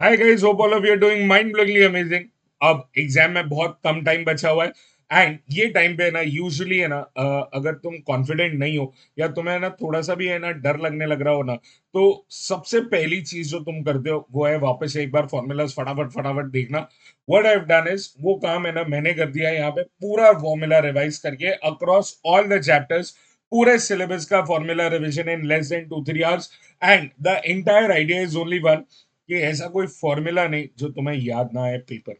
Hi guys, hope all of you are doing mind blowingly amazing. अब exam में बहुत कम time बचा हुआ है एंड ये टाइम पे है ना, यूजुअली है ना, अगर तुम कॉन्फिडेंट नहीं हो या तुम्हें ना थोड़ा सा भी है ना डर लगने लग रहा हो ना, तो सबसे पहली चीज जो तुम करते हो वो है वापस से एक बार फॉर्मूलाज फटाफट फटाफट देखना। What I have done is, वो काम है ना मैंने कर दिया है यहाँ पे, पूरा फॉर्मूला रिवाइज करके अक्रॉस ऑल द चैप्टर्स, पूरे सिलेबस का formula revision in less than 2-3 hours. And the entire idea is only one, कि ऐसा कोई फॉर्मूला नहीं जो तुम्हें याद ना आए पेपर में,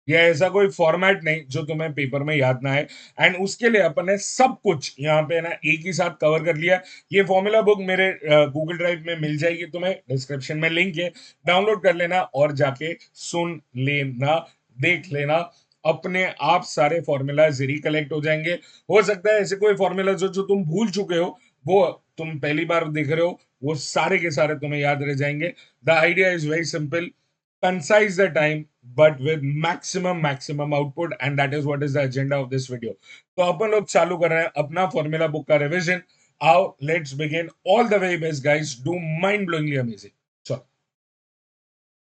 या ऐसा कोई फॉर्मेट नहीं जो तुम्हें पेपर में याद ना आए। एंड उसके लिए अपन ने सब कुछ यहाँ पे ना एक ही साथ कवर कर लिया। ये फॉर्मूला बुक मेरे गूगल ड्राइव में मिल जाएगी, तुम्हें डिस्क्रिप्शन में लिंक है, डाउनलोड कर लेना और जाके सुन लेना, देख लेना। अपने आप सारे फॉर्मूलाज रिकलेक्ट हो जाएंगे। हो सकता है ऐसे कोई फॉर्मूला जो तुम भूल चुके हो, वो तुम पहली बार देख रहे हो, वो सारे के सारे तुम्हें याद रह जाएंगे। The idea is very simple, concise the time but with maximum output, and that is what is the agenda of this video. तो अपन लोग चालू कर रहे हैं अपना फॉर्मूला बुक का रिवीजन। आओ let's begin. All the very best guys, do mind blowingly amazing. चलो,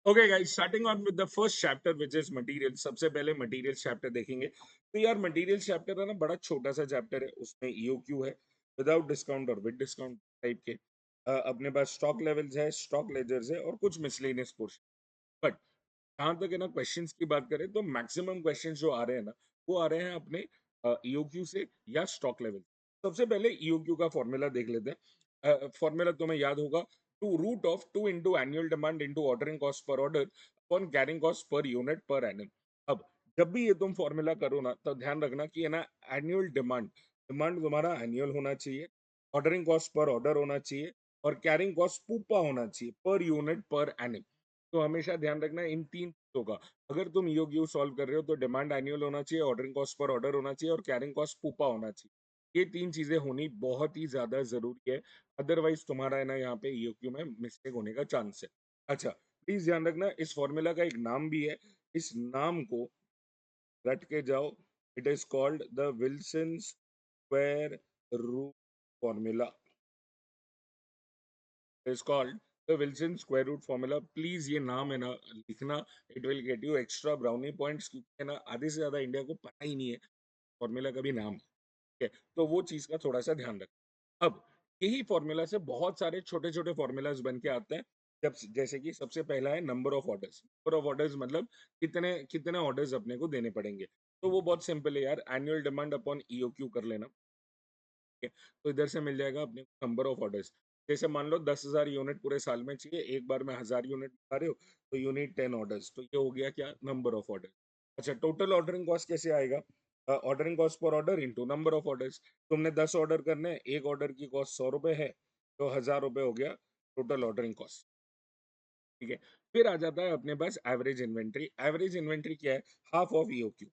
okay guys, starting on with the first chapter which is material. सबसे पहले मटेरियल चैप्टर देखेंगे। तो यार मटेरियल चैप्टर है ना, बड़ा छोटा सा चैप्टर है, उसमें ईओक्यू है, विदाउट डिस्काउंट और विद डिस्काउंट टाइप के। अपने पास स्टॉक लेवल्स है, स्टॉक लेजर्स है और कुछ मिसलेनियस पोर्शन। बट जहां तक है ना क्वेश्चंस की बात करें, तो मैक्सिमम क्वेश्चंस जो आ रहे हैं ना, वो आ रहे हैं अपने ईओक्यू से या स्टॉक लेवल। सबसे पहले ईओक्यू का फॉर्मूला देख लेते हैं। फॉर्मूला तुम्हें याद होगा, two root of two into annual demand into ordering cost per order upon carrying cost per unit per annum. अब जब भी ये तुम फॉर्मूला करो ना, तो ध्यान रखना कि है ना, एनुअल डिमांड, डिमांड तुम्हारा एनुअल होना चाहिए, ऑर्डरिंग कॉस्ट पर ऑर्डर होना चाहिए और कैरिंग कॉस्ट पुपा होना चाहिए पर यूनिट पर एनम। तो हमेशा ध्यान रखना इन तीन चीजों का। अगर तुम ईओक्यू सॉल्व कर रहे हो तो डिमांड एनुअल होना चाहिए, ऑर्डरिंग कॉस्ट पर ऑर्डर होना चाहिए और कैरिंग कॉस्ट पुपा होना चाहिए। ये तीन चीजें होनी बहुत ही ज्यादा जरूरी है, अदरवाइज तुम्हारा है ना यहाँ पे ईओक्यू में मिस्टेक होने का चांस है। अच्छा, प्लीज ध्यान रखना इस फॉर्मूला का एक नाम भी है, इस नाम को रट के जाओ। It is called the Wilson square root formula. is called the Wilson square root formula. Please ये नाम है ना लिखना, it will get you extra brownie points, क्योंकि है ना आधे से ज्यादा इंडिया को पता ही नहीं है फॉर्मूला का भी नाम है। ठीक है, तो वो चीज का थोड़ा सा ध्यान रख। अब यही फॉर्मूला से बहुत सारे छोटे छोटे फॉर्मूलाज बन के आते हैं। जब जैसे कि सबसे पहला है number of orders. Number of orders मतलब कितने कितने ऑर्डर्स अपने को देने पड़ेंगे। तो वो बहुत सिंपल है यार, एनुअल डिमांड अपॉन ईओक्यू कर लेना। ठीक है, तो इधर से मिल जाएगा अपने नंबर ऑफ ऑर्डर्स। जैसे मान लो 10,000 यूनिट पूरे साल में चाहिए, एक बार में 1,000 यूनिट बता रहे हो, तो यू नीड 10 ऑर्डर्स। तो ये हो गया क्या, नंबर ऑफ ऑर्डर। अच्छा, टोटल ऑर्डरिंग कॉस्ट कैसे आएगा, ordering cost per order into number of orders. तुमने 10 ऑर्डर करने हैं, एक ऑर्डर की कॉस्ट 100 रुपए है, तो 1,000 रुपए हो गया टोटल ऑर्डरिंग कॉस्ट। ठीक है, फिर आ जाता है अपने पास एवरेज इन्वेंट्री। एवरेज इन्वेंट्री क्या है, हाफ ऑफ ईओक्यू।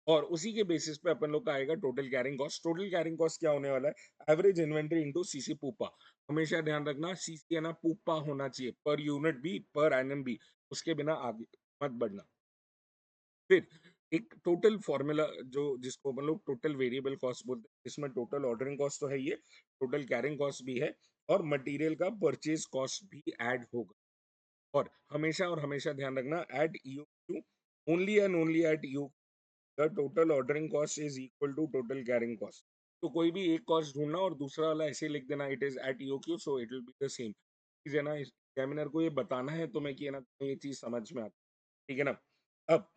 और उसी के बेसिस पे अपन लोग का आएगा total carrying cost. Total carrying cost क्या होने वाला है, average inventory into CC pupa. हमेशा ध्यान रखना सीसी है ना पूपा होना चाहिए, पर यूनिट भी पर एनम भी, उसके बिना आगे मत बढ़ना। फिर एक टोटल फॉर्मूला जो जिसको अपन लोग टोटल वेरिएबल कॉस्ट बोलते हैं, इसमें टोटल ऑर्डरिंग कॉस्ट तो है, ये टोटल कैरिंग कॉस्ट भी है और मटेरियल का परचेज कॉस्ट भी ऐड होगा। और हमेशा ध्यान रखना, at EOQ, only and only at EO, the total ordering cost is equal to total carrying cost. तो कोई भी एक कॉस्ट ढूंढना और दूसरा वाला ऐसे लिख देना, it is eight EOQ, so it will be the same. चीज है ना, एग्जामिनर को ये बताना है तुम्हें कि है ना तुम्हें ये चीज समझ में आती है। ठीक है ना। अब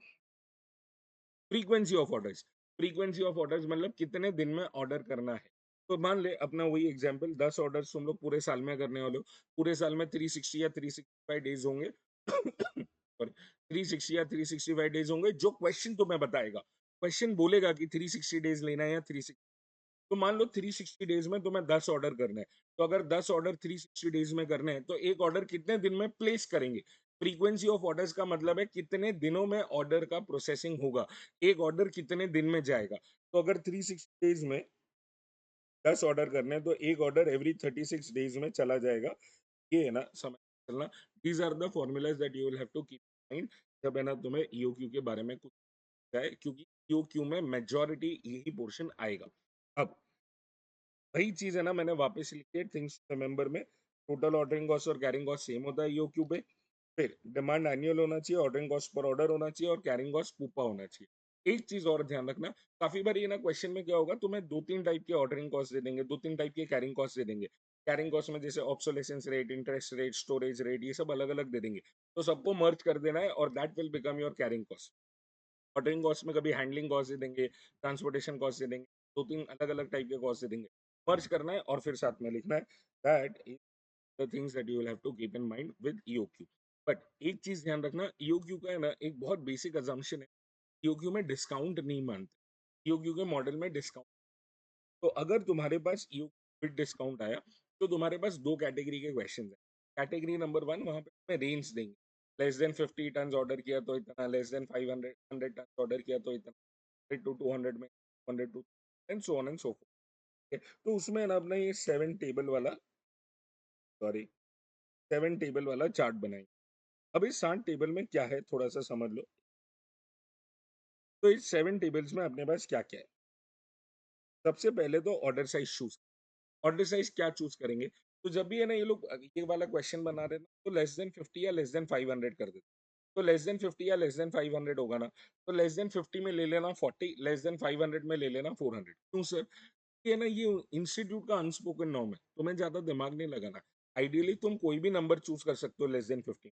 frequency of orders. Frequency of orders मतलब कितने दिन में ऑर्डर करना है। तो मान ले अपना वही एग्जांपल, 10 ऑर्डर्स तुम लोग पूरे साल में करने वाले हो। पूरे साल में 360 या 365 डेज होंगे। सॉरी, 360 या 365 डेज होंगे। जो क्वेश्चन तुम्हें बताएगा, क्वेश्चन बोलेगा कि 360 डेज लेना है या 360, तो मान लो 360 डेज में तुम्हें 10 ऑर्डर करने हैं। तो अगर 10 ऑर्डर 360 डेज में करने हैं, तो एक ऑर्डर कितने दिन में प्लेस करेंगे। फ्रीक्वेंसी ऑफ ऑर्डर्स का मतलब है कितने दिनों में ऑर्डर का प्रोसेसिंग होगा, एक ऑर्डर कितने दिन में जाएगा। तो अगर 360 डेज में 10 ऑर्डर करने हैं, तो एक ऑर्डर एवरी 36 डेज में चला जाएगा। ये है ना समझ चलना। These are the formulas that you will have to keep mind जब है ना तुम्हें ईओक्यू के बारे में कुछ है, क्योंकि ईओक्यू में मेजॉरिटी यही पोर्शन आएगा। अब वही चीज है ना, मैंने वापस लिखी है थिंग्स रिमेंबर में। टोटल ऑर्डरिंग कॉस्ट और कैरिंग कॉस्ट सेम होता है ईओक्यू पे। फिर डिमांड एनुअल होना चाहिए, ऑर्डरिंग कॉस्ट पर ऑर्डर होना चाहिए और कैरिंग कॉस्ट पुपा होना चाहिए। एक चीज और ध्यान रखना, काफी बार ये ना क्वेश्चन में क्या होगा, तुम्हें 2-3 टाइप के ऑर्डरिंग कॉस्ट दे देंगे, 2-3 टाइप के कैरिंग कॉस्ट दे देंगे। कैरिंग कॉस्ट में जैसे obsolescence rate, interest rate, storage rate, ये सब अलग अलग दे देंगे। तो सबको मर्ज कर देना है और that will become your carrying cost. Ordering cost में कभी हैंडलिंग कॉस्ट दे देंगे, ट्रांसपोर्टेशन कॉस्ट दे देंगे, 2-3 अलग अलग टाइप के कॉस्ट दे देंगे। मर्ज करना है और फिर साथ में लिखना है। That is the things that you will have to keep in mind with EOQ. But एक चीज ध्यान रखना, ईओक्यू का है ना एक बहुत बेसिक अजम्पशन है, ईओक्यू में डिस्काउंट नहीं मानते। ईओक्यू के मॉडल में डिस्काउंट, तो अगर तुम्हारे पास ईओ विद डिस्काउंट आया तो तुम्हारे पास दो कैटेगरी के क्वेश्चन है। कैटेगरी नंबर वन, वहां पे तुम्हें रेंज देंगे, लेस देन 50 टन ऑर्डर किया तो इतना, लेस देन 500 100 टन ऑर्डर किया तो इतना, 100 टू 200 में 100 to and so on and so forth. तो उसमें ना अपना ये 7 टेबल वाला चार्ट बनाएंगे। अब इस 7 टेबल में क्या है थोड़ा सा समझ लो। तो इस 7 टेबल्स में अपने पास क्या क्या है। सबसे पहले तो order size choose, order size क्या चूज करेंगे। तो जब भी है ना ये लोग ये वाला क्वेश्चन बना रहे ना, तो लेस देन 50 या लेस देन 500 कर देते। तो लेस देन 50 या लेस देन 500 होगा ना, तो लेस देन 50 में ले लेना 40, लेस देन 500 में ले लेना 400। क्यों सर? ये ना ये इंस्टीट्यूट का अनस्पोकन नॉर्म है, तुम्हें ज्यादा दिमाग नहीं लगाना। आइडियली तुम कोई भी नंबर चूज कर सकते हो लेस देन 50,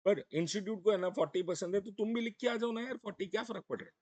पर इंस्टीट्यूट को है ना 40 पसंद है तो तुम भी लिख के आ जाओ ना यार, 40 क्या फर्क पड़ रहा है।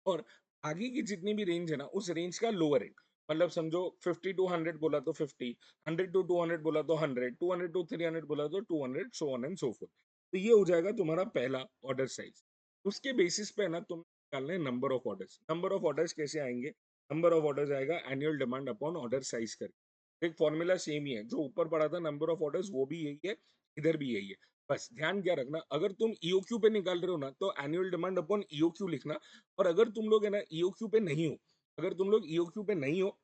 और आगे की जितनी भी रेंज है ना, उस रेंज का लोअर एंड, मतलब समझो 50 टू 100 बोला तो 50, 100 टू 200 बोला तो 100, 200 टू 300 बोला तो 200, सो ऑन एंड सो फोर्थ। तो ये हो जाएगा तुम्हारा पहला ऑर्डर साइज। उसके बेसिस पे ना तुम निकालना है number of orders. Number of orders कैसे आएंगे? नंबर ऑफ ऑर्डर्स आएगा annual demand upon order size करके। एक फॉर्मूला सेम ही है, जो ऊपर पड़ा था नंबर ऑफ ऑर्डर्स वो भी यही है, इधर भी यही है। बस ध्यान क्या रखना, अगर तुम ईओक्यू पे निकाल रहे हो ना, तो एनुअल डिमांड अपॉन ईओक्यू लिखना। और अगर तुम लोग है ना ईओक्यू पे नहीं हो, अगर तुम लोग ईओक्यू पे नहीं हो,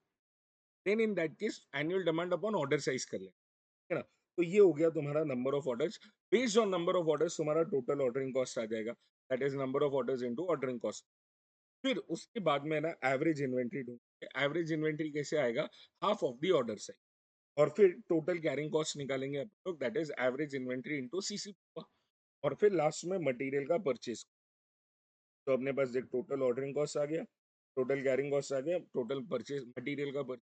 then in that case annual demand upon order size कर ले, है ना। तो ये हो गया तुम्हारा number of orders. Based on number of orders तुम्हारा टोटल ऑर्डरिंग कॉस्ट आ जाएगा, that is number of orders into ordering cost. फिर उसके बाद में ना एवरेज इन्वेंट्री ढूंढेंगे। एवरेज इन्वेंट्री कैसे आएगा? Half of the order size. और फिर टोटल कैरिंग कॉस्ट निकालेंगे अपन लोग, that is average inventory into CC. और फिर लास्ट में मटेरियल का परचेज। तो अपने पास एक टोटल ऑर्डरिंग कॉस्ट आ गया, टोटल कैरिंग कॉस्ट आ गया, टोटल परचेज मटेरियल का परचेज,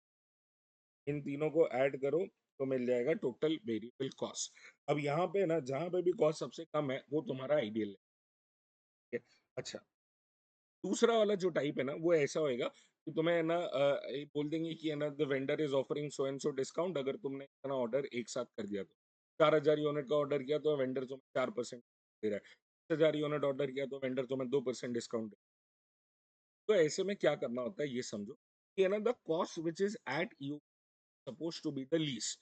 इन तीनों को ऐड करो तो मिल जाएगा टोटल वेरिएबल कॉस्ट। अब यहाँ पे ना जहाँ पे भी कॉस्ट सबसे कम है वो तुम्हारा आइडियल है। अच्छा, दूसरा वाला जो टाइप है ना वो ऐसा होएगा कि तुम्हें है ना ये बोल देंगे कि है ना the vendor is offering so and so discount, अगर तुमने इतना ऑर्डर एक साथ कर दिया तो 4,000 यूनिट का ऑर्डर किया तो वेंडर तुम्हें 4% दे रहा है, 10,000 यूनिट ऑर्डर किया तो वेंडर तुम्हें 2% डिस्काउंट। तो ऐसे में क्या करना होता है ये समझो कि है ना the cost which is at you suppose to be the least.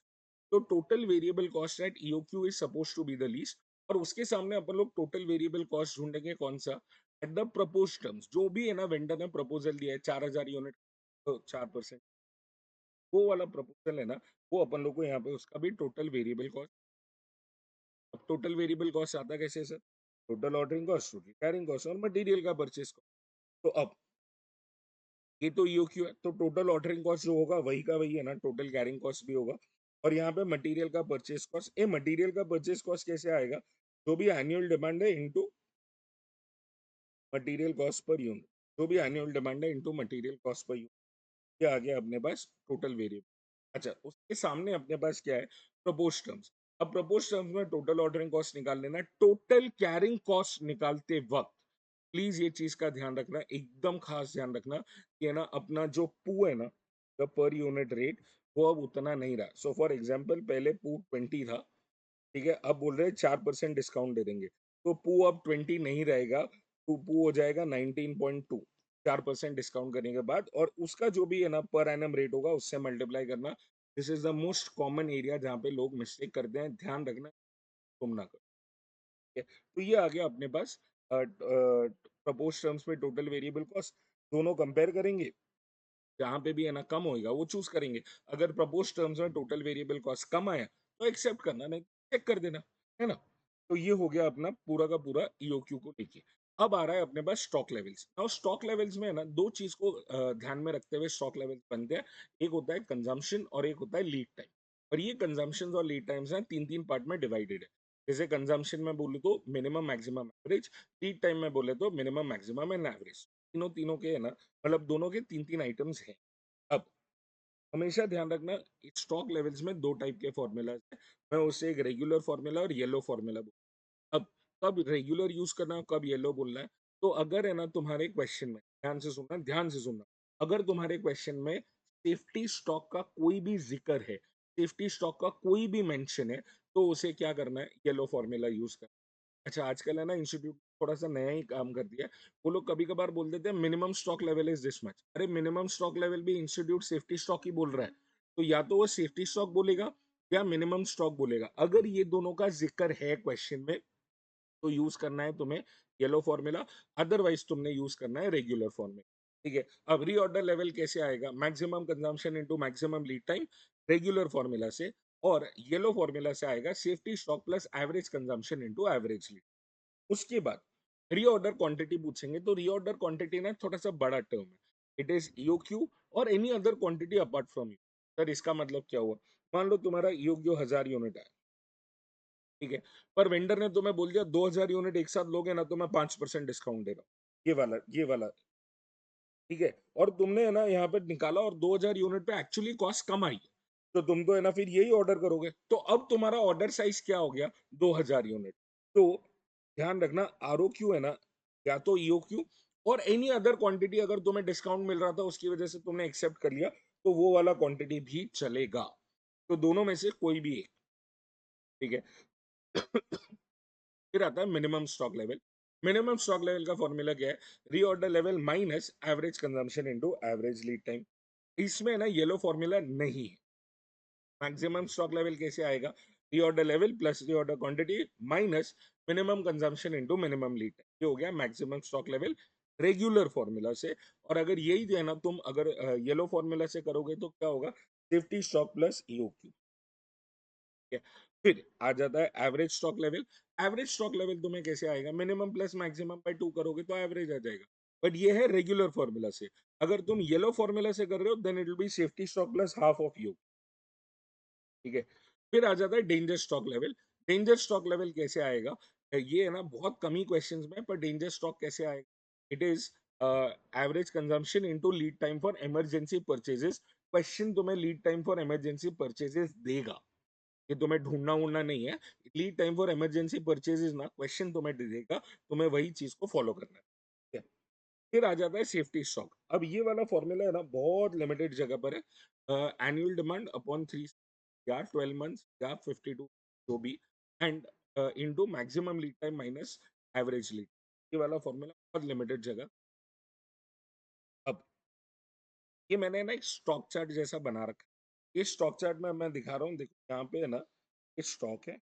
तो total variable cost at EOQ is suppose to be the least, और उसके सामने अपन लोग टोटल वेरिएबल कॉस्ट ढूंढेंगे कौन सा? एट द प्रपोज टर्म्स, जो भी है ना वेंडर ने प्रपोजल दिया है 4,000 यूनिट, तो 4%, वो वाला प्रपोजल है ना, वो अपन लोग को यहाँ पे उसका भी टोटल वेरिएबल कॉस्ट। अब टोटल वेरिएबल कॉस्ट आता कैसे sir? Total ordering cost, total carrying cost और मटेरियल का परचेस कॉस्ट। तो अब ये तो ईओक्यू है, तो टोटल ऑर्डरिंग कॉस्ट जो होगा वही का वही है ना, टोटल कैरिंग कॉस्ट भी होगा। और यहाँ पे मटेरियल का परचेस कॉस्ट, ये मटेरियल का परचेस कॉस्ट कैसे आएगा? जो भी एनुअल डिमांड है into material cost per unit, जो भी एनुअल डिमांड है into material cost per unit. ये आ गया अपने पास टोटल वेरिएबल। अच्छा, उसके सामने अपने पास क्या है? Propose terms. अब प्रपोज टर्म्स में टोटल ऑर्डरिंग कॉस्ट निकाल लेना। टोटल कैरिंग कॉस्ट निकालते वक्त प्लीज ये चीज का ध्यान रखना, एकदम खास ध्यान रखना कि है ना अपना जो पू है ना, द पर यूनिट रेट, वो अब उतना नहीं रहा। सो फॉर एग्जाम्पल पहले पू 20 था, ठीक है, अब बोल रहे हैं 4% डिस्काउंट दे देंगे, तो पू अब 20 नहीं रहेगा, तो पू हो जाएगा 19.2, 4% डिस्काउंट करने के बाद। और उसका जो भी है ना पर एनम रेट होगा उससे मल्टीप्लाई करना। This is the most common area जहाँ पे लोग मिस्टेक करते हैं, ध्यान रखना तुम ना करो। ठीक है? तो ये आ गया अपने पास प्रपोज टर्म्स में टोटल वेरिएबल कॉस्ट। दोनों कंपेयर करेंगे, जहां पे भी है ना कम होएगा वो चूज करेंगे। अगर प्रपोज टर्म्स में टोटल वेरिएबल कॉस्ट कम आया तो एक्सेप्ट करना, नहीं चेक कर देना, है ना। तो ये हो गया अपना पूरा का पूरा ईओक्यू को लेके। अब आ रहा है अपने पास स्टॉक लेवल्स। और स्टॉक लेवल्स में है ना दो चीज को ध्यान में रखते हुए स्टॉक लेवल्स बनते हैं। एक होता है कंजम्पशन और एक होता है लीड टाइम। और ये कंजम्पशन और लीड टाइम्स हैं तीन तीन पार्ट में डिवाइडेड है। जैसे कंजम्पशन में बोलूँ तो minimum, maximum, average, lead time में बोले तो मिनिमम, मैक्सिमम एंड एवरेज। तीनों तीनों के है ना, मतलब दोनों के 3-3 आइटम्स हैं। अब हमेशा ध्यान रखना, स्टॉक लेवल्स में 2 टाइप के फॉर्मूलाज हैं। मैं उसे एक रेगुलर फॉर्मूला और येलो फॉर्मूला अब कब रेगुलर यूज करना है, कब येलो बोलना है। तो अगर है ना तुम्हारे क्वेश्चन में, ध्यान से सुनना, ध्यान से सुनना, अगर तुम्हारे क्वेश्चन में सेफ्टी स्टॉक का कोई भी जिक्र है, सेफ्टी स्टॉक का कोई भी मेंशन है, तो उसे क्या करना है, येलो फॉर्मूला यूज करना है। अच्छा, आजकल है ना इंस्टीट्यूट थोड़ा सा नया ही काम कर दिया है। वो लोग कभी कभार बोल देते हैं minimum stock level is this much. अरे मिनिमम स्टॉक लेवल भी इंस्टीट्यूट सेफ्टी स्टॉक ही बोल रहा है। तो या तो वो सेफ्टी स्टॉक बोलेगा या मिनिमम स्टॉक बोलेगा। अगर ये दोनों का जिक्र है क्वेश्चन में, तो यूज करना है तुम्हें येलो फॉर्मूला, अदरवाइज तुमने यूज करना है रेगुलर फॉर्मूला। ठीक है। अब रीऑर्डर लेवल कैसे आएगा, maximum consumption into maximum lead time, regular formula से। और येलो फॉर्मूला से आएगा safety stock plus average consumption into average lead. उसके बाद रीऑर्डर क्वांटिटी पूछेंगे, तो रीऑर्डर क्वांटिटी ना थोड़ा सा बड़ा टर्म है। इट इज ईओक्यू और any other quantity apart from you. Sir इसका मतलब क्या हुआ, मान लो तुम्हारा ईओक्यू 1000 यूनिट है, ठीक है, पर वेंडर ने तुम्हें बोल दिया 2000 यूनिट एक साथ लोगे ना तो मैं 5% डिस्काउंट दे रहा हूँ, ये वाला, ठीक है। और तुमने है ना यहाँ पे निकाला और 2000 यूनिट पे एक्चुअली कॉस्ट कम आई, तो तुम तो है ना फिर यही ऑर्डर करोगे। तो अब तुम्हारा ऑर्डर साइज क्या हो गया, 2000 यूनिट। तो ध्यान रखना, आरओक्यू है ना, या तो ईओक्यू और एनी अदर क्वांटिटी, अगर तुम्हें डिस्काउंट मिल रहा था उसकी वजह से तुमने एक्सेप्ट कर लिया, तो वो वाला क्वांटिटी भी चलेगा। तो दोनों में से कोई भी एक, ठीक है। फिर आता है minimum stock level. Minimum stock level का फॉर्मूला क्या है, reorder level minus average consumption into average lead time. इसमें ना येलो फॉर्मूला नहीं है। मैक्सिमम स्टॉक लेवल कैसे आएगा, reorder level plus reorder quantity minus minimum consumption into minimum lead time, ये हो गया maximum stock level regular formula से। और अगर यही जो है ना तुम अगर येलो फॉर्मूला से करोगे तो क्या होगा, सेफ्टी स्टॉक प्लस ईओक्यू। है। फिर आ जाता है average stock level. Average stock level तुम्हें कैसे आएगा, मिनिमम प्लस मैक्सिमम बाय 2 करोगे तो एवरेज आ जाएगा। बट ये है रेगुलर फॉर्मूला से। अगर तुम येलो फॉर्मूला से कर रहे हो then it will be safety stock plus half of Q, ठीक है। फिर आ जाता है danger stock level. Danger stock level कैसे आएगा, ये है ना बहुत कम ही क्वेश्चंस में, पर डेंजर स्टॉक कैसे आएगा, it is average consumption into lead time for emergency purchases. Question तुम्हें lead time for emergency purchases देगा, ये तुम्हें ढूंढना वूढना नहीं है। Lead time for emergency purchases ना क्वेश्चन तुम्हें दे देगा, तुम्हें वही चीज को फॉलो करना है, ठीक है? फिर आ जाता है सेफ्टी स्टॉक। अब ये वाला फॉर्मूला है ना बहुत लिमिटेड जगह पर है। एनुअल डिमांड अपॉन 3 या 12 मंथ्स या 52, जो भी, and into maximum lead time minus average lead. ये वाला फॉर्मूला बहुत लिमिटेड जगह। अब ये मैंने ना एक स्टॉक चार्ट जैसा बना रखा है। ये स्टॉक चार्ट में मैं दिखा रहा हूँ, देखो यहाँ पे है ना, ये स्टॉक है,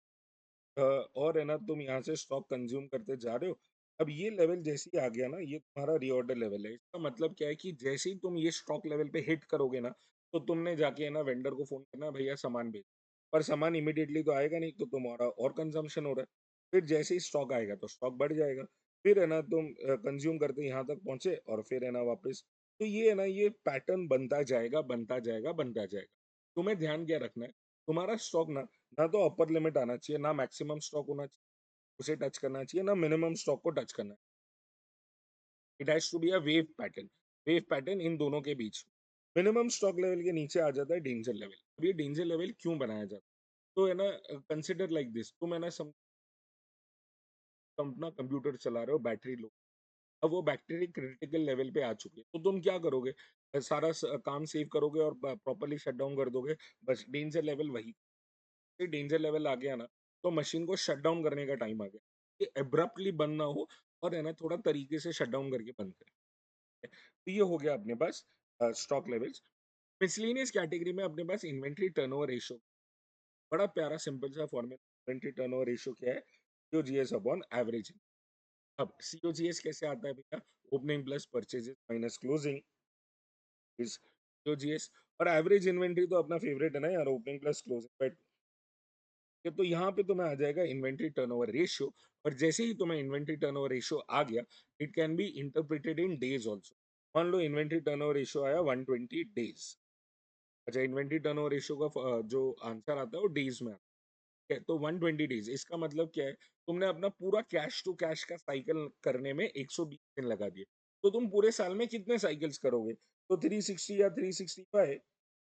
और है ना तुम यहाँ से स्टॉक कंज्यूम करते जा रहे हो। अब ये लेवल जैसे ही आ गया ना, ये तुम्हारा रीऑर्डर लेवल है। इसका मतलब क्या है कि जैसे ही तुम ये स्टॉक लेवल पे हिट करोगे ना, तो तुमने जाके है ना वेंडर को फोन करना, भैया सामान भेज। पर सामान इमीडिएटली तो आएगा नहीं, तो तुम्हारा और कंजम्पशन हो रहा है। फिर जैसे ही स्टॉक आएगा तो स्टॉक बढ़ जाएगा। फिर है ना तुम कंज्यूम करते यहाँ तक पहुंचे और फिर है ना वापस। तो ये है ना, ये पैटर्न बनता जाएगा, बनता जाएगा, बनता जाएगा। तुम्हें ध्यान क्या रखना है, तुम्हारा स्टॉक ना, ना तो अपर लिमिट आना चाहिए, ना मैक्सिमम स्टॉक होना चाहिए, उसे टच करना चाहिए, ना मिनिमम स्टॉक को टच करना है। It has to be a wave pattern, wave pattern इन दोनों के बीच। मिनिमम स्टॉक लेवल के नीचे आ जाता है डेंजर लेवल। अब ये डेंजर लेवल क्यों बनाया जाता है, तो है ना, कंसिडर लाइक दिस, तुम है ना अपना कंप्यूटर चला रहे हो, बैटरी लो, अब वो बैटरी क्रिटिकल लेवल पे आ चुकी है, तो तुम क्या करोगे, सारा काम सेव करोगे और प्रॉपरली शट डाउन कर दोगे। बस डेंजर लेवल वही, डेंजर लेवल आ गया ना, तो मशीन को शट डाउन करने का टाइम आ गया। ये एब्रप्टली बंद ना हो, और है ना थोड़ा तरीके से शट डाउन करके बंद करें। तो ये हो गया अपने पास स्टॉक लेवल्स। मिसलेनियस कैटेगरी में अपने पास इन्वेंट्री टर्नओवर रेशियो, बड़ा प्यारा सिंपल सा फॉर्मूला। इन्वेंट्री टर्नओवर रेशियो क्या है, सीओजीएस अपॉन एवरेज। अब सीओजीएस कैसे आता है भैया, opening plus purchases minus closing is COGS. और एवरेज इन्वेंट्री तो अपना फेवरेट है ना यार, ओपनिंग प्लस क्लोजिंग। तो यहाँ पे तुम्हें आ जाएगा इन्वेंट्री टर्नओवर रेशियो। और जैसे ही तुम्हें इन्वेंट्री टर्नओवर रेशियो आ गया, it can be interpreted in days also. मान लो इन्वेंट्री टर्नओवर रेशियो आया 120 डेज। अच्छा, इन्वेंट्री टर्नओवर रेशियो का जो आंसर आता है वो डेज में आता है। है, तो 120 डेज इसका मतलब क्या है, तुमने अपना पूरा कैश टू कैश का साइकिल करने में 120 दिन लगा दिए, तो तुम पूरे साल में कितने साइकिल्स करोगे? तो 360 या 365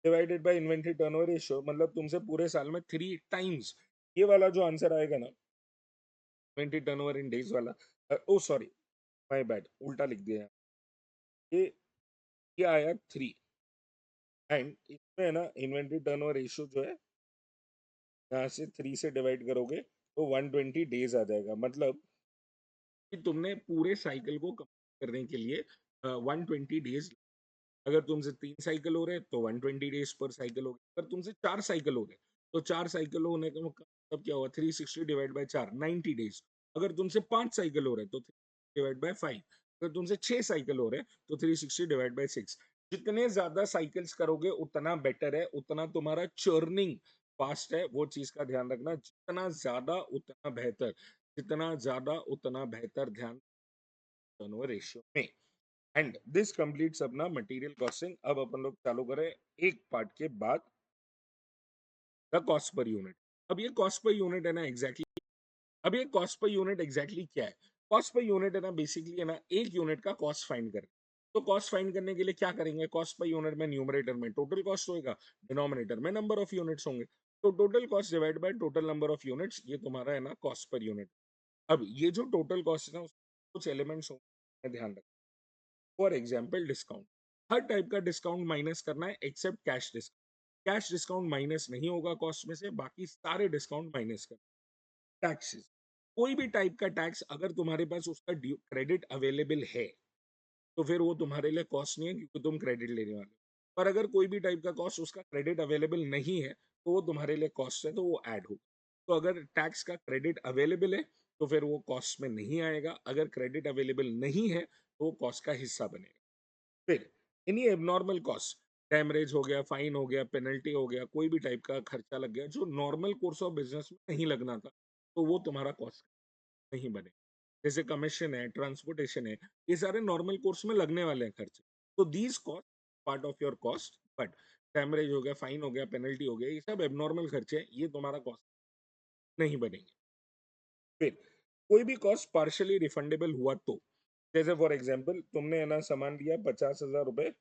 divided by inventory turnover ratio, मतलब तुमसे पूरे साल में 3 टाइम्स ये वाला जो आंसर आएगा ना, इन्वेंटरी टर्नओवर इन डेज वाला, ओ सॉरी, माय बैड, उल्टा लिख दिया है। ये ये आया 3, एंड इसमें है ना इन्वेंटरी टर्नओवर रेशियो जो है, यहाँ से 3 से डिवाइड करोगे तो 120 डेज आ जाएगा, मतलब कि तुमने पूरे साइकिल को कंप्लीट करने के लिए 120 डेज। अगर तुमसे 3 साइकिल हो रहे तो 120 डेज पर साइकिल हो गए, अगर तुमसे 4 साइकिल हो गए तो 4 साइकिल होने का मतलब क्या हुआ, 360 डिवाइड बाई 4, 90 डेज। अगर तुमसे 5 साइकिल हो रहे तो 3 डिवाइड बाई 5, अगर तुमसे 6 साइकिल हो रहे तो 360 डिवाइड बाई 6। जितने ज्यादा साइकिल्स करोगे उतना बेटर है, उतना तुम्हारा चर्निंग फास्ट है, वो चीज का ध्यान रखना, जितना ज्यादा उतना बेहतर, जितना ज्यादा उतना बेहतर, ध्यान टर्नओवर रेशियो में। एंड दिस कंप्लीट्स अपना मटेरियल कॉस्टिंग। अब अपन लोग चालू करें एक पार्ट के बाद, द कॉस्ट पर यूनिट। अब ये कॉस्ट पर यूनिट है ना एग्जैक्टली, अब ये कॉस्ट पर यूनिट एग्जैक्टली क्या है? कॉस्ट पर यूनिट है ना बेसिकली है ना एक यूनिट का कॉस्ट फाइंड कर, तो कॉस्ट फाइंड करने के लिए क्या करेंगे, कॉस्ट पर यूनिट में न्यूमरेटर में टोटल कॉस्ट होगा, डिनोमिनेटर में नंबर ऑफ यूनिट्स होंगे, तो total cost divide by total number of units, ये तुम्हारा है ना कॉस्ट पर यूनिट। अब ये जो टोटल कॉस्ट है ना उसमें कुछ एलिमेंट्स होंगे, ध्यान रखना। फॉर एग्जाम्पल डिस्काउंट, हर टाइप का डिस्काउंट माइनस करना है except cash discount. Cash discount minus नहीं होगा कॉस्ट में से, बाकी सारे डिस्काउंट माइनस कर। टैक्सेस, कोई भी टाइप का टैक्स अगर तुम्हारे पास उसका क्रेडिट अवेलेबल है तो फिर वो तुम्हारे लिए कॉस्ट नहीं है, क्योंकि तुम क्रेडिट लेने वाले हो। पर अगर कोई भी टाइप का कॉस्ट उसका क्रेडिट अवेलेबल नहीं है तो वो तुम्हारे लिए कॉस्ट है, तो वो ऐड होगा। तो अगर टैक्स का क्रेडिट अवेलेबल है तो फिर वो कॉस्ट में नहीं आएगा, अगर क्रेडिट अवेलेबल नहीं है तो वो कॉस्ट का हिस्सा बनेगा। फिर एनी एबनॉर्मल कॉस्ट, डैमरेज हो गया, फाइन हो गया, पेनल्टी हो गया, कोई भी टाइप का खर्चा लग गया जो नॉर्मल कोर्स ऑफ बिजनेस में नहीं लगना था, तो वो तुम्हारा कॉस्ट नहीं बने। जैसे कमीशन है, ट्रांसपोर्टेशन है, ये सारे नॉर्मल कोर्स में लगने वाले हैं खर्चे, तो these cost part of your cost, but demurrage हो गया, फाइन हो गया, पेनल्टी हो गया, ये सब एबनॉर्मल खर्चे हैं, ये तुम्हारा कॉस्ट नहीं बनेंगे। फिर कोई भी कॉस्ट पार्शियली रिफंडेबल हुआ तो, जैसे फॉर एग्जाम्पल तुमने है ना सामान लिया 50,000 रुपए,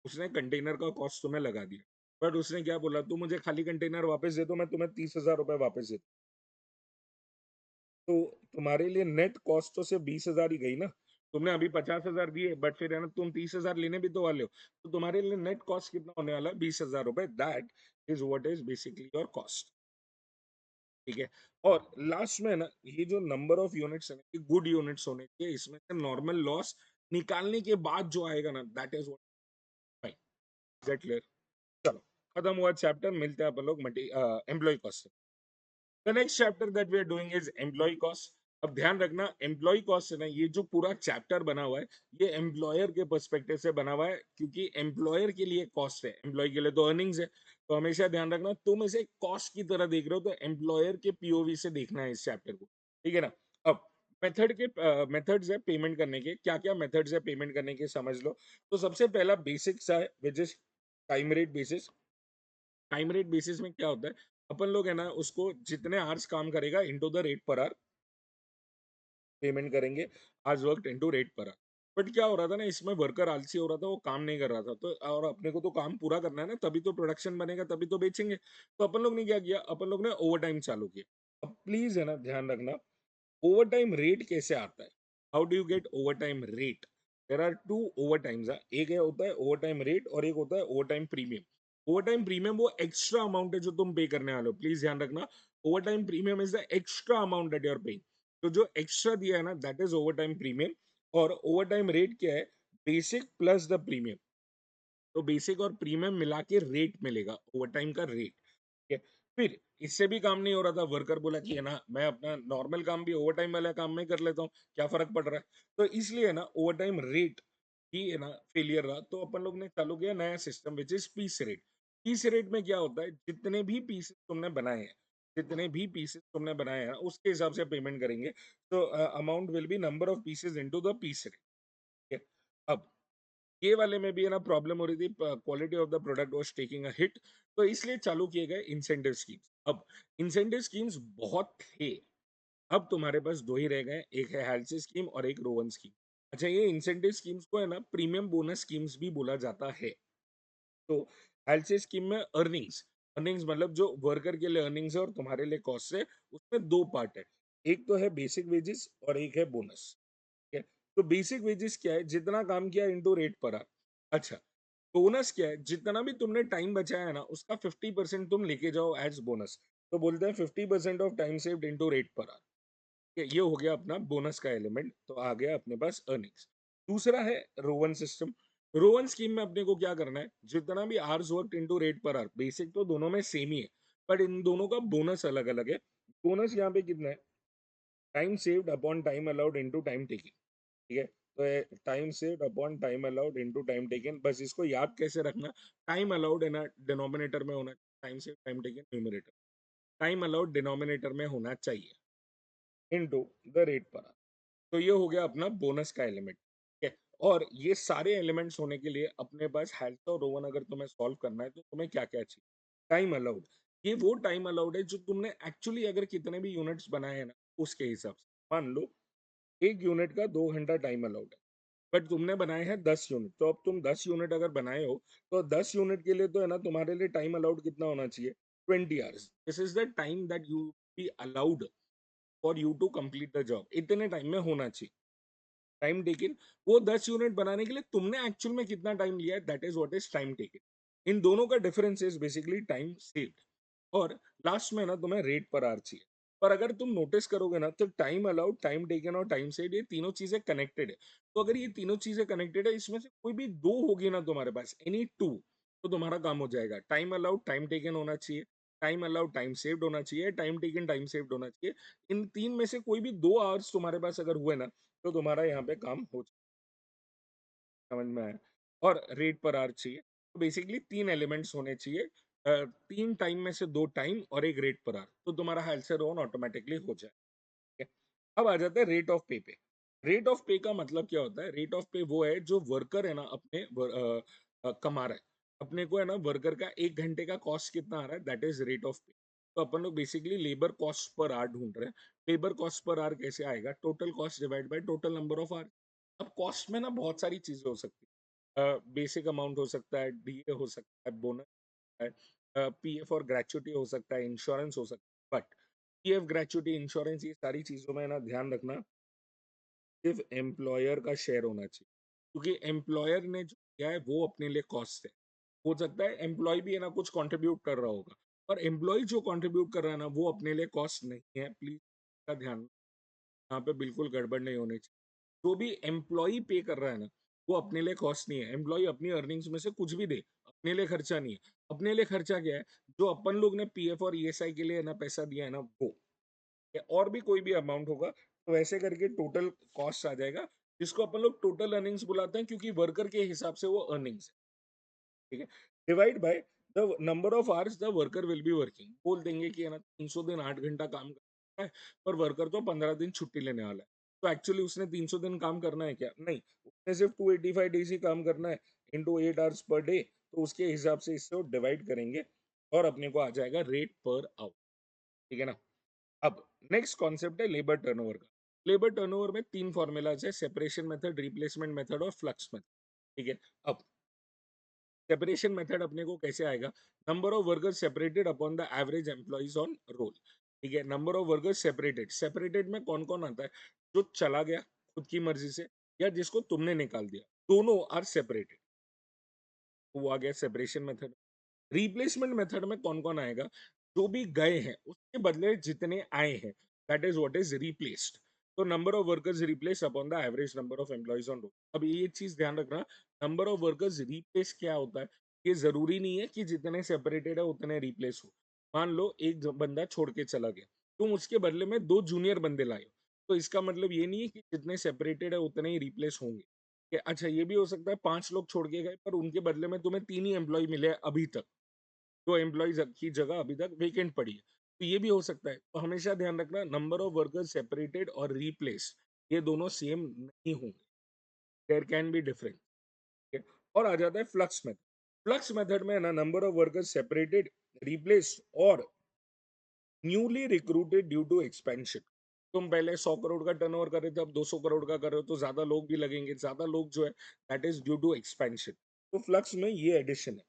उसने कंटेनर का कॉस्ट तुम्हें लगा दिया, बट उसने क्या बोला, तू मुझे खाली कंटेनर वापस दे दो, मैं तुम्हें 30,000 रुपए वापस दे, तो तुम्हारे लिए नेट कॉस्ट तो सिर्फ 20,000 ही गई ना। तुमने अभी 50,000 दिए, बट फिर है ना तुम 30,000 लेने भी तो वाले हो, तो तुम्हारे लिए नेट कॉस्ट कितना होने वाला है, 20,000 रुपए। That is what is basically your cost. ठीक है। और लास्ट में है ना ये जो नंबर ऑफ यूनिट्स है ना, ये गुड यूनिट्स होने चाहिए, इसमें से नॉर्मल लॉस निकालने के बाद जो आएगा ना, that is what. Is that clear? चलो, खत्म हुआ चैप्टर, मिलते हैं अपन लोग employ cost. The next chapter that we are doing is employ cost. अब ध्यान रखना, एम्प्लॉय कॉस्ट है ना, ये जो पूरा चैप्टर बना हुआ है ये एम्प्लॉयर के पर्सपेक्टिव से बना हुआ है, क्योंकि एम्प्लॉयर के लिए कॉस्ट है, एम्प्लॉय के लिए तो अर्निंग्स है। तो हमेशा ध्यान रखना, तुम इसे कॉस्ट की तरह देख रहे हो तो एम्प्लॉयर के पीओवी से देखना है इस चैप्टर को, ठीक है ना। अब मेथड्स है पेमेंट करने के, क्या क्या मेथड्स है पेमेंट करने के समझ लो। तो सबसे पहला बेसिक सा है which is time rate basis. Time rate basis में क्या होता है, अपन लोग है ना उसको जितने आवर्स काम करेगा into the rate per hour payment करेंगे, hours work into rate per hour. But क्या हो रहा था ना, इसमें वर्कर आलसी हो रहा था, वो काम नहीं कर रहा था, तो और अपने को तो काम पूरा करना है ना, तभी तो प्रोडक्शन बनेगा, तभी तो बेचेंगे। तो अपन लोग ने क्या किया, अपन लोग ने ओवर टाइम चालू किया। अब प्लीज है ना ध्यान रखना, ओवर टाइम रेट कैसे आता है, how do you get over time rate? There are two over times, एक है होता है ओवर टाइम रेट और एक होता है over time premium. Over time premium वो एक्स्ट्रा अमाउंट है जो तुम पे करने वाले हो, प्लीज ध्यान रखना। Over time premium is the extra amount that you are paying. तो जो एक्स्ट्रा दिया है ना, that is over time premium. और ओवर टाइम रेट क्या है, बेसिक प्लस द प्रीमियम। तो बेसिक और प्रीमियम मिला के रेट मिलेगा, ओवर टाइम का रेट। ठीक है। फिर इससे भी काम नहीं हो रहा था, वर्कर बोला कि है ना मैं अपना नॉर्मल काम भी ओवर टाइम वाला काम में कर लेता हूँ, क्या फर्क पड़ रहा है। तो इसलिए है ना ओवर टाइम रेट ही है ना फेलियर रहा, तो अपन लोग ने चालू किया नया system which is piece rate. Piece rate में क्या होता है, जितने भी पीसेस तुमने बनाए हैं, जितने भी पीसेस तुमने बनाए हैं उसके हिसाब से पेमेंट करेंगे। तो amount will be number of pieces into the piece rate. अब ये वाले में भी है ना प्रॉब्लम हो रही थी, quality of the product was taking a hit, तो इसलिए चालू किए गए इंसेंटिव स्कीम। अब इंसेंटिव स्कीम्स बहुत थे, अब तुम्हारे पास 2 ही रह गए, एक है हेल्थ स्कीम और एक रोवन स्कीम। अच्छा, ये इंसेंटिव स्कीम्स को है ना प्रीमियम बोनस स्कीम्स भी बोला जाता है। तो हेल्थ स्कीम में अर्निंग्स अर्निंग्स मतलब जो वर्कर के लिए अर्निंग्स है और तुम्हारे लिए कॉस्ट है, उसमें 2 पार्ट है। एक तो है बेसिक वेजेस और एक है बोनस। ठीक है? तो बेसिक वेजेस क्या है? जितना काम किया इनटू रेट पर आवर। अच्छा, बोनस क्या है? जितना भी तुमने टाइम बचाया है ना, उसका 50% तुम लेके जाओ एज़ बोनस। तो बोलते हैं 50% of time saved into rate per our. ये हो गया अपना बोनस का एलिमेंट, तो आ गया अपने पास अर्निंग्स। दूसरा है रोवन सिस्टम। रोवन स्कीम में अपने को क्या करना है, जितना भी hours work into rate per our, basic तो दोनों में सेम ही है, बट इन दोनों का बोनस अलग अलग है। बोनस यहाँ पे कितना है, time saved upon time allowed into time taking. ठीक है, तो time saved upon time allowed into time taken, बस इसको याद कैसे रखना, टाइम अलाउड है ना डिनोमिनेटर में होना, time saved time taken numerator, time allowed denominator में होना चाहिए into the rate per our. तो ये हो गया अपना बोनस का एलिमेंट। ठीक है, और ये सारे एलिमेंट्स होने के लिए अपने पास हेल्थ और रोवन अगर तुम्हें सॉल्व करना है तो तुम्हें क्या क्या चाहिए, टाइम अलाउड। ये वो टाइम अलाउड है जो तुमने एक्चुअली अगर कितने भी यूनिट्स बनाए हैं ना, उसके हिसाब से मान लो एक यूनिट का 2 घंटा टाइम अलाउड है, बट तुमने बनाए हैं 10 यूनिट, तो अब तुम 10 यूनिट अगर बनाए हो तो 10 यूनिट के लिए तो है ना तुम्हारे लिए टाइम अलाउड कितना होना चाहिए, 20 hours. This is the time that you be allowed for you to complete the job, इतने टाइम में होना चाहिए टाइम टेकन। वो 10 यूनिट बनाने के लिए तुमने एक्चुअल में कितना टाइम लिया है, that is what is time taken. इन दोनों का difference is basically time saved. और लास्ट में ना तुम्हें रेट पर आर चाहिए। पर अगर तुम नोटिस करोगे ना, तो टाइम अलाउड, टाइम टेकन और टाइम सेव्ड, ये तीनों चीजें कनेक्टेड है। तो अगर ये तीनों चीजें कनेक्टेड है, इसमें से कोई भी दो होगी ना तुम्हारे पास, एनी टू, तो तुम्हारा काम हो जाएगा। टाइम अलाउड टाइम टेकन होना चाहिए, टाइम अलाउड टाइम सेव्ड होना चाहिए, टाइम टेकन टाइम सेव्ड होना चाहिए। इन तीन में से कोई भी 2 आवर्स तुम्हारे पास अगर हुए ना, तो तुम्हारा यहाँ पे काम हो, समझ में आया। और रेट पर आवर चाहिए, तो बेसिकली तीन एलिमेंट्स होने चाहिए। तीन टाइम में से दो टाइम और एक रेट पर आवर, तो तुम्हारा हेल्थ से रोन ऑटोमेटिकली हो जाए। ठीक है? अब आ जाता है रेट ऑफ पे पे। रेट ऑफ पे का मतलब क्या होता है? रेट ऑफ पे वो है जो वर्कर है ना अपने कमा रहा है। अपने को है ना वर्कर का 1 घंटे का कॉस्ट कितना आ रहा है, दैट इज रेट ऑफ पे। तो अपन लोग basically labour cost per hour ढूंढ रहे हैं। लेबर कॉस्ट पर आवर कैसे आएगा, total cost divide by total number of hour. अब कॉस्ट में ना बहुत सारी चीजें हो सकती है, बेसिक अमाउंट हो सकता है, डीए हो सकता है, बोनस है, पीएफ और ग्रेचुटी हो सकता है, इंश्योरेंस हो सकता है। बट पीएफ, ग्रेचुटी, इंश्योरेंस, ये सारी चीजों में ना ध्यान रखना, सिर्फ एम्प्लॉयर का शेयर होना चाहिए, क्योंकि एम्प्लॉयर ने जो किया है वो अपने लिए कॉस्ट है। हो सकता है एम्प्लॉय भी है ना कुछ कंट्रीब्यूट कर रहा होगा, पर एम्प्लॉय जो कंट्रीब्यूट कर रहा है ना, वो अपने लिए कॉस्ट नहीं है, प्लीज का ध्यान, यहाँ पे बिल्कुल गड़बड़ नहीं होनी चाहिए। जो भी एम्प्लॉय पे कर रहा है ना, वो अपने लिए कॉस्ट नहीं है। एम्प्लॉय अपनी अर्निंग्स में से कुछ भी दे, अपने लिए खर्चा नहीं है। अपने लिए खर्चा क्या है, जो अपन लोग ने पीएफ और ईएसआई के लिए ना पैसा दिया है ना, वो या और भी कोई भी अमाउंट होगा, तो वैसे करके टोटल कॉस्ट आ जाएगा, जिसको अपन लोग टोटल अर्निंग्स बुलाते हैं, क्योंकि वर्कर के हिसाब से वो अर्निंग्स है। ठीक है, divide by the number of hours the worker will be working. बोल देंगे कि है ना 300 दिन 8 घंटा काम करना है, पर वर्कर तो 15 दिन छुट्टी लेने वाला है, तो एक्चुअली उसने 300 दिन काम करना है क्या? नहीं, उसने सिर्फ 285 डेज ही काम करना है, इंटू 8 आवर्स पर डे। तो उसके हिसाब से इससे डिवाइड करेंगे और अपने को आ जाएगा रेट पर आवर। ठीक है ना? अब नेक्स्ट कॉन्सेप्ट है लेबर टर्नओवर का। लेबर टर्नओवर में तीन फॉर्मूलाज है, सेपरेशन मेथड, रिप्लेसमेंट मेथड और फ्लक्स मेथड। ठीक है, अब सेपरेशन मेथड अपने को कैसे आएगा, number of workers separated upon the average employees on role. ठीक है, number of workers separated, separated में कौन कौन आता है, जो चला गया खुद की मर्जी से या जिसको तुमने निकाल दिया, दोनों आर सेपरेटेड, वो आ गया सेपरेशन मेथड। रिप्लेसमेंट मेथड में कौन कौन आएगा, जो भी गए हैं उसके बदले जितने आए हैं, that is what is replaced. तो number of workers replace upon the average number of employees on roll. अब ये चीज ध्यान रखना, नंबर ऑफ वर्कर्स रिप्लेस क्या होता है, ये जरूरी नहीं है कि जितने सेपरेटेड है उतने रिप्लेस हो। मान लो एक बंदा छोड़ के चला गया, तुम उसके बदले में दो जूनियर बंदे लाए हो, तो इसका मतलब ये नहीं है कि जितने सेपरेटेड है उतने ही रिप्लेस होंगे। अच्छा, ये भी हो सकता है 5 लोग छोड़ के गए, पर उनके बदले में तुम्हें तीन ही एम्प्लॉय मिले हैं अभी तक, जो एम्प्लॉइज की जगह अभी तक वेकेंट पड़ी है, तो ये भी हो सकता है। तो हमेशा ध्यान रखना, नंबर ऑफ वर्कर्स सेपरेटेड और रिप्लेस, ये दोनों सेम नहीं होंगे, देयर कैन बी डिफरेंस। और आ जाता है फ्लक्स मेथड। फ्लक्स मेथड में है ना, number of workers separated, replace और newly recruited due to expansion. तुम पहले 100 करोड़ का टर्नओवर कर रहे थे, अब 200 करोड़ का कर रहे हो, तो ज्यादा लोग भी लगेंगे, ज्यादा लोग जो है that is due to expansion. तो फ्लक्स में ये एडिशन है,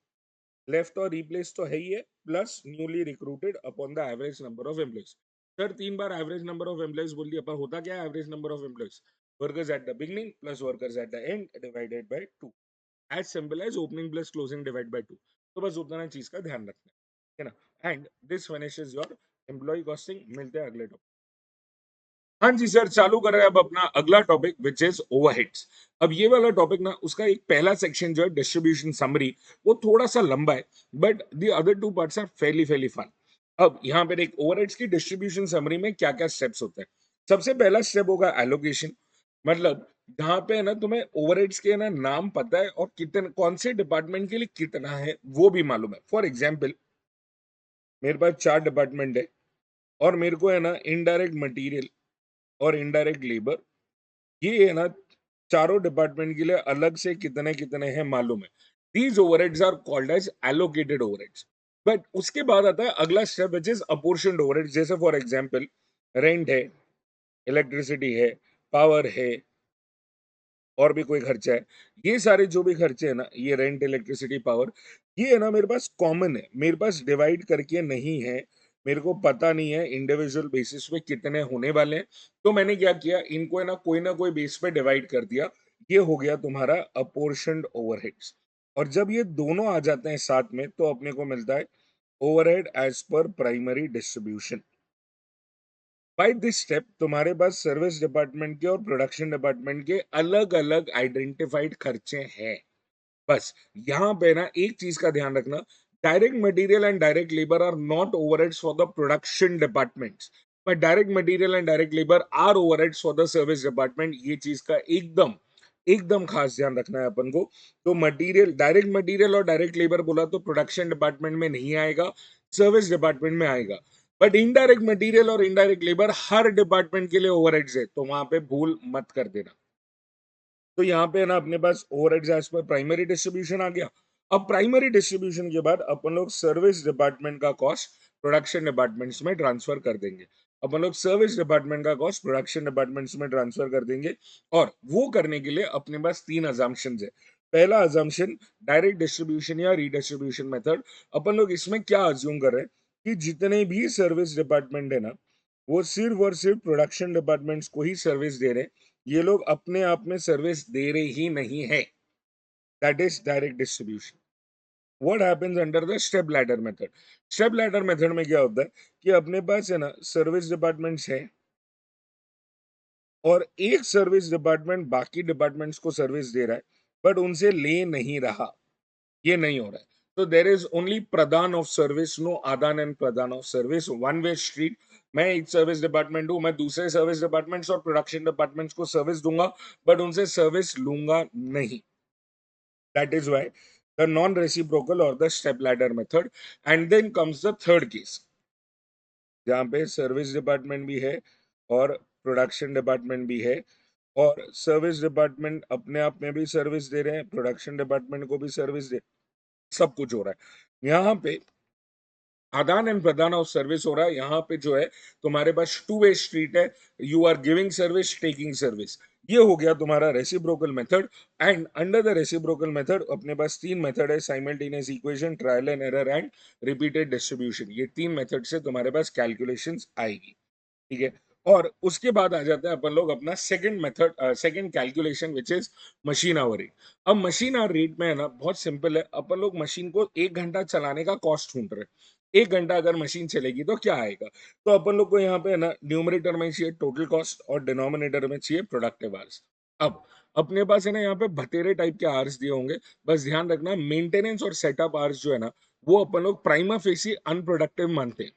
लेफ्ट और रिप्लेस तो है ही है, plus newly recruited upon the average number of employees. Sir 3 बार एवरेज नंबर ऑफ एम्प्लॉइज बोल दिया, पर होता क्या है average number of employees? Workers at the beginning plus workers at the end divided by 2, as simple as opening plus closing divide by 2। तो बस उतना चीज का ध्यान रखना है ना। And this finishes your employ costing. मिलते हैं अगले टॉपिक। हाँ जी सर, चालू कर रहे हैं अब अपना अगला टॉपिक विच इज ओवरहेड्स। अब ये वाला टॉपिक ना, उसका एक पहला सेक्शन जो है डिस्ट्रीब्यूशन समरी, वो थोड़ा सा लंबा है, but the other two parts are fairly fairly fun. अब यहाँ पे एक ओवरहेड्स की डिस्ट्रीब्यूशन समरी में क्या क्या स्टेप्स होते हैं। सबसे पहला स्टेप होगा एलोकेशन। मतलब जहाँ पे है ना तुम्हें ओवरहेड्स के ना नाम पता है और कितने कौन से डिपार्टमेंट के लिए कितना है वो भी मालूम है। फॉर एग्जाम्पल, मेरे पास 4 डिपार्टमेंट है और मेरे को है ना इनडायरेक्ट मटेरियल और इनडायरेक्ट लेबर, ये है ना चारों डिपार्टमेंट के लिए अलग से कितने कितने हैं मालूम है। These overheads are called as allocated overheads. But उसके बाद आता है अगला step which is apportioned overheads. जैसे फॉर एग्जांपल, रेंट है, इलेक्ट्रिसिटी है, पावर है, और भी कोई खर्चा है। ये सारे जो भी खर्चे है ना, ये रेंट, इलेक्ट्रिसिटी, पावर, ये है ना मेरे पास कॉमन है, मेरे पास डिवाइड करके नहीं है। मेरे को पता नहीं है इंडिविजुअल बेसिस पे कितने होने वाले हैं। तो मैंने क्या किया, इनको है ना कोई बेस पे डिवाइड कर दिया। ये हो गया तुम्हारा अपोर्शनड ओवरहेड्स। और जब ये दोनों आ जाते हैं साथ में, तो अपने को मिलता है overhead as per primary distribution. By this step तुम्हारे पास सर्विस डिपार्टमेंट के और प्रोडक्शन डिपार्टमेंट के अलग अलग आइडेंटिफाइड खर्चे हैं। बस यहाँ पे ना एक चीज का ध्यान रखना, direct material and direct labour are not overheads for the production departments, but direct material and direct labour are overheads for the service department. ये चीज का एकदम एकदम खास ध्यान रखना है अपन को। तो मटेरियल, डायरेक्ट मटेरियल और डायरेक्ट लेबर बोला तो प्रोडक्शन डिपार्टमेंट में नहीं आएगा, सर्विस डिपार्टमेंट में आएगा। बट इनडायरेक्ट मटेरियल और इनडायरेक्ट लेबर हर डिपार्टमेंट के लिए ओवरहेड्स है, तो वहां पे भूल मत कर देना। तो यहाँ पे ना अपने पास overheads as per primary distribution आ गया। अब प्राइमरी डिस्ट्रीब्यूशन के बाद अपन लोग सर्विस डिपार्टमेंट का कॉस्ट प्रोडक्शन डिपार्टमेंट्स में ट्रांसफर कर देंगे। अपन लोग सर्विस डिपार्टमेंट का कॉस्ट प्रोडक्शन डिपार्टमेंट्स में ट्रांसफर कर देंगे। और वो करने के लिए अपने पास 3 अजम्पशंस है। पहला अजम्पशन, डायरेक्ट डिस्ट्रीब्यूशन या रीडिस्ट्रीब्यूशन मेथड। अपन लोग इसमें क्या अज्यूम कर रहे हैं कि जितने भी सर्विस डिपार्टमेंट है ना, वो सिर्फ और सिर्फ प्रोडक्शन डिपार्टमेंट्स को ही सर्विस दे रहे हैं। ये लोग अपने आप में सर्विस दे रहे ही नहीं है। That is direct distribution. What happens under the step ladder method? Step ladder method में क्या होता है कि अपने पास है ना सर्विस डिपार्टमेंट्स है, और एक सर्विस डिपार्टमेंट बाकी डिपार्टमेंट्स को सर्विस दे रहा है, बट उनसे ले नहीं रहा। ये नहीं हो रहा है। तो देर इज ओनली प्रदान ऑफ सर्विस, नो आदान एंड प्रदान of service, one way street. मैं एक सर्विस डिपार्टमेंट हूं, मैं दूसरे सर्विस डिपार्टमेंट्स और प्रोडक्शन डिपार्टमेंट्स को सर्विस दूंगा, बट उनसे सर्विस लूंगा नहीं। That is why the non reciprocal और the step ladder method. And then comes the third case, जहाँ पे सर्विस डिपार्टमेंट भी है और प्रोडक्शन डिपार्टमेंट भी है, और सर्विस डिपार्टमेंट अपने आप में भी सर्विस दे रहे हैं, प्रोडक्शन डिपार्टमेंट को भी सर्विस दे, सब कुछ हो रहा है। यहाँ पे आदान एंड प्रदान ऑफ सर्विस हो रहा है। यहाँ पे जो है तुम्हारे पास टू वे स्ट्रीट है, you are giving service, taking service. ये हो गया तुम्हारा reciprocal method. And under the reciprocal method अपने पास 3 मेथड है, simultaneous equation, trial and error and repeated distribution. ये 3 मेथड से तुम्हारे पास कैलकुलेशंस आएगी। ठीक है। और उसके बाद आ जाता है अपन लोग अपना second method, second calculation which is machine hour rate. अब मशीन आवर रेट में है ना बहुत सिंपल है, अपन लोग मशीन को 1 घंटा चलाने का कॉस्ट ढूंढ रहे हैं। 1 घंटा अगर मशीन चलेगी तो क्या आएगा? तो अपन लोग को यहाँ पे है ना न्यूमरेटर में चाहिए टोटल कॉस्ट और डिनोमिनेटर में चाहिए प्रोडक्टिव आवर्स। अब अपने पास है ना यहाँ पे भतेरे टाइप के आवर्स दिए होंगे। बस ध्यान रखना, मेंटेनेंस और सेटअप आवर्स जो है ना, वो अपन लोग प्राइमा फेसी अनप्रोडक्टिव मानते हैं।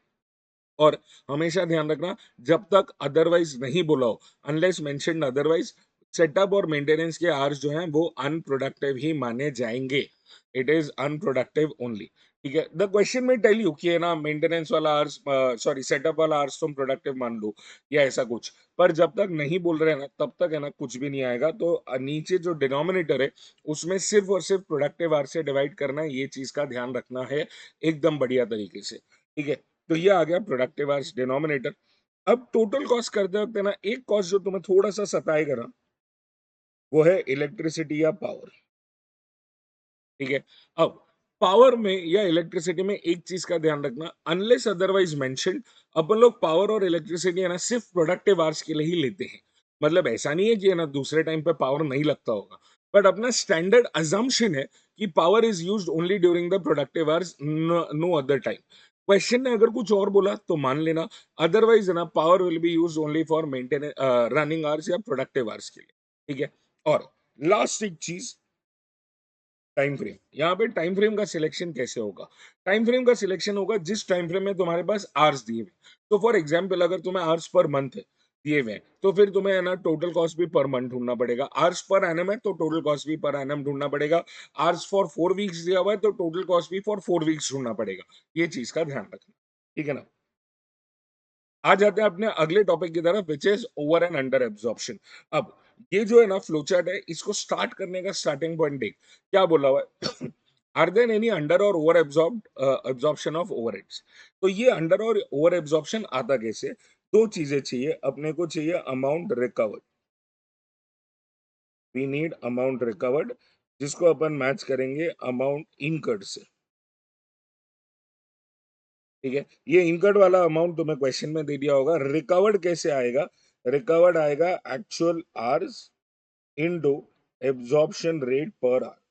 और हमेशा ध्यान रखना, जब तक अदरवाइज नहीं बोला हो, अनलेस मेंशन्ड अदरवाइज, सेटअप और मेंटेनेंस के आवर्स जो हैं वो अनप्रोडक्टिव ही माने जाएंगे। It is unproductive only. ठीक है। द क्वेश्चन में टेल यू कि है ना मेंटेनेंस वाला आवर्स, सॉरी सेटअप वाला आवर्स तुम प्रोडक्टिव मान लो या ऐसा कुछ। पर जब तक नहीं बोल रहे हैं ना, तब तक है ना कुछ भी नहीं आएगा। तो नीचे जो डिनोमिनेटर है उसमें सिर्फ और सिर्फ प्रोडक्टिव आवर्स से डिवाइड करना है, ये चीज का ध्यान रखना है एकदम बढ़िया तरीके से। ठीक है। तो ये आ गया प्रोडक्टिव आवर्स डिनोमिनेटर। अब टोटल कॉस्ट करते वक्त है ना, एक कॉस्ट जो तुम्हें थोड़ा सा सताएगा ना, वो है इलेक्ट्रिसिटी या पावर। ठीक है। अब पावर में या इलेक्ट्रिसिटी में एक चीज का ध्यान रखना, अनलेस अदरवाइज मेंशन्ड, अपन लोग पावर और इलेक्ट्रिसिटी है ना सिर्फ प्रोडक्टिव आवर्स के लिए ही लेते हैं। मतलब ऐसा नहीं है कि है ना दूसरे टाइम पे पावर नहीं लगता होगा, बट अपना स्टैंडर्ड अजम्पशन है कि power is used only during the productive hours, no other time. Question ने अगर कुछ और बोला तो मान लेना, अदरवाइज है ना power will be used only for maintenance, running hours या प्रोडक्टिव आवर्स के लिए। ठीक है। और लास्ट एक चीज, टाइम फ्रेम। यहाँ पे टाइम फ्रेम का सिलेक्शन कैसे होगा? टाइम फ्रेम का सिलेक्शन होगा जिस टाइम फ्रेम में तुम्हारे पास आवर्स दिए हुए। तो फॉर एग्जांपल अगर तुम्हें आवर्स पर मंथ दिए हुए हैं, तो फिर तुम्हें है ना टोटल कॉस्ट भी पर मंथ ढूंढना पड़ेगा। आवर्स पर एनम है तो टोटल कॉस्ट भी पर एनम ढूंढना पड़ेगा। आवर्स फॉर 4 वीक्स दिया हुआ है तो टोटल कॉस्ट भी फॉर 4 वीक्स ढूंढना पड़ेगा। ये चीज का ध्यान रखना। ठीक है ना। आ जाते हैं अपने अगले टॉपिक की तरफ, which is over and under absorption. अब ये जो है ना फ्लोचार्ट है, इसको स्टार्ट करने का स्टार्टिंग पॉइंट देख क्या बोला हुआ है। आर देयर एनी अंडर और ओवर एब्जॉर्प्शन ऑफ ओवरहेड्स? तो ये अंडर और ओवर एब्जॉर्प्शन आता कैसे? दो चीजें चाहिए अपने को, चाहिए amount recovered, we need amount recovered, जिसको अपन मैच करेंगे अमाउंट इनकर्ड से। ठीक है। ये इनकट वाला अमाउंट तुम्हें क्वेश्चन में दे दिया होगा। रिकवर्ड कैसे आएगा? रिकवर्ड आएगा actual hours into absorption rate per our,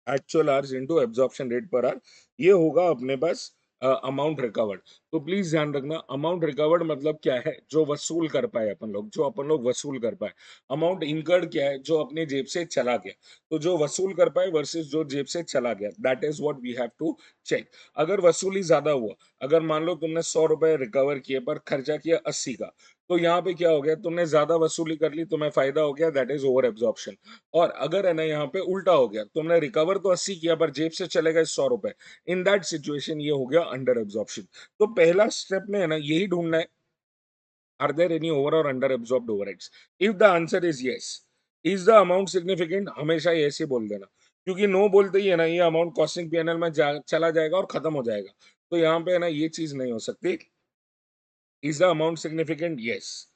actual hours into absorption rate per our. ये होगा अपने पास अमाउंट रिकवर्ड। तो प्लीज ध्यान रखना, अमाउंट रिकवर्ड मतलब क्या है? जो वसूल कर पाए अपन लोग, जो अपन लोग वसूल कर पाए। अमाउंट इनकर्ड क्या है? जो अपने जेब से चला गया। तो जो वसूल कर पाए वर्सेस जो जेब से चला गया, that is what we have to check. अगर वसूली ज्यादा हुआ, अगर मान लो तुमने 100 रुपए रिकवर किए पर खर्चा किया 80 का, तो यहाँ पे क्या हो गया? तुमने ज्यादा वसूली कर ली, तुम्हें फायदा हो गया, दैट इज ओवर एब्जॉर्प्शन। और अगर है ना यहाँ पे उल्टा हो गया, तुमने रिकवर तो 80 किया पर जेब से चले गए 100 रुपए, इन दैट सिचुएशन ये हो गया अंडर एब्जॉर्प्शन। तो पहला स्टेप में है ना यही ढूंढना है, आर देयर एनी ओवर और under absorbed overheads? If the answer is yes, is the amount significant, हमेशा यस ही बोल देना। क्योंकि नो बोलते ही है ना ये अमाउंट कॉस्टिंग पीएनएल में चला जाएगा और खत्म हो जाएगा। तो यहाँ पे है ना ये चीज नहीं हो सकती। Is the amount significant? Yes.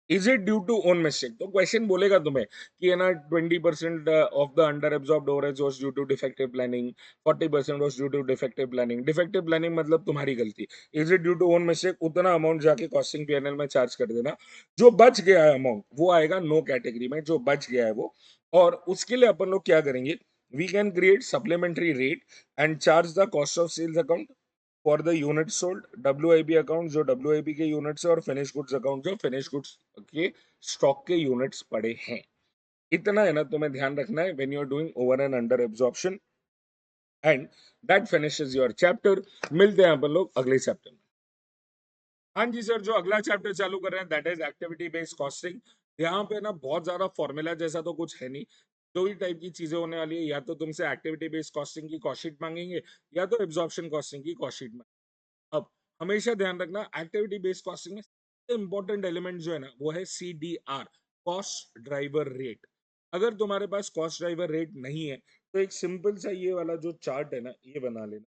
Is it due to own mistake? तो क्वेश्चन बोलेगा तुम्हें कि है ना 20% of the under absorbed overheads was due to defective planning, 40% was due to defective planning. Defective planning मतलब तुम्हारी गलती। Is it due to own mistake? उतना अमाउंट जाके कॉस्टिंग पीएनएल में चार्ज कर देना। जो बच गया है अमाउंट वो आएगा नो कैटेगरी में, जो बच गया है वो। और उसके लिए अपन लोग क्या करेंगे? We can create supplementary rate and charge the cost of sales account for the unit sold, WIP account जो डब्ल्यूआईपी के यूनिट्स है, और फिनिश गुड्स अकाउंट जो फिनिश गुड्स के स्टॉक के यूनिट्स पड़े हैं। इतना है ना तुम्हें ध्यान रखना है when you are doing over and under absorption. And that finishes your chapter. मिलते हैं अपन लोग अगले चैप्टर में। हाँ जी सर, जो अगला चैप्टर चालू कर रहे हैं that is activity based costing. यहाँ पे ना बहुत ज्यादा फॉर्मूला जैसा तो कुछ है नहीं। दो ही टाइप की चीजें होने वाली है, या तो तुमसे एक्टिविटी बेस्ड कॉस्टिंग की कॉस्ट शीट मांगेंगे, या तो एब्जॉर्प्शन कॉस्टिंग की कॉस्ट शीट। अब हमेशा ध्यान रखना, एक्टिविटी बेस्ड कॉस्टिंग में सबसे इंपॉर्टेंट एलिमेंट जो है ना वो है CDR, कॉस्ट ड्राइवर रेट। अगर तुम्हारे पास कॉस्ट ड्राइवर रेट नहीं है, तो एक सिंपल सा ये वाला जो चार्ट है ना ये बना लेना।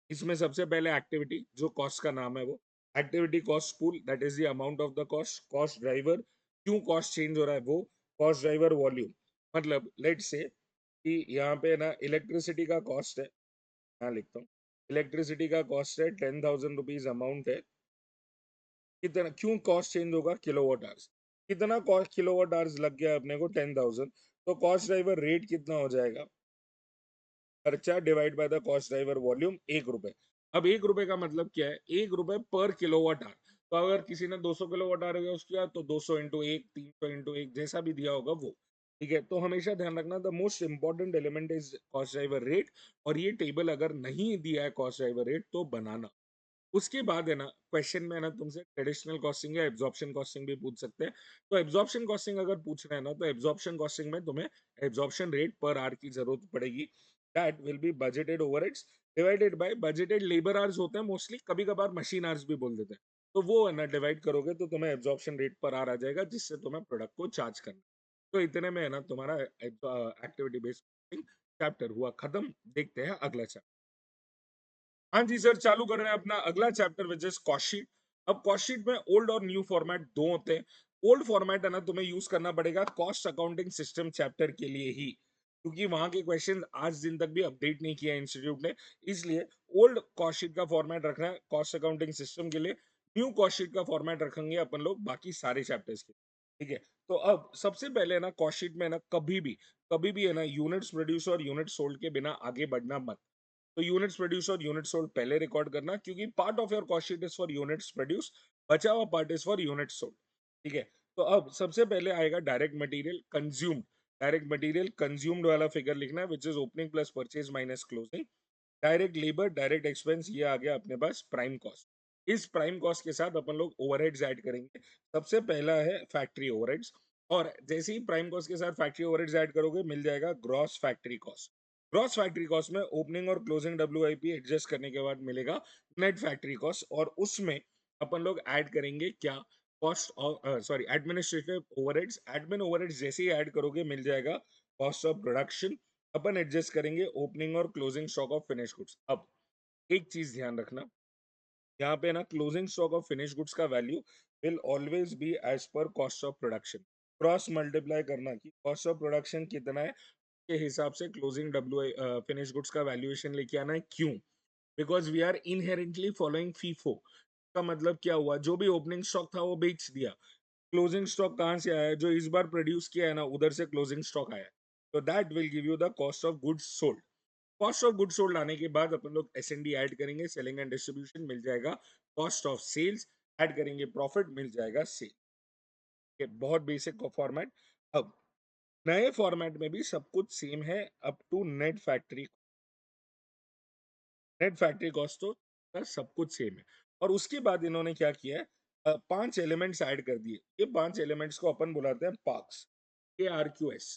इसमें सबसे पहले एक्टिविटी, जो कॉस्ट का नाम है वो activity cost pool, that is the amount of the cost. Cost driver, क्यों कॉस्ट चेंज हो रहा है वो। कॉस्ट ड्राइवर वॉल्यूम, मतलब लेट से कि यहाँ पे ना इलेक्ट्रिसिटी का कॉस्ट है, यहाँ लिखता हूँ। इलेक्ट्रिसिटी का कॉस्ट है 10,000 रुपीज अमाउंट है। कितना, क्यों कॉस्ट चेंज होगा? Kilowatt hours. कितना कॉस्ट किलोवाट आवर्स लग गया अपने को? 10,000। तो कॉस्ट ड्राइवर रेट कितना हो जाएगा? खर्चा divide by the cost driver volume, 1 रुपए। अब 1 रुपए का मतलब क्या है? 1 रुपए पर किलोवाट आवर। तो अगर किसी ने 200 किलोवाट आवर यूज किया तो 200 इंटू एक, 300 इंटू एक, जैसा भी दिया होगा वो। ठीक है। तो हमेशा ध्यान रखना, the most important element is cost driver rate. और ये टेबल अगर नहीं दिया है कॉस्ट ड्राइवर रेट तो बनाना। उसके बाद है ना क्वेश्चन में है ना तुमसे ट्रेडिशनल कॉस्टिंग या एब्जॉर्प्शन कॉस्टिंग भी पूछ सकते हैं। तो एब्जॉर्प्शन कॉस्टिंग अगर पूछ रहे हैं ना, तो एब्जॉर्प्शन कॉस्टिंग में तुम्हें एब्जॉर्प्शन रेट पर आवर की जरूरत पड़ेगी। That will B budgeted overheads divided by budgeted labour hours होते हैं मोस्टली, कभी कभार मशीन आवर्स भी बोल देते हैं। तो वो है ना डिवाइड करोगे तो तुम्हें एब्जॉर्प्शन रेट पर आवर आ जाएगा, जिससे तुम्हें प्रोडक्ट को चार्ज करना। तो इतने में है ना तुम्हारा एक्टिविटी बेस्ड चैप्टर हुआ खत्म। देखते हैं अगला चैप्टर। हाँ जी सर, चालू कर रहे हैं अपना अगला chapter which is cost sheet. अब कॉस्ट शीट में ओल्ड और न्यू फॉर्मेट दो होते हैं। ओल्ड फॉर्मेट है ना, तुम्हें यूज करना पड़ेगा कॉस्ट अकाउंटिंग सिस्टम चैप्टर के लिए ही, क्योंकि वहां के क्वेश्चन आज दिन तक भी अपडेट नहीं किया इंस्टीट्यूट ने। इसलिए ओल्ड कॉस्ट शीट का फॉर्मेट रखना है कॉस्ट अकाउंटिंग सिस्टम के लिए। न्यू कॉस्ट शीट का फॉर्मेट रखेंगे अपन लोग बाकी सारे चैप्टर्स के। ठीक है, तो अब सबसे पहले ना कॉस्ट शीट में ना कभी भी है ना यूनिट्स प्रोड्यूस और यूनिट सोल्ड के बिना आगे बढ़ना मत। तो यूनिट्स प्रोड्यूस और यूनिट सोल्ड पहले रिकॉर्ड करना, क्योंकि part of your cost sheet is for units produce, बचा हुआ part is for unit sold. ठीक है, तो अब सबसे पहले आएगा direct material consumed. Direct material consumed वाला फिगर लिखना है which is opening plus purchase minus closing. Direct labour direct expense, ये आ गया अपने पास प्राइम कॉस्ट। इस प्राइम कॉस्ट के साथ अपन लोग ओवरहेड्स ऐड करेंगे। सबसे पहला है फैक्ट्री ओवरहेड्स, और जैसे ही प्राइम कॉस्ट के साथ फैक्ट्री ओवरहेड्स ऐड करोगे मिल जाएगा gross factory cost. Gross factory cost में ओपनिंग और क्लोजिंग डब्ल्यूआईपी एडजस्ट करने के बाद मिलेगा नेट फैक्ट्री कॉस्ट, और उसमें अपन लोग ऐड करेंगे क्या, cost of sorry administrative overheads. Admin overheads जैसे ही ऐड करोगे मिल जाएगा कॉस्ट ऑफ प्रोडक्शन। अपन एडजस्ट करेंगे ओपनिंग और closing stock of finish goods. अब एक चीज ध्यान रखना, यहाँ पे ना closing stock of finish goods का value will always be as per cost of production. Cross multiply करना कि कॉस्ट ऑफ प्रोडक्शन कितना है के हिसाब से क्लोजिंग डब्ल्यू फिनिश गुड्स का वैल्यूएशन लेके आना है। क्यों? Because we are inherently following FIFO. का मतलब क्या हुआ, जो भी ओपनिंग स्टॉक था वो बेच दिया। क्लोजिंग स्टॉक कहाँ से आया है, जो इस बार प्रोड्यूस किया है ना उधर से क्लोजिंग स्टॉक आया है। तो that will give you the cost of goods sold. Cost of goods sold आने के बाद अपन लोग एस&डी ऐड करेंगे, सेलिंग एंड डिस्ट्रीब्यूशन मिल जाएगा कॉस्ट ऑफ सेल्स, ऐड करेंगे प्रॉफिट मिल जाएगा सेल। ये बहुत बेसिक फॉर्मेट। अब नए फॉर्मेट में भी सब कुछ सेम है up to net factory. Net factory cost तो सब कुछ सेम है। और उसके बाद इन्होंने क्या किया है, 5 एलिमेंट्स ऐड कर दिए। ये 5 एलिमेंट्स को अपन बुलाते हैं parks. ARQS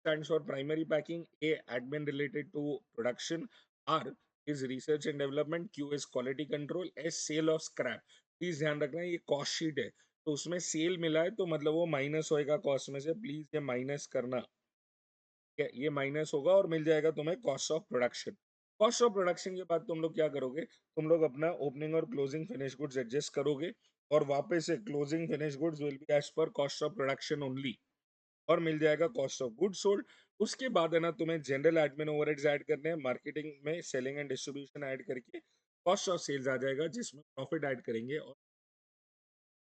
stands for primary packing, A admin related to production, R is research and development, Q is quality control, S sale of scrap। Please ध्यान रखना ये कॉस्ट शीट है, तो उसमें सेल मिला है तो मतलब वो माइनस होएगा कॉस्ट में से, प्लीज ये माइनस करना। ये माइनस होगा और मिल जाएगा तुम्हें cost of production. Cost of production के बाद तुम लोग क्या करोगे, तुम लोग अपना ओपनिंग और क्लोजिंग फिनिश गुड्स एडजस्ट करोगे, और वापस से closing finish goods will be as per cost of production only, और मिल जाएगा कॉस्ट ऑफ गुड्स सोल्ड। उसके बाद है ना तुम्हें जनरल एडमिन ओवरहेड्स ऐड करने हैं, मार्केटिंग में सेलिंग एंड डिस्ट्रीब्यूशन ऐड करके कॉस्ट ऑफ सेल्स आ जाएगा जिसमें प्रॉफिट ऐड करेंगे। और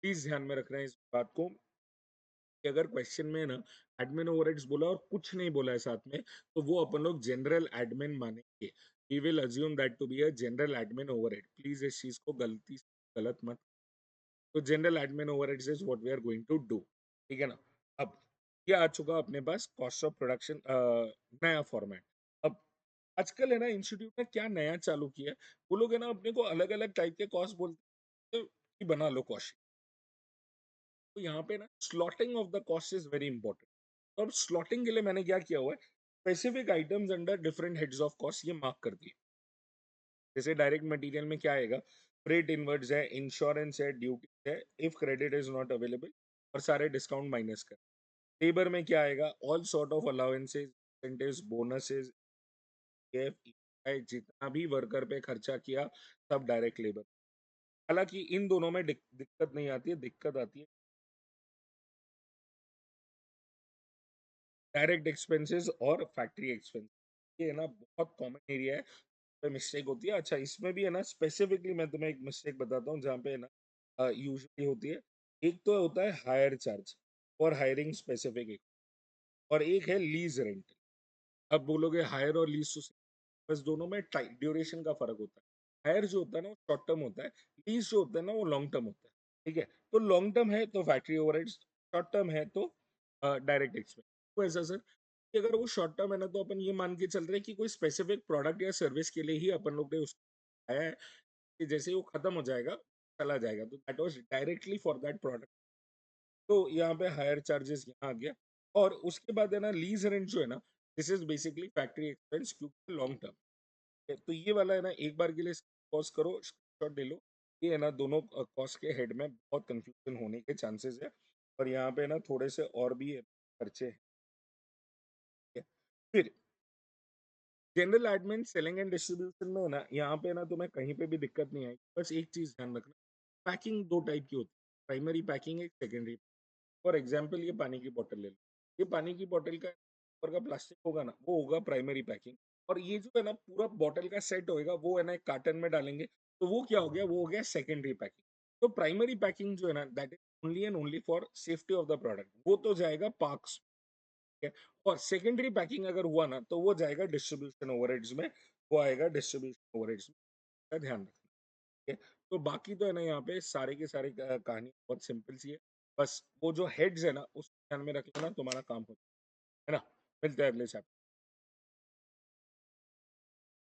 प्लीज ध्यान में रखना है इस बात को कि अगर क्वेश्चन में ना एडमिन ओवरहेड्स बोला और कुछ नहीं बोला है साथ में, तो वो अपन लोग जनरल एडमिन मानेंगे। We will assume that to be a general admin overhead. Please इस चीज को गलती से गलत मत। तो general admin overheads is what we are going to do. ठीक है ना। अब ये आ चुका अपने पास कॉस्ट ऑफ प्रोडक्शन नया फॉर्मेट। अब आजकल है ना इंस्टीट्यूट ने क्या नया चालू किया है, वो लोग है ना अपने को अलग अलग टाइप के कॉस्ट बोलते हैं कि बना लो कॉस्ट। तो यहाँ पे ना slotting of the cost is very important. तो अब स्लॉटिंग के लिए मैंने क्या किया हुआ है, specific items under different heads of cost ये मार्क कर दिए। जैसे डायरेक्ट मटेरियल में क्या आएगा, फ्रेट इनवर्ड्स है, इंश्योरेंस है, ड्यूटी है, if credit is not available, और सारे डिस्काउंट माइनस कर। लेबर में क्या आएगा, all sort of allowances, incentives, bonuses, जितना भी वर्कर पे खर्चा किया सब डायरेक्ट लेबर। हालांकि इन दोनों में दिक्कत नहीं आती है, दिक्कत आती है डायरेक्ट एक्सपेंसेस और फैक्ट्री एक्सपेंस। ये है ना बहुत कॉमन एरिया है पे मिस्टेक होती है। अच्छा इसमें भी है ना स्पेसिफिकली मैं तुम्हें एक मिस्टेक बताता हूँ जहाँ पे है ना यूजुअली होती है। एक तो होता है हायर चार्ज और हायरिंग स्पेसिफिक, एक और एक है लीज रेंट। अब बोलोगे हायर और लीज तो बस दोनों में ड्यूरेशन का फर्क होता है। हायर जो होता है ना वो शॉर्ट टर्म होता है, लीज जो होता है ना वो लॉन्ग टर्म होता है। ठीक है, तो लॉन्ग टर्म है तो फैक्ट्री ओवरहेड्स, शॉर्ट टर्म है तो डायरेक्ट एक्सपेंस। तो ऐसा सर कि अगर वो शॉर्ट टर्म है ना तो अपन ये मान के चल रहे हैं कि कोई स्पेसिफिक प्रोडक्ट या सर्विस के लिए ही अपन लोग ने उसको आया है, कि जैसे ही वो खत्म हो जाएगा चला जाएगा, तो that was directly for that product. तो यहाँ पे हायर चार्जेस यहाँ आ गया। और उसके बाद है ना लीज रेंट जो है ना, this is basically factory expense क्योंकि लॉन्ग टर्म है। तो ये वाला है ना एक बार के लिए पॉज करो, स्क्रीनशॉट ले लो। ये है ना दोनों कॉस्ट के हेड में बहुत कंफ्यूजन होने के चांसेस है, और यहाँ पे ना थोड़े से और भी खर्चे हैं। फिर general admin selling and distribution में है ना, यहाँ पे ना तुम्हें कहीं पे भी दिक्कत नहीं आएगी। बस एक चीज ध्यान रखना, पैकिंग दो टाइप की होती है, प्राइमरी पैकिंग एक सेकेंडरी। फॉर एग्जाम्पल ये पानी की बोतल ले लो, ये पानी की बोतल का ऊपर का प्लास्टिक होगा ना, वो होगा प्राइमरी पैकिंग। और ये जो है ना पूरा बोतल का सेट होएगा, वो है ना एक कार्टन में डालेंगे, तो वो क्या हो गया, वो हो गया सेकेंडरी पैकिंग। तो प्राइमरी पैकिंग जो है ना, that is only and only for safety of the product, वो तो जाएगा पार्क्स। है। और सेकेंडरी पैकिंग अगर हुआ ना, तो वो जाएगा डिस्ट्रीब्यूशन ओवरहेड्स में, वो आएगा डिस्ट्रीब्यूशन ओवरहेड्स में, का ध्यान रखना। ठीक है। तो बाकी तो है ना, यहाँ पे सारे के सारे कहानी बहुत सिंपल सी है। बस वो जो हेड्स है ना, उसको ध्यान में रख लेना, तुम्हारा काम हो है ना। मिलते हैं अगले चैप्टर।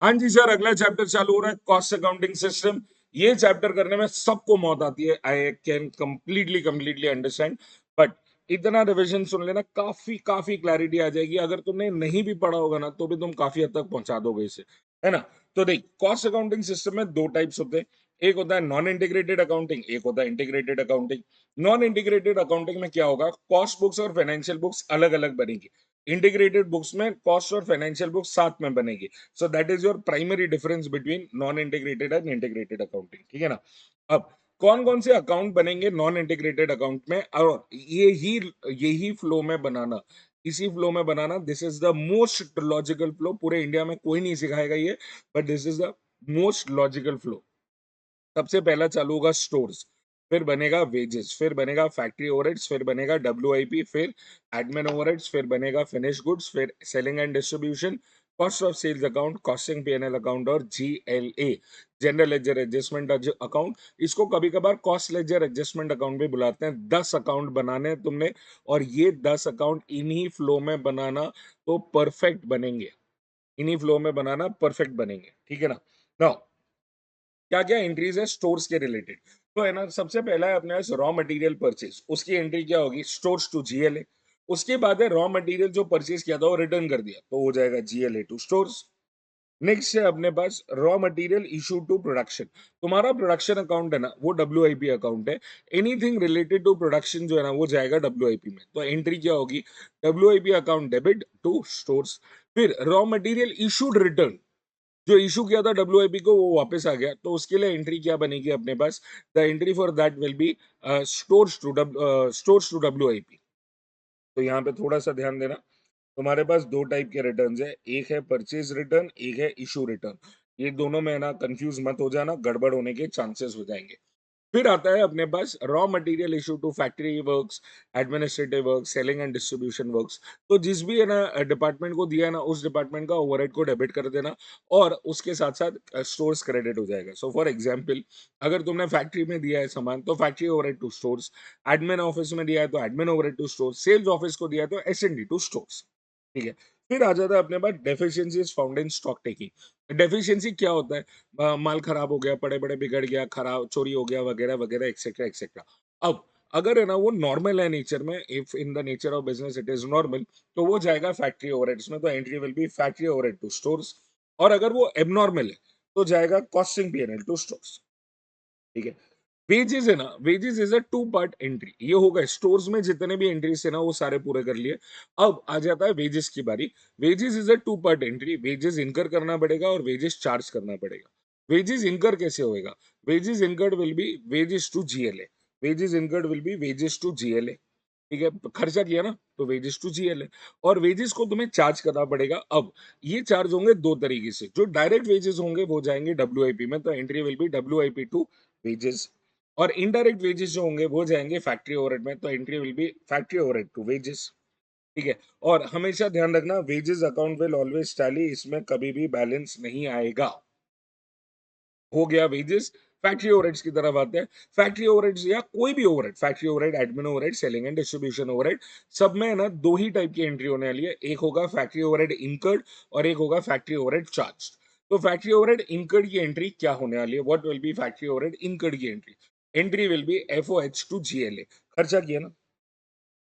हाँ जी सर, अगला चैप्टर चालू हो रहा है, कॉस्ट अकाउंटिंग सिस्टम। ये चैप्टर करने में सबको मौत आती है, I can completely completely understand. But इतना रिवीजन सुन लेना, काफी काफी क्लैरिटी आ जाएगी। अगर तुमने नहीं भी पढ़ा होगा ना, तो भी तुम काफी हद तक पहुंचा दोगे इसे, है ना। तो देख, कॉस्ट अकाउंटिंग सिस्टम में दो टाइप्स होते हैं। एक होता है नॉन इंटीग्रेटेड अकाउंटिंग, एक होता है integrated accounting. Non integrated accounting में क्या होगा, कॉस्ट बुक्स और फाइनेंशियल बुक्स अलग अलग बनेगी। इंटीग्रेटेड बुक्स में कॉस्ट और फाइनेंशियल बुक्स साथ में बनेगी। So that is your primary difference between non integrated and integrated accounting, ठीक है ना। अब कौन कौन से अकाउंट बनेंगे नॉन इंटीग्रेटेड अकाउंट में, और यही फ्लो में बनाना, इसी फ्लो में बनाना, this is the most logical flow. पूरे इंडिया में कोई नहीं सिखाएगा ये, but this is the most logical flow. सबसे पहला चालू होगा स्टोर्स, फिर बनेगा वेजेस, फिर बनेगा फैक्ट्री ओवरहेड्स, फिर बनेगा डब्ल्यूआईपी, फिर एडमिन ओवरहेड्स, फिर बनेगा फिनिश गुड्स, फिर selling and distribution, cost of sales account, costing PNL account, और GLA, general ledger adjustment account. इसको कभी कभार कॉस्ट लेजर एडजस्टमेंट अकाउंट भी बुलाते हैं। 10 अकाउंट बनाने हैं तुमने, और ये 10 अकाउंट इन्हीं फ्लो में बनाना, तो परफेक्ट बनेंगे। इन्हीं फ्लो में बनाना, परफेक्ट बनेंगे, ठीक है ना। नाउ क्या क्या एंट्रीज है स्टोर्स के रिलेटेड, तो है ना, सबसे पहला है अपने पास रॉ मटेरियल परचेज, उसकी एंट्री क्या होगी, स्टोर्स टू जीएलए। उसके बाद है रॉ मटेरियल जो परचेज किया था वो रिटर्न कर दिया, तो हो जाएगा जीएलए टू स्टोर्स। नेक्स्ट है अपने पास raw material issue to production. तुम्हारा प्रोडक्शन अकाउंट है ना, वो डब्ल्यूआईपी अकाउंट है। एनीथिंग रिलेटेड टू प्रोडक्शन जो है ना, वो जाएगा डब्ल्यूआईपी में, तो एंट्री क्या होगी, WIP account debit to stores. फिर रॉ मटेरियल इशूड रिटर्न, जो इशू किया था डब्ल्यूआईपी को, वो वापस आ गया, तो उसके लिए एंट्री क्या बनेगी अपने पास, the entry for that will be stores to WIP. तो यहाँ पे थोड़ा सा ध्यान देना, तुम्हारे पास दो टाइप के रिटर्न्स है, एक है परचेज रिटर्न, एक है इशू रिटर्न। ये दोनों में ना कंफ्यूज मत हो जाना, गड़बड़ होने के चांसेस हो जाएंगे। फिर आता है अपने पास raw material issue to factory works, administrative work, selling and distribution works. तो जिस भी है ना डिपार्टमेंट को दिया है ना, उस डिपार्टमेंट का ओवरहेड को डेबिट कर देना, और उसके साथ साथ स्टोर्स क्रेडिट हो जाएगा। सो फॉर एग्जांपल, अगर तुमने फैक्ट्री में दिया है सामान, तो factory overhead to stores. Admin office में दिया है तो admin overhead to stores. Sales office को दिया है तो एसएनडी टू स्टोर्स, ठीक है। फिर आ जाता है अपने पास deficiencies found in stock taking. Deficiency क्या होता है, माल खराब हो गया, पड़े पड़े बिगड़ गया, खराब चोरी हो गया, वगैरह वगैरह, एक्सेट्रा एक्सेट्रा। अब अगर है ना वो नॉर्मल है नेचर में, if in the nature of business it is normal, तो वो जाएगा फैक्ट्री ओवरहेड्स में, तो entry will be factory overhead to stores. और अगर वो एबनॉर्मल है, तो जाएगा कॉस्टिंग पीएनएल टू स्टोर्स, ठीक है। वेजेस है ना, wages is a two part entry. ये हो गए स्टोर्स में जितने भी एंट्रीज है ना, वो सारे पूरे कर लिए। अब आ जाता है वेजेस की बारी। Wages is a two part entry, wages incur करना पड़ेगा और वेजेस चार्ज करना पड़ेगा। वेजेस इनकर कैसे होएगा, wages incurred will be wages to GLA, wages incurred will be wages to GLA, ठीक है। खर्चा किया ना, तो वेजेस टू जीएलए। और वेजेस को तुम्हें चार्ज करना पड़ेगा। अब ये चार्ज होंगे दो तरीके से, जो डायरेक्ट वेजेस होंगे वो जाएंगे डब्ल्यूआईपी में, तो entry will be WIP to wages. और इनडायरेक्ट वेजेस जो होंगे वो जाएंगे फैक्ट्री ओवरहेड में, तो entry will be factory overhead to wages, ठीक है। और हमेशा ध्यान रखना, wages account will always tally, इसमें कभी भी बैलेंस नहीं आएगा। हो गया वेजेस। फैक्ट्री ओवरहेड्स की तरफ आते हैं। फैक्ट्री ओवरहेड्स या कोई भी overhead, factory overhead, admin overhead, selling and distribution overhead, सब में ना दो ही टाइप की एंट्री होने वाली है। एक होगा फैक्ट्री ओवरहेड इनकर्ड, और एक होगा फैक्ट्री ओवरहेड चार्ज। तो फैक्ट्री ओवरहेड इनकर्ड की एंट्री क्या होने वाली है, what will be factory overhead incurred की entry, entry will be FOH to GLA, खर्चा किया ना।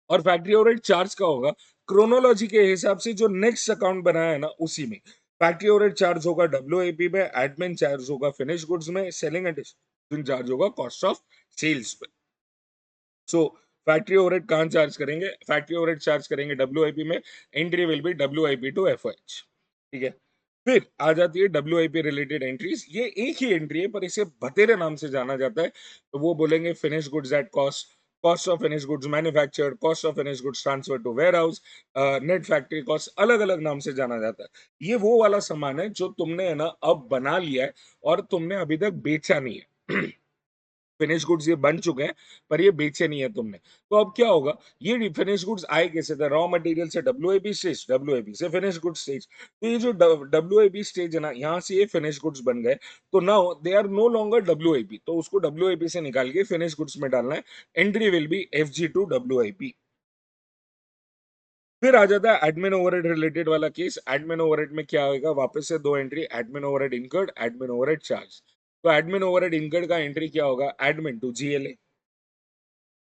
और फैक्ट्री ओवरहेड चार्ज का होगा क्रोनोलॉजी के हिसाब से, जो नेक्स्ट अकाउंट बनाया है ना उसी में। फैक्ट्री ओवरहेड चार्ज होगा डब्ल्यूएपी में, एडमिन चार्ज होगा फिनिश गुड्स में, सेलिंग एंड डिस्ट्रीब्यूशन चार्ज होगा कॉस्ट ऑफ सेल्स पे। सो फैक्ट्री ओवरहेड कहां चार्ज करेंगे, फैक्ट्री ओवरहेड चार्ज करेंगे डब्ल्यूआईपी में, entry will be WIP to FOH, ठीक है। फिर आ जाती है डब्ल्यूआईपी रिलेटेड एंट्रीज। ये एक ही एंट्री है पर इसे बतेरे नाम से जाना जाता है। तो वो बोलेंगे finish goods at cost, cost of finish goods manufactured, cost of finish goods transfer to warehouse, net factory cost, अलग अलग नाम से जाना जाता है। ये वो वाला सामान है जो तुमने है ना अब बना लिया है और तुमने अभी तक बेचा नहीं है। फिनिश गुड्स ये बन चुके हैं पर ये बेचे नहीं है तुमने। तो अब क्या होगा, ये फिनिश गुड्स आए कैसे थे, रॉ मटेरियल से डब्ल्यूआईपी स्टेज, डब्ल्यूआईपी से फिनिश गुड्स स्टेज। तो ये जो डब्ल्यूआईपी स्टेज है ना, यहाँ से ये फिनिश गुड्स बन गए। तो now they are no longer WIP, तो उसको डब्ल्यूआईपी से निकाल के फिनिश गुड्स में डालना है। Entry will be FG to WIP. फिर आ जाता है एडमिन ओवरहेड रिलेटेड वाला केस। एडमिन ओवरहेड में क्या होगा, वापस से दो entry, admin overhead incurred, admin overhead charge. तो एडमिन ओवरहेड इनकर्ड का एंट्री क्या होगा, एडमिन टू जीएलए।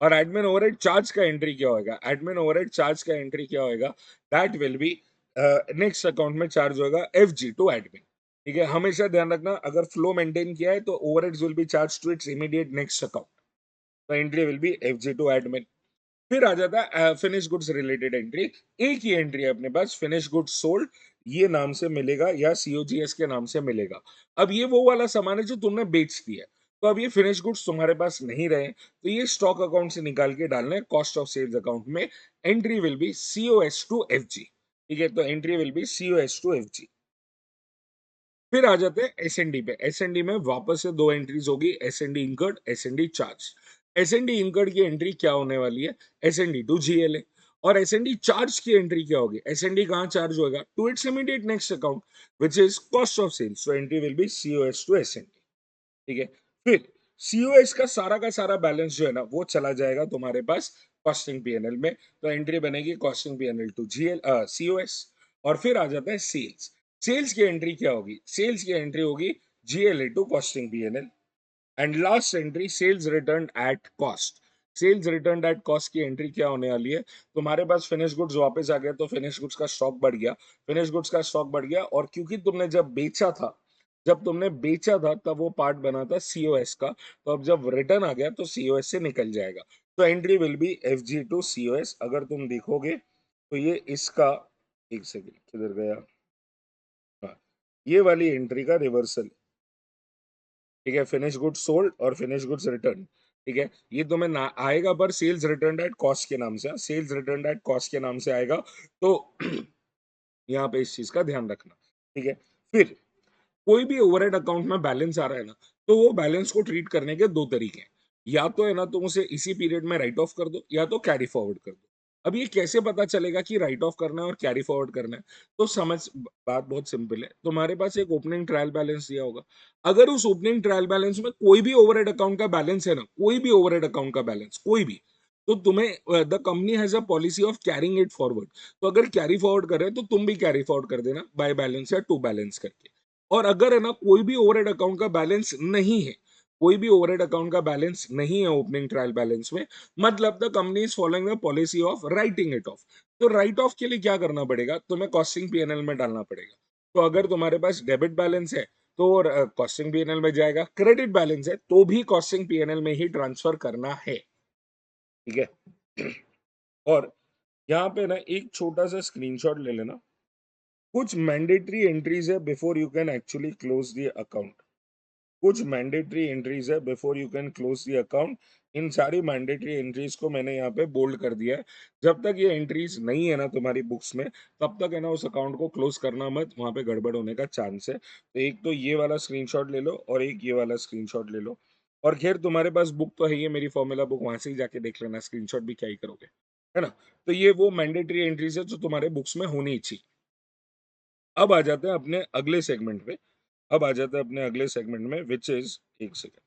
और एडमिन ओवरहेड चार्ज का एंट्री क्या होगा, एडमिन ओवरहेड चार्ज का एंट्री क्या होगा, that will be next account में चार्ज होगा एफजी टू एडमिन। ठीक है, हमेशा ध्यान रखना अगर फ्लो मेंटेन किया है तो overheads will be charge to its immediate next account. तो entry will be FG to admin. फिर आ जाता है फिनिश गुड्स रिलेटेड एंट्री। एक ही एंट्री है अपने पास, फिनिश गुड्स सोल्ड, ये नाम से मिलेगा या सीओजीएस के नाम से मिलेगा। अब ये वो वाला सामान है जो तुमने बेच दिया है। तो अब ये फिनिश गुड्स तुम्हारे पास नहीं रहे, तो ये स्टॉक अकाउंट से निकाल के डालना है कॉस्ट ऑफ सेल्स अकाउंट में। Entry will be COS to FG. ठीक है, तो entry will be COS to FG. फिर आ जाते हैं एसएनडी पे। एसएनडी में वापस से दो एंट्रीज होगी, SND incurred, SND charge. SND incurred की एंट्री क्या होने वाली है, एसएनडी टू जीएलए। और एसएनडी चार्ज की एंट्री क्या होगी, एसएनडी कहां चार्ज होगा, to its immediate next account which is cost of sales. So entry will be COS to SND. ठीक है, फिर सीओएस का सारा बैलेंस जो है ना वो चला जाएगा तुम्हारे पास कॉस्टिंग पीएनएल में। तो एंट्री बनेगी costing PNL to GL COS. और फिर आ जाता है सेल्स। सेल्स की एंट्री क्या होगी, सेल्स की एंट्री होगी GLA to costing PNL. And last entry sales return at cost. Sales return at cost की एंट्री क्या होने वाली है, तुम्हारे पास फिनिश गुड्स वापस आ गया तो फिनिश गुड्स का स्टॉक बढ़ गया, फिनिश गुड्स का स्टॉक बढ़ गया। और क्योंकि तुमने जब बेचा था, जब तुमने बेचा था तब वो पार्ट बना था सीओएस का, तो अब जब रिटर्न आ गया तो सीओएस से निकल जाएगा। तो entry will be FG to COS. अगर तुम देखोगे तो ये इसका, एक सेकेंड किधर गया, हाँ, ये वाली एंट्री का रिवर्सल। ठीक है, फिनिश गुड्स सोल्ड और फिनिश गुड्स रिटर्न। ठीक है, ये तुम्हें ना आएगा पर सेल्स रिटर्न एट कॉस्ट के नाम से, सेल्स रिटर्न एट कॉस्ट के नाम से आएगा। तो यहाँ पे इस चीज का ध्यान रखना। ठीक है, फिर कोई भी ओवरहेड अकाउंट में बैलेंस आ रहा है ना, तो वो बैलेंस को ट्रीट करने के दो तरीके हैं। या तो है ना तुम उसे इसी पीरियड में राइट ऑफ कर दो, या तो कैरी फॉरवर्ड कर दो। अब ये कैसे पता चलेगा कि राइट ऑफ करना है और कैरी फॉरवर्ड करना है, तो समझ, बात बहुत सिंपल है। तुम्हारे पास एक ओपनिंग ट्रायल बैलेंस दिया होगा, अगर उस ओपनिंग ट्रायल बैलेंस में कोई भी ओवरहेड अकाउंट का बैलेंस है ना, कोई भी ओवरहेड अकाउंट का बैलेंस कोई भी, तो तुम्हें the company has a policy of carrying it forward. तो अगर कैरी फॉरवर्ड कर रहे हैं तो तुम भी कैरी फॉरवर्ड कर देना बाय बैलेंस या टू बैलेंस करके। और अगर है ना कोई भी ओवरहेड अकाउंट का बैलेंस नहीं है, कोई भी ओवरहेड अकाउंट का बैलेंस नहीं है ओपनिंग ट्रायल बैलेंस में, मतलब the company is following the policy of writing it of. तो राइट ऑफ के लिए क्या करना पड़ेगा, तुम्हें कॉस्टिंग पीएनएल में डालना पड़ेगा। तो अगर तुम्हारे पास डेबिट बैलेंस है तो कॉस्टिंग पीएनएल में जाएगा, क्रेडिट बैलेंस है तो भी कॉस्टिंग पीएनएल में ही ट्रांसफर करना है। ठीक है, और यहाँ पे ना एक छोटा सा स्क्रीनशॉट ले लेना। कुछ मैंडेटरी एंट्रीज है before you can actually close the account. कुछ मैंडेटरी एंट्रीज है before you can close the account. इन सारी मैंडेटरी एंट्रीज को मैंने यहाँ पे बोल्ड कर दिया है। जब तक ये एंट्रीज नहीं है ना तुम्हारी बुक्स में, तब तक है ना उस अकाउंट को क्लोज करना मत, वहां पे गड़बड़ होने का चांस है। तो एक तो ये वाला स्क्रीनशॉट ले लो और एक ये वाला स्क्रीनशॉट ले लो। और खैर तुम्हारे पास बुक तो है ही है मेरी फॉर्मूला बुक, वहां से ही जाके देख लेना, स्क्रीनशॉट भी क्या ही करोगे, है ना। तो ये वो मैंडेटरी एंट्रीज है जो तुम्हारे बुक्स में होनी ही चाहिए। अब आ जाते हैं अपने अगले सेगमेंट पे। अब आ जाते हैं अपने अगले सेगमेंट में विच इज, एक सेकंड,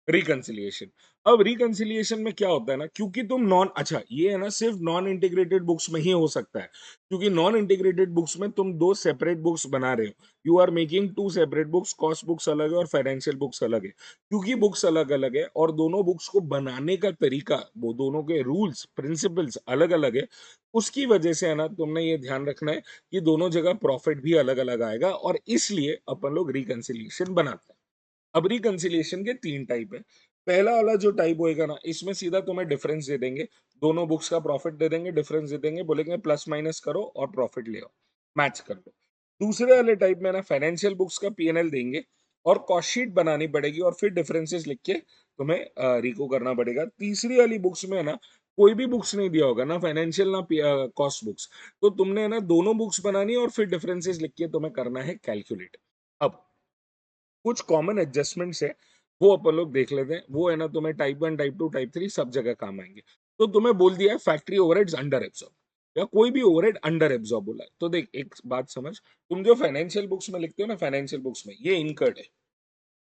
रिकंसिलिएशन। अब रिकंसिलिएशन में क्या होता है ना, क्योंकि तुम नॉन, अच्छा ये है ना सिर्फ नॉन इंटीग्रेटेड बुक्स में ही हो सकता है। क्योंकि नॉन इंटीग्रेटेड बुक्स में तुम दो सेपरेट बुक्स बना रहे हो, you are making two separate books, cost books अलग है और फाइनेंशियल बुक्स अलग है। क्योंकि बुक्स अलग अलग है और दोनों बुक्स को बनाने का तरीका, वो दोनों के रूल्स प्रिंसिपल्स अलग अलग है, उसकी वजह से है ना तुमने ये ध्यान रखना है कि दोनों जगह प्रॉफिट भी अलग अलग आएगा, और इसलिए अपन लोग रिकंसिलिएशन बनाते हैं। अब रिकंसिलिएशन के तीन टाइप है। पहला वाला जो टाइप होएगा ना, इसमें सीधा तुम्हें डिफरेंस दे देंगे, दोनों बुक्स का प्रॉफिट दे देंगे, डिफरेंस दे देंगे, बोलेंगे प्लस माइनस करो और प्रॉफिट ले आओ, मैच कर दो। दूसरे वाले टाइप में ना फाइनेंशियल बुक्स का पीएनएल देंगे और कॉस्ट शीट बनानी पड़ेगी और फिर डिफरेंसेस लिख के तुम्हें रिको करना पड़ेगा। तीसरी वाली बुक्स में ना कोई भी बुक्स नहीं दिया होगा, ना फाइनेंशियल ना कॉस्ट बुक्स, तो तुमने ना दोनों बुक्स बनानी है और फिर डिफरेंसेस लिख के तुम्हें करना है कैलकुलेट। अब कुछ कॉमन एडजस्टमेंट्स है, वो अपन लोग देख लेते हैं। वो है ना तुम्हें टाइप 1, टाइप 2, टाइप 3 सब जगह काम आएंगे। तो तुम्हें बोल दिया है फैक्ट्री ओवरहेड्स अंडर एब्सॉर्ब या कोई भी ओवरहेड अंडर एब्सॉर्ब बोला है, तो देख एक बात समझ, तुम जो फाइनेंशियल बुक्स में लिखते हो ना, फाइनेंशियल बुक्स में ये इनकर्ड है,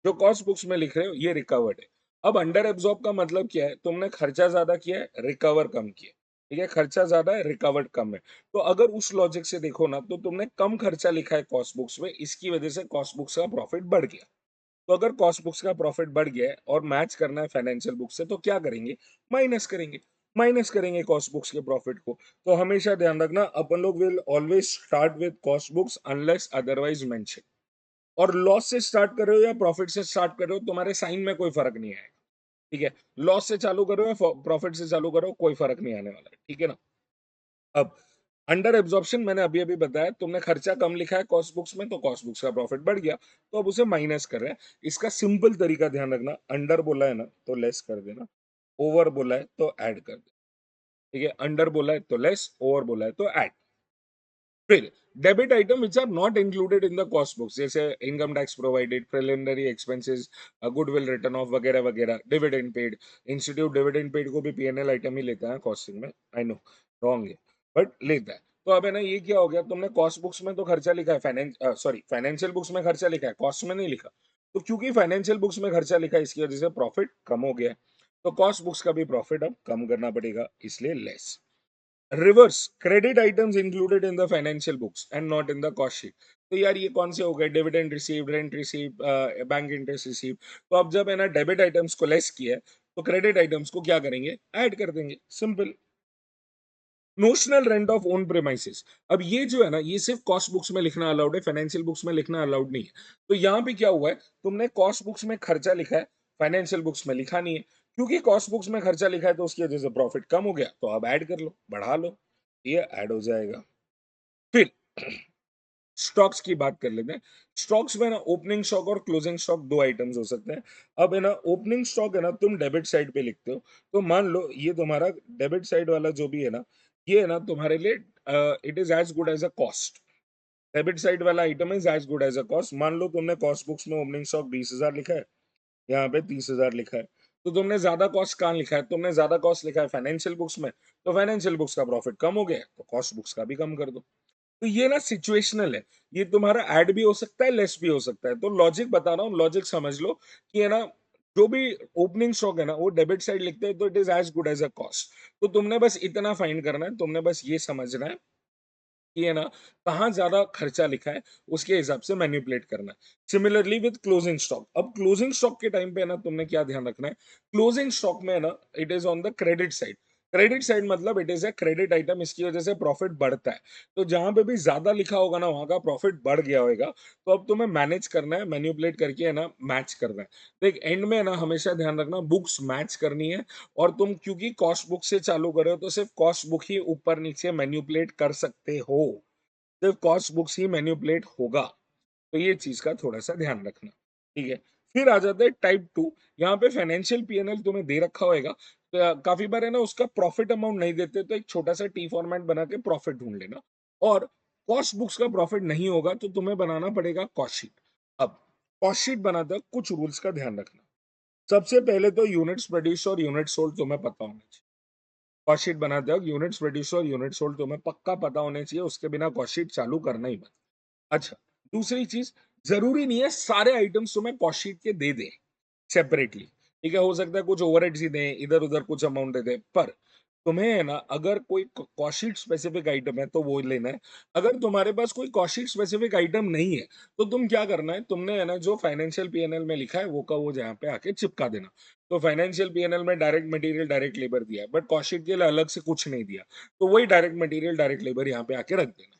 जो कॉस्ट बुक्स में लिख रहे हो ये रिकवर्ड है। अब अंडर एब्सॉर्ब का मतलब क्या है, तुमने खर्चा ज्यादा किया है, रिकवर कम किया, ठीक है, खर्चा ज्यादा है, रिकवर्ड कम है। तो अगर उस लॉजिक से देखो ना, तो तुमने कम खर्चा लिखा है कॉस्ट बुक्स में, इसकी वजह से कॉस्ट बुक्स का प्रॉफिट बढ़ गया। तो अगर कॉस्ट बुक्स का प्रॉफिट बढ़ गया है और मैच करना है फाइनेंशियल बुक से, तो क्या करेंगे, माइनस करेंगे, माइनस करेंगे कॉस्ट बुक्स के प्रॉफिट को। तो हमेशा ध्यान रखना, अपन लोग will always start with cost books unless otherwise mention. और लॉस से स्टार्ट कर रहे हो या प्रॉफिट से स्टार्ट कर रहे हो, तुम्हारे साइन में कोई फर्क नहीं आएगा, ठीक है। लॉस से चालू करो या प्रॉफिट से चालू करो, कोई फर्क नहीं आने वाला है, ठीक है ना। अब अंडर एब्जॉर्प्शन मैंने अभी अभी बताया, तुमने खर्चा कम लिखा है कॉस्ट बुक्स में, तो कॉस्ट बुक्स का प्रॉफिट बढ़ गया, तो अब उसे माइनस कर रहे हैं। इसका सिंपल तरीका ध्यान रखना, अंडर बोला है ना तो लेस कर देना, ओवर बोला है तो ऐड कर देना, ठीक है। अंडर बोला है तो लेस, ओवर बोला है तो ऐड। फिर debit item which are not included in the cost books, जैसे income tax provided, preliminary expenses, goodwill return off वगैरह वगैरह, dividend paid. Institute dividend paid को भी पीएनएल आइटम ही लेता है कॉस्टिंग में, आई नो रॉन्ग है बट लेता है। तो अब है ना, ये क्या हो गया, तुमने कॉस्ट बुक्स में तो खर्चा लिखा है, फाइनेंशियल बुक्स में खर्चा लिखा है, कॉस्ट में नहीं लिखा। तो क्योंकि फाइनेंशियल बुक्स में खर्चा लिखा है, इसकी वजह से प्रॉफिट कम हो गया है। तो कॉस्ट बुक्स का भी प्रॉफिट अब कम करना पड़ेगा, इसलिए less. Reverse, credit items included in the financial books and not in the cost sheet. तो यार ये कौन से हो गए, dividend received, rent received, bank interest received. तो अब जब है ना डेबिट आइटम्स को लेस किया है, तो क्रेडिट आइटम्स को क्या करेंगे, ऐड कर देंगे, simple. Notional rent of own premises, अब ये जो है ना, ये सिर्फ कॉस्ट बुक्स में लिखना अलाउड है, फाइनेंशियल बुक्स में लिखना अलाउड नहीं है। तो यहाँ पे क्या हुआ है, तुमने कॉस्ट बुक्स में खर्चा लिखा है, फाइनेंशियल बुक्स में लिखा नहीं है। क्योंकि कॉस्ट बुक्स में खर्चा लिखा है, तो उसकी वजह से प्रॉफिट कम हो गया, तो अब ऐड कर लो, बढ़ा लो, ये ऐड हो जाएगा। फिर स्टॉक्स की बात कर लेते हैं। स्टॉक्स में ना ओपनिंग स्टॉक और क्लोजिंग स्टॉक दो आइटम्स हो सकते हैं। अब है ना, ओपनिंग स्टॉक है ना, तुम डेबिट साइड पे लिखते हो, तो मान लो ये तुम्हारा डेबिट साइड वाला जो भी है ना, ये है ना तुम्हारे लिए it is as good as a cost. Debit side वाला item is as good as a cost. मान लो तुमने कॉस्ट बुक्स में ओपनिंग स्टॉक 20,000 लिखा है, यहाँ पे 30,000 लिखा है, तो तुमने ज्यादा कॉस्ट कहाँ लिखा है, तुमने ज्यादा कॉस्ट लिखा है फाइनेंशियल बुक्स में, तो फाइनेंशियल बुक्स का प्रॉफिट कम हो गया, तो कॉस्ट बुक्स का भी कम कर दो। तो ये ना सिचुएशनल है, ये तुम्हारा ऐड भी हो सकता है, लेस भी हो सकता है। तो लॉजिक बता रहा हूँ, लॉजिक समझ लो कि है ना, जो भी ओपनिंग स्टॉक है ना, वो डेबिट साइड लिखते हैं, तो it is as good as a cost. तो तुमने बस इतना फाइंड करना है, तुमने बस ये समझना है कि है ना, कहाँ ज्यादा खर्चा लिखा है, उसके हिसाब से मैनिपुलेट करना है। सिमिलरली विद क्लोजिंग स्टॉक, अब क्लोजिंग स्टॉक के टाइम पे ना तुमने क्या ध्यान रखना है, क्लोजिंग स्टॉक में है ना, it is on the credit side. Credit side मतलब it is a credit item, इसकी वजह से प्रॉफिट बढ़ता है। तो जहां पे भी ज्यादा लिखा होगा ना, वहां का प्रॉफिट बढ़ गया होगा। तो अब तुम्हें मैनेज करना है, मैनिपुलेट करके है ना मैच करना है। तो एक एंड में ना हमेशा ध्यान रखना, बुक्स मैच करनी है। और तुम क्योंकि कॉस्ट बुक से चालू कर रहे हो, तो सिर्फ कॉस्ट बुक ही ऊपर नीचे मैन्युपुलेट कर सकते हो, सिर्फ कॉस्ट बुक्स ही मैन्युपुलेट होगा। तो ये चीज का थोड़ा सा ध्यान रखना, ठीक है। फिर आ जाता है टाइप 2। यहाँ पे फाइनेंशियल पीएनएल तुम्हें दे रखा होगा, तो काफी बार है ना उसका प्रॉफिट अमाउंट नहीं देते, तो एक छोटा सा टी फॉर्मेट बना के प्रॉफिट ढूंढ लेना। और कॉस्ट बुक्स का प्रॉफिट नहीं होगा, तो तुम्हें बनाना पड़ेगा कॉस्ट शीट। अब कॉस्ट शीट बनाते वक्त कुछ रूल्स का ध्यान रखना। सबसे पहले तो यूनिट्स प्रोड्यूस और यूनिट सोल्ड तुम्हें पता होना चाहिए। कॉस्ट शीट बनाते हो, यूनिट्स प्रोड्यूस और यूनिट सोल्ड तुम्हें पक्का पता होने चाहिए, उसके बिना कॉस्ट शीट चालू करना ही मत। अच्छा, दूसरी चीज, जरूरी नहीं है सारे आइटम्स तुम्हें कॉस्ट शीट के दे दें सेपरेटली, ठीक है। हो सकता है कुछ ओवरहेड्स ही दें, इधर उधर कुछ अमाउंट दे दें, पर तुम्हें है ना, अगर कोई कॉस्ट शीट स्पेसिफिक आइटम है तो वो लेना है। अगर तुम्हारे पास कोई कॉस्ट शीट स्पेसिफिक आइटम नहीं है, तो तुम क्या करना है, तुमने है ना जो फाइनेंशियल पीएनएल में लिखा है वो का वो जहाँ पे आके चिपका देना। तो फाइनेंशियल पीएनएल में डायरेक्ट मटेरियल डायरेक्ट लेबर दिया है, बट कॉस्ट शीट के लिए अलग से कुछ नहीं दिया, तो वही डायरेक्ट मटेरियल डायरेक्ट लेबर यहाँ पे आके रख देना,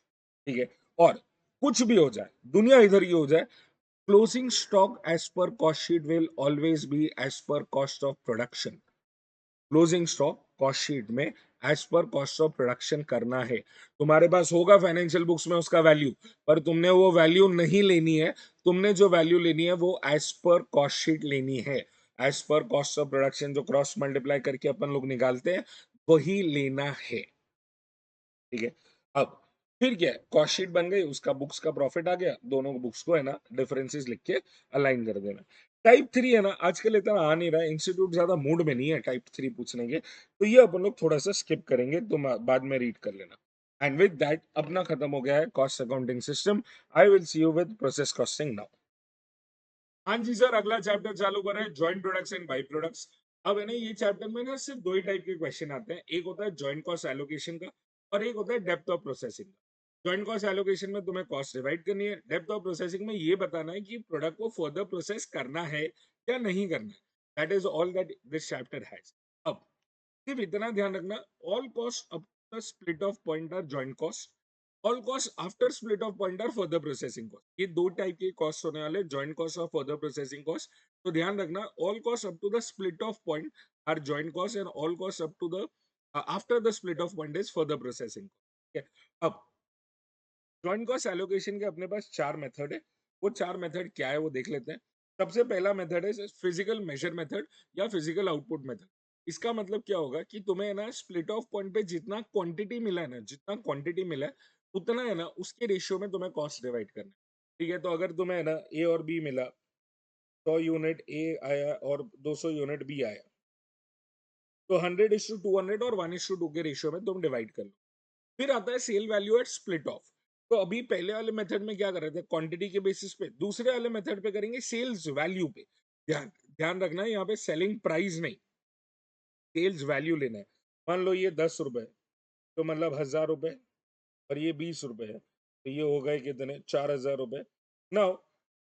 ठीक है। और कुछ भी हो जाए, दुनिया इधर ही हो जाए, closing stock as per cost sheet will always be as per cost of production. Closing stock cost sheet में as per cost of production करना है। तुम्हारे पास होगा फाइनेंशियल बुक्स में उसका वैल्यू, पर तुमने वो वैल्यू नहीं लेनी है। तुमने जो वैल्यू लेनी है वो एज पर कॉस्ट शीट लेनी है। As per cost of production जो क्रॉस मल्टीप्लाई करके अपन लोग निकालते हैं वही लेना है। ठीक है। अब फिर क्या है, कॉस्ट शीट बन गई, उसका बुक्स का प्रॉफिट आ गया, दोनों बुक्स को है ना डिफरेंसेस लिख के अलाइन कर देना। टाइप 3 है ना आजकल इतना आ नहीं रहा है, इंस्टीट्यूट ज्यादा मूड में नहीं है टाइप 3 पूछने के, तो ये अपन लोग थोड़ा सा स्किप करेंगे, तो बाद में रीड कर लेना। एंड विद दैट अपना खत्म हो गया है cost accounting system. I will see you with process costing now. हाँ जी सर, अगला चैप्टर चालू कर रहे हैं, joint products and by products. अब है ना ये चैप्टर में ना सिर्फ दो ही टाइप के क्वेश्चन आते हैं, एक होता है जॉइंट कॉस्ट एलोकेशन का और एक होता है डेप्थ ऑफ प्रोसेसिंग का। जॉइंट कॉस्ट एलोकेशन में तुम्हें कॉस्ट डिवाइड करनी है, डेप्थ ऑफ प्रोसेसिंग में ये बताना है कि प्रोडक्ट को फर्दर प्रोसेस करना है या नहीं करना है। That is all that this chapter has. अब सिर्फ इतना ध्यान रखना, all cost up the split off point are joint cost, all cost after split off point are further processing cost. ये दो टाइप के कॉस्ट होने वाले, जॉइंट कॉस्ट और फर्दर प्रोसेसिंग कॉस्ट। तो ध्यान रखना, all cost up to the split off point are joint cost and all cost up to the after the split off point is further processing. ठीक है। अब joint cost allocation के अपने पास चार method है। वो चार मेथड क्या है वो देख लेते हैं। सबसे पहला मेथड है फिजिकल मेजर मेथड या फिजिकल आउटपुट मेथड। इसका मतलब क्या होगा कि तुम्हें ना स्प्लिट ऑफ पॉइंट पे जितना क्वांटिटी मिला है ना, जितना क्वांटिटी मिला है उतना है ना उसके रेशियो में तुम्हें कॉस्ट डिवाइड करना है। ठीक है। तो अगर तुम्हें है ना ए और बी मिला, 100 यूनिट ए आया और 200 यूनिट बी आया, तो 100:200 और 1:2 के रेशियो में तुम डिवाइड कर लो। फिर आता है sale value at split off. तो अभी पहले वाले मेथड में क्या कर रहे थे, क्वांटिटी के बेसिस पे, दूसरे वाले मेथड पे करेंगे सेल्स वैल्यू पे। ध्यान ध्यान रखना है यहाँ पे सेलिंग प्राइस नहीं, सेल्स वैल्यू लेना है। मान लो ये 10 रुपए, तो मतलब 1000 रुपए, और ये 20 रुपए है, तो ये हो गए कितने, 4000 रुपए। नाउ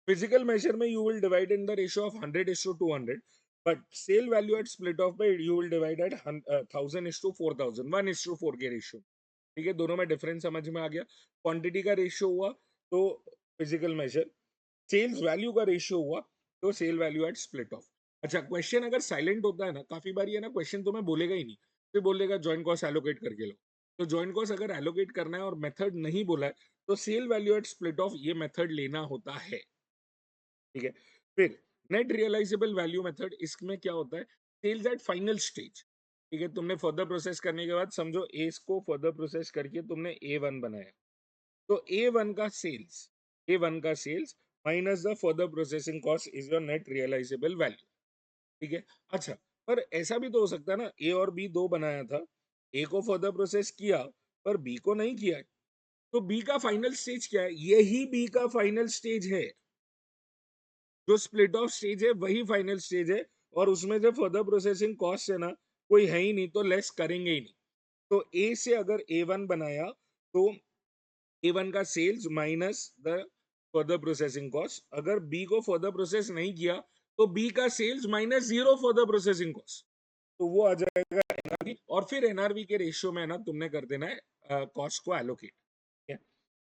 फिजिकल मेजर में you will divide in the ratio of 100:200, but sale value at split off पे यू विल डिवाइड एट 1000:4000, 1:4 के रेशियो। ठीक है। दोनों में डिफरेंस समझ में आ गया। क्वांटिटी का रेशियो हुआ तो फिजिकल मेजर, सेल्स वैल्यू का रेशियो हुआ तो sale value at split off. अच्छा, क्वेश्चन अगर साइलेंट होता है ना, काफी बार ये ना क्वेश्चन तुम्हें बोलेगा ही नहीं, फिर बोलेगा जॉइंट कॉस्ट एलोकेट करके लो। तो जॉइंट कॉस्ट अगर एलोकेट करना है और मेथड नहीं बोला है, तो sale value at split off ये मेथड लेना होता है। ठीक है। फिर नेट रियलाइजेबल वैल्यू मेथड, इसमें क्या होता है, सेल्स एट फाइनल स्टेज। ठीक है। तुमने फर्दर प्रोसेस करने के बाद समझो ए को फर्दर प्रोसेस करके तुमने A1 बनाया, तो A1 का सेल्स, A1 का sales minus the further processing cost is your net realisable value. ठीक है। अच्छा, पर ऐसा भी तो हो सकता है ना, ए और बी दो बनाया था, ए को फर्दर प्रोसेस किया पर बी को नहीं किया, तो बी का फाइनल स्टेज क्या है, यही बी का फाइनल स्टेज है। जो स्प्लिट ऑफ स्टेज है वही फाइनल स्टेज है, और उसमें जो फर्दर प्रोसेसिंग कॉस्ट है ना, कोई है ही नहीं, तो लेस करेंगे ही नहीं। तो ए से अगर A1 बनाया, तो A1 का sales minus the further processing cost. अगर बी को फर्दर प्रोसेस नहीं किया, तो बी का sales minus zero further processing cost, तो वो आ जाएगा एनआरवी। और फिर एनआरवी के रेशियो में ना तुमने कर देना है कॉस्ट को एलोकेट।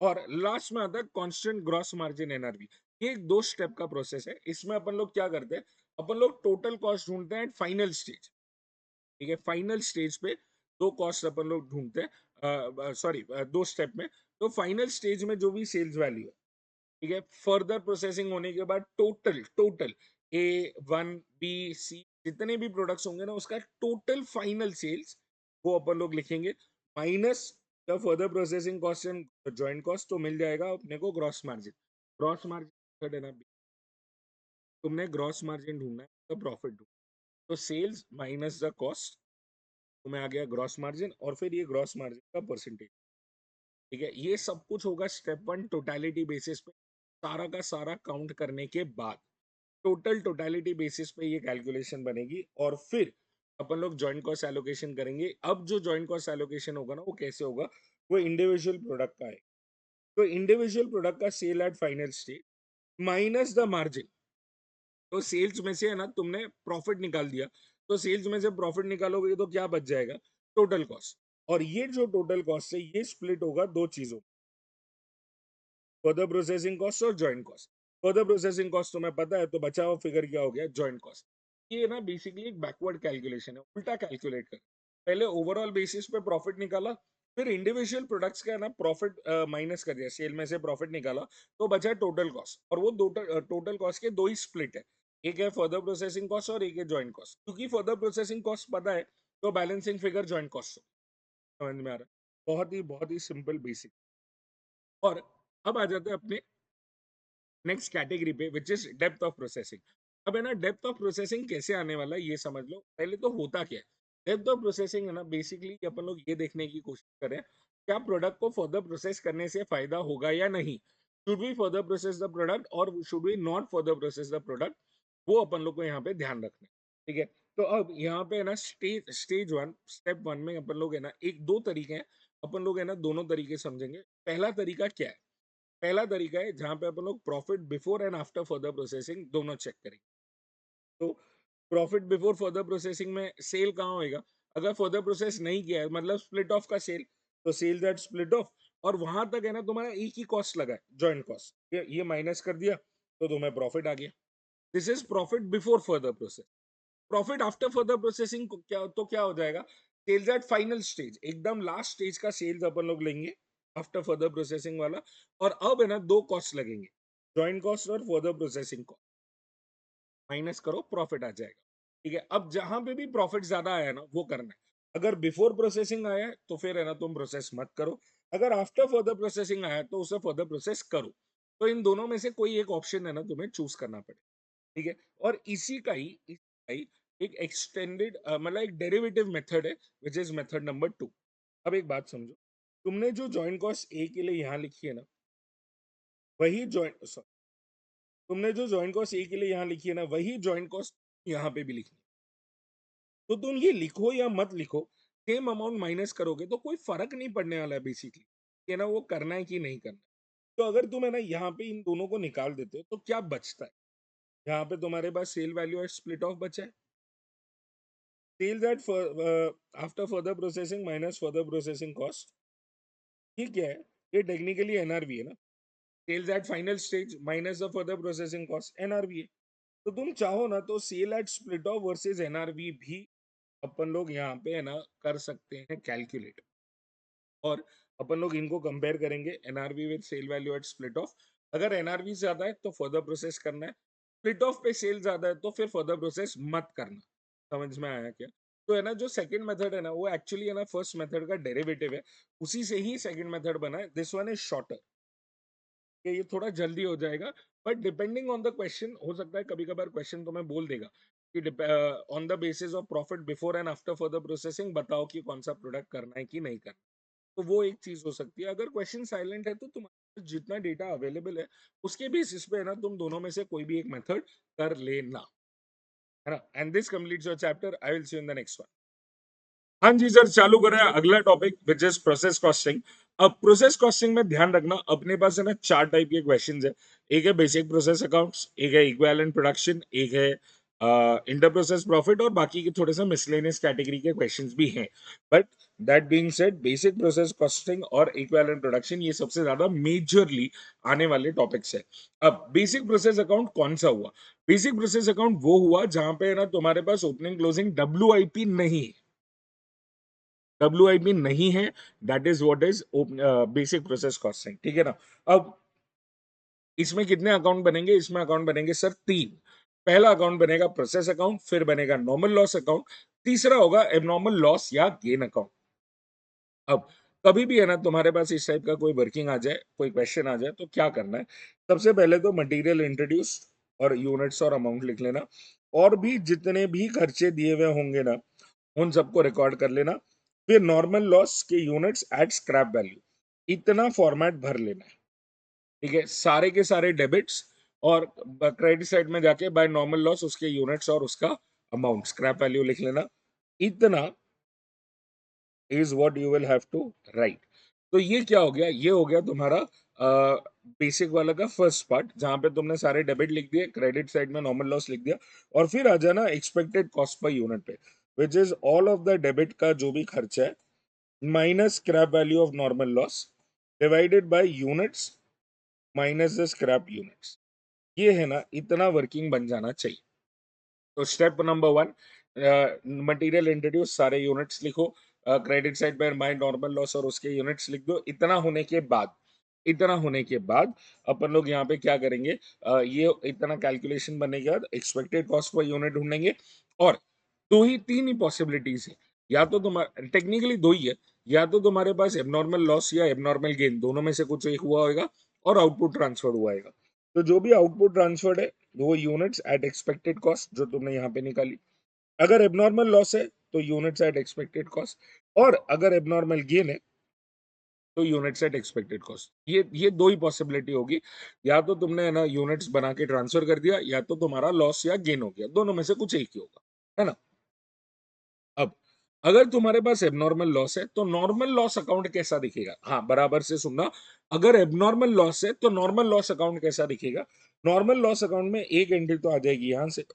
और लास्ट में आता है कांस्टेंट ग्रॉस मार्जिन एनआरवी। ये एक दो स्टेप का प्रोसेस है। इसमें अपन लोग क्या करते हैं, अपन लोग टोटल कॉस्ट ढूंढते हैं फाइनल स्टेज। ठीक है। फाइनल स्टेज पे दो कॉस्ट अपन लोग ढूंढते हैं, सॉरी दो स्टेप में। तो फाइनल स्टेज में जो भी सेल्स वैल्यू है, ठीक है, फर्दर प्रोसेसिंग होने के बाद total total A1 B C जितने भी प्रोडक्ट्स होंगे ना, उसका टोटल फाइनल सेल्स वो अपन लोग लिखेंगे minus the further processing cost and joint cost, तो मिल जाएगा अपने को ग्रॉस मार्जिन। ग्रॉस मार्जिन है ना, तुमने ग्रॉस मार्जिन ढूंढना है तो प्रॉफिट ढूंढना, तो सेल्स माइनस द कॉस्ट, तुम्हें आ गया ग्रॉस मार्जिन, और फिर ये ग्रॉस मार्जिन का परसेंटेज। ठीक है। ये सब कुछ होगा स्टेप वन टोटलिटी बेसिस पे, सारा का सारा काउंट करने के बाद टोटल टोटलिटी बेसिस पे ये कैलकुलेशन बनेगी, और फिर अपन लोग जॉइंट कॉस्ट एलोकेशन करेंगे। अब जो जॉइंट कॉस्ट एलोकेशन होगा ना, वो कैसे होगा, वो इंडिविजुअल प्रोडक्ट का है। तो इंडिविजुअल प्रोडक्ट का sale at final stage minus the margin. तो सेल्स में से है ना तुमने प्रॉफिट निकाल दिया, तो सेल्स में से प्रॉफिट निकालोगे तो क्या बच जाएगा, टोटल कॉस्ट। और ये जो टोटल कॉस्ट है ये स्प्लिट होगा दो चीजों, फर्दर प्रोसेसिंग कॉस्ट और joint cost. Further processing cost तुम्हें पता है, तो बचा हुआ फिगर क्या हो गया, जॉइंट कॉस्ट। ये ना बेसिकली एक बैकवर्ड कैलकुलेशन है, उल्टा कैलकुलेट कर। पहले ओवरऑल बेसिस पे प्रॉफिट निकाला, फिर इंडिविजुअल प्रोडक्ट्स का है ना प्रॉफिट माइनस कर दिया, सेल में से प्रॉफिट निकाला, तो बचा टोटल कॉस्ट। और वो टोटल कॉस्ट के दो ही स्प्लिट है, एक है फर्दर प्रोसेसिंग कॉस्ट और एक है जॉइंट कॉस्ट। क्योंकि फर्दर प्रोसेसिंग कॉस्ट पता है तो बैलेंसिंग फिगर जॉइंट कॉस्ट समझ में आ रहा है। बहुत ही सिंपल बेसिक। और अब आ जाते हैं अपने नेक्स्ट कैटेगरी पे, which is depth of processing. अब है ना डेप्थ ऑफ प्रोसेसिंग कैसे आने वाला है ये समझ लो। पहले तो होता क्या है डेप्थ ऑफ प्रोसेसिंग, है ना बेसिकली अपन लोग ये देखने की कोशिश करें क्या प्रोडक्ट को फर्दर प्रोसेस करने से फायदा होगा या नहीं। Should we further process the product और should we not further process the product, वो अपन लोग को यहाँ पे ध्यान रखना है। ठीक है, तो अब यहाँ पे है ना स्टेज वन, स्टेप वन में अपन लोग है ना एक दो तरीके हैं, अपन लोग है ना दोनों तरीके समझेंगे। पहला तरीका क्या है, पहला तरीका है जहां पे अपन लोग profit before and after further processing दोनों चेक करेंगे। तो प्रॉफिट बिफोर फर्दर प्रोसेसिंग में सेल कहाँ होएगा, अगर फर्दर प्रोसेस नहीं किया है मतलब स्प्लिट ऑफ का सेल, तो सेल दैट स्प्लिट ऑफ, और वहां तक है ना तुम्हारा एक ही कॉस्ट लगा है जॉइंट कॉस्ट, ये माइनस कर दिया तो तुम्हें प्रॉफिट आ गया। This is profit before further process. Profit after further processing को क्या तो क्या हो जाएगा, सेल्स एट फाइनल स्टेज, एकदम लास्ट स्टेज का सेल्स अपन लोग लेंगे आफ्टर फर्दर प्रोसेसिंग वाला। और अब है ना दो कॉस्ट लगेंगे, जॉइंट कॉस्ट और फर्दर प्रोसेसिंग कॉस्ट, माइनस करो प्रॉफिट आ जाएगा। ठीक है, अब जहां पे भी प्रॉफिट ज्यादा आया ना वो करना है। अगर बिफोर प्रोसेसिंग आया है तो फिर है ना तुम प्रोसेस मत करो, अगर आफ्टर फर्दर प्रोसेसिंग आया तो उसे फर्दर प्रोसेस करो। तो इन दोनों में से कोई एक ऑप्शन है ना तुम्हें चूज करना पड़ेगा। ठीक है, और इसी का ही एक एक्सटेंडेड मतलब एक डेरिवेटिव मेथड है, विच इज मेथड नंबर 2। अब एक बात समझो, तुमने जो जॉइंट कॉस्ट ए के लिए यहाँ लिखी है ना, वही जॉइंट तुमने जो जॉइंट कॉस्ट ए के लिए यहाँ लिखी है ना, वही जॉइंट कॉस्ट यहाँ पे भी लिखी है। तो तुम ये लिखो या मत लिखो, सेम अमाउंट माइनस करोगे तो कोई फर्क नहीं पड़ने वाला है बेसिकली, कि ना वो करना है कि नहीं करना। तो अगर तुम है ना यहाँ पे इन दोनों को निकाल देते हो तो क्या बचता है, यहाँ पे तुम्हारे पास सेल वैल्यू और स्प्लिट ऑफ बचा है। Sales at after further processing minus further processing cost, ये क्या है, ये टेक्निकली एनआरवी है ना। Sales at final stage minus the further processing cost NRV है। तो तुम चाहो ना तो sale at split off versus NRV भी अपन लोग यहाँ पे है ना कर सकते हैं कैलकुलेट, और अपन लोग इनको कंपेयर करेंगे NRV with sale value at split off. अगर एनआरवी ज्यादा है तो फर्दर प्रोसेस करना है, स्प्लिट ऑफ पे सेल ज्यादा है तो फिर फर्दर प्रोसेस मत करना। समझ में आया क्या। तो है ना जो सेकंड मेथड है ना वो एक्चुअली है ना फर्स्ट मेथड का डेरिवेटिव है, उसी से ही सेकंड मेथड बना है। दिस वन इज शॉर्टर, कि ये थोड़ा जल्दी हो जाएगा, but depending on the question हो सकता है कभी कभार क्वेश्चन तुम्हें बोल देगा कि on the basis of profit before and after further processing बताओ कि कौन सा प्रोडक्ट करना है कि नहीं करना। तो वो एक चीज हो सकती है। अगर क्वेश्चन साइलेंट है तो तुम्हारे पास जितना डेटा अवेलेबल है उसके बेसिस पे है ना तुम दोनों में से कोई भी एक मेथड कर लेना, है ना। And this completes your chapter, I will see you in the next one. हाँ जी सर, चालू करें अगला topic which is process costing. अब प्रोसेस कॉस्टिंग में ध्यान रखना अपने पास है ना चार टाइप के क्वेश्चंस है। एक है बेसिक प्रोसेस अकाउंट्स, एक है इक्विवेलेंट प्रोडक्शन, एक है इंटर प्रोसेस प्रॉफिट, और बाकी के थोड़े से मिसलेनियस कैटेगरी के क्वेश्चंस भी हैं। But that being said, basic process costing और इक्विवेलेंट प्रोडक्शन ये सबसे ज्यादा मेजरली आने वाले टॉपिक्स है। अब बेसिक प्रोसेस अकाउंट कौन सा हुआ, बेसिक प्रोसेस अकाउंट वो हुआ जहां पे है ना तुम्हारे पास ओपनिंग क्लोजिंग डब्ल्यूआईपी नहीं है, डब्ल्यूआईपी नहीं है, that is what is basic process costing. ठीक है ना। अब इसमें कितने अकाउंट बनेंगे, इसमें अकाउंट बनेंगे सर तीन। पहला अकाउंट बनेगा प्रोसेस अकाउंट, फिर बनेगा नॉर्मल लॉस अकाउंट, तीसरा होगा एबनॉर्मल लॉस या गेन अकाउंट। अब कभी भी है ना तुम्हारे पास इस टाइप का कोई वर्किंग आ जाए, कोई क्वेश्चन आ जाए, तो क्या करना है, सबसे पहले तो मटेरियल इंट्रोड्यूस और यूनिट्स और अमाउंट लिख लेना, और भी जितने भी खर्चे दिए हुए होंगे ना उन सबको रिकॉर्ड कर लेना। फिर नॉर्मल लॉस के यूनिट्स एट स्क्रैप वैल्यू, इतना फॉर्मेट भर लेना है। ठीक है, सारे के सारे डेबिट्स, और क्रेडिट साइड में जाके बाय नॉर्मल लॉस उसके यूनिट्स और उसका अमाउंट स्क्रैप वैल्यू लिख लेना। इतना is what you will have to write. तो ये क्या हो गया, ये हो गया तुम्हारा बेसिक वाला का फर्स्ट पार्ट, जहां पे तुमने सारे डेबिट लिख दिए, क्रेडिट साइड में नॉर्मल लॉस लिख दिया, और फिर आ जाना एक्सपेक्टेड कॉस्ट पर यूनिट पे, which is all of the debit का जो भी खर्चा है minus scrap value of normal loss divided by units minus the scrap units. ये है ना इतना वर्किंग बन जाना चाहिए। तो step number one, material introduce सारे यूनिट्स लिखो, क्रेडिट साइड पे माय नॉर्मल लॉस और उसके यूनिट्स लिख दो। इतना होने के बाद अपन लोग यहाँ पे क्या करेंगे, ये इतना कैलकुलेशन बनने के बाद एक्सपेक्टेड कॉस्ट पर यूनिट ढूंढेंगे। और दो ही तीन ही पॉसिबिलिटीज है, या तो तुम्हारा टेक्निकली दो ही है, या तो तुम्हारे पास एबनॉर्मल लॉस या एबनॉर्मल गेन दोनों में से कुछ एक हुआ होगा और आउटपुट ट्रांसफर हुआ होगा। तो जो भी आउटपुट ट्रांसफर्ड है वो यूनिट्स एट एक्सपेक्टेड कॉस्ट जो तुमने यहाँ पे निकाली। अगर एबनॉर्मल लॉस है तो यूनिट्स एट एक्सपेक्टेड कॉस्ट, और अगर एबनॉर्मल गेन है तो यूनिट्स एट एक्सपेक्टेड कॉस्ट। ये दो ही पॉसिबिलिटी होगी, या तो तुमने है ना यूनिट्स बना के ट्रांसफर कर दिया, या तो तुम्हारा लॉस या गेन हो गया, दोनों में से कुछ एक ही होगा, है ना। अब अगर तुम्हारे पास एबनॉर्मल लॉस है तो नॉर्मल लॉस अकाउंट कैसा दिखेगा, हाँ बराबर से सुनना। अगर एबनॉर्मल लॉस है तो नॉर्मल लॉस अकाउंट कैसा दिखेगा। नॉर्मल लॉस अकाउंट में एक एंट्री तो आ जाएगी यहां से।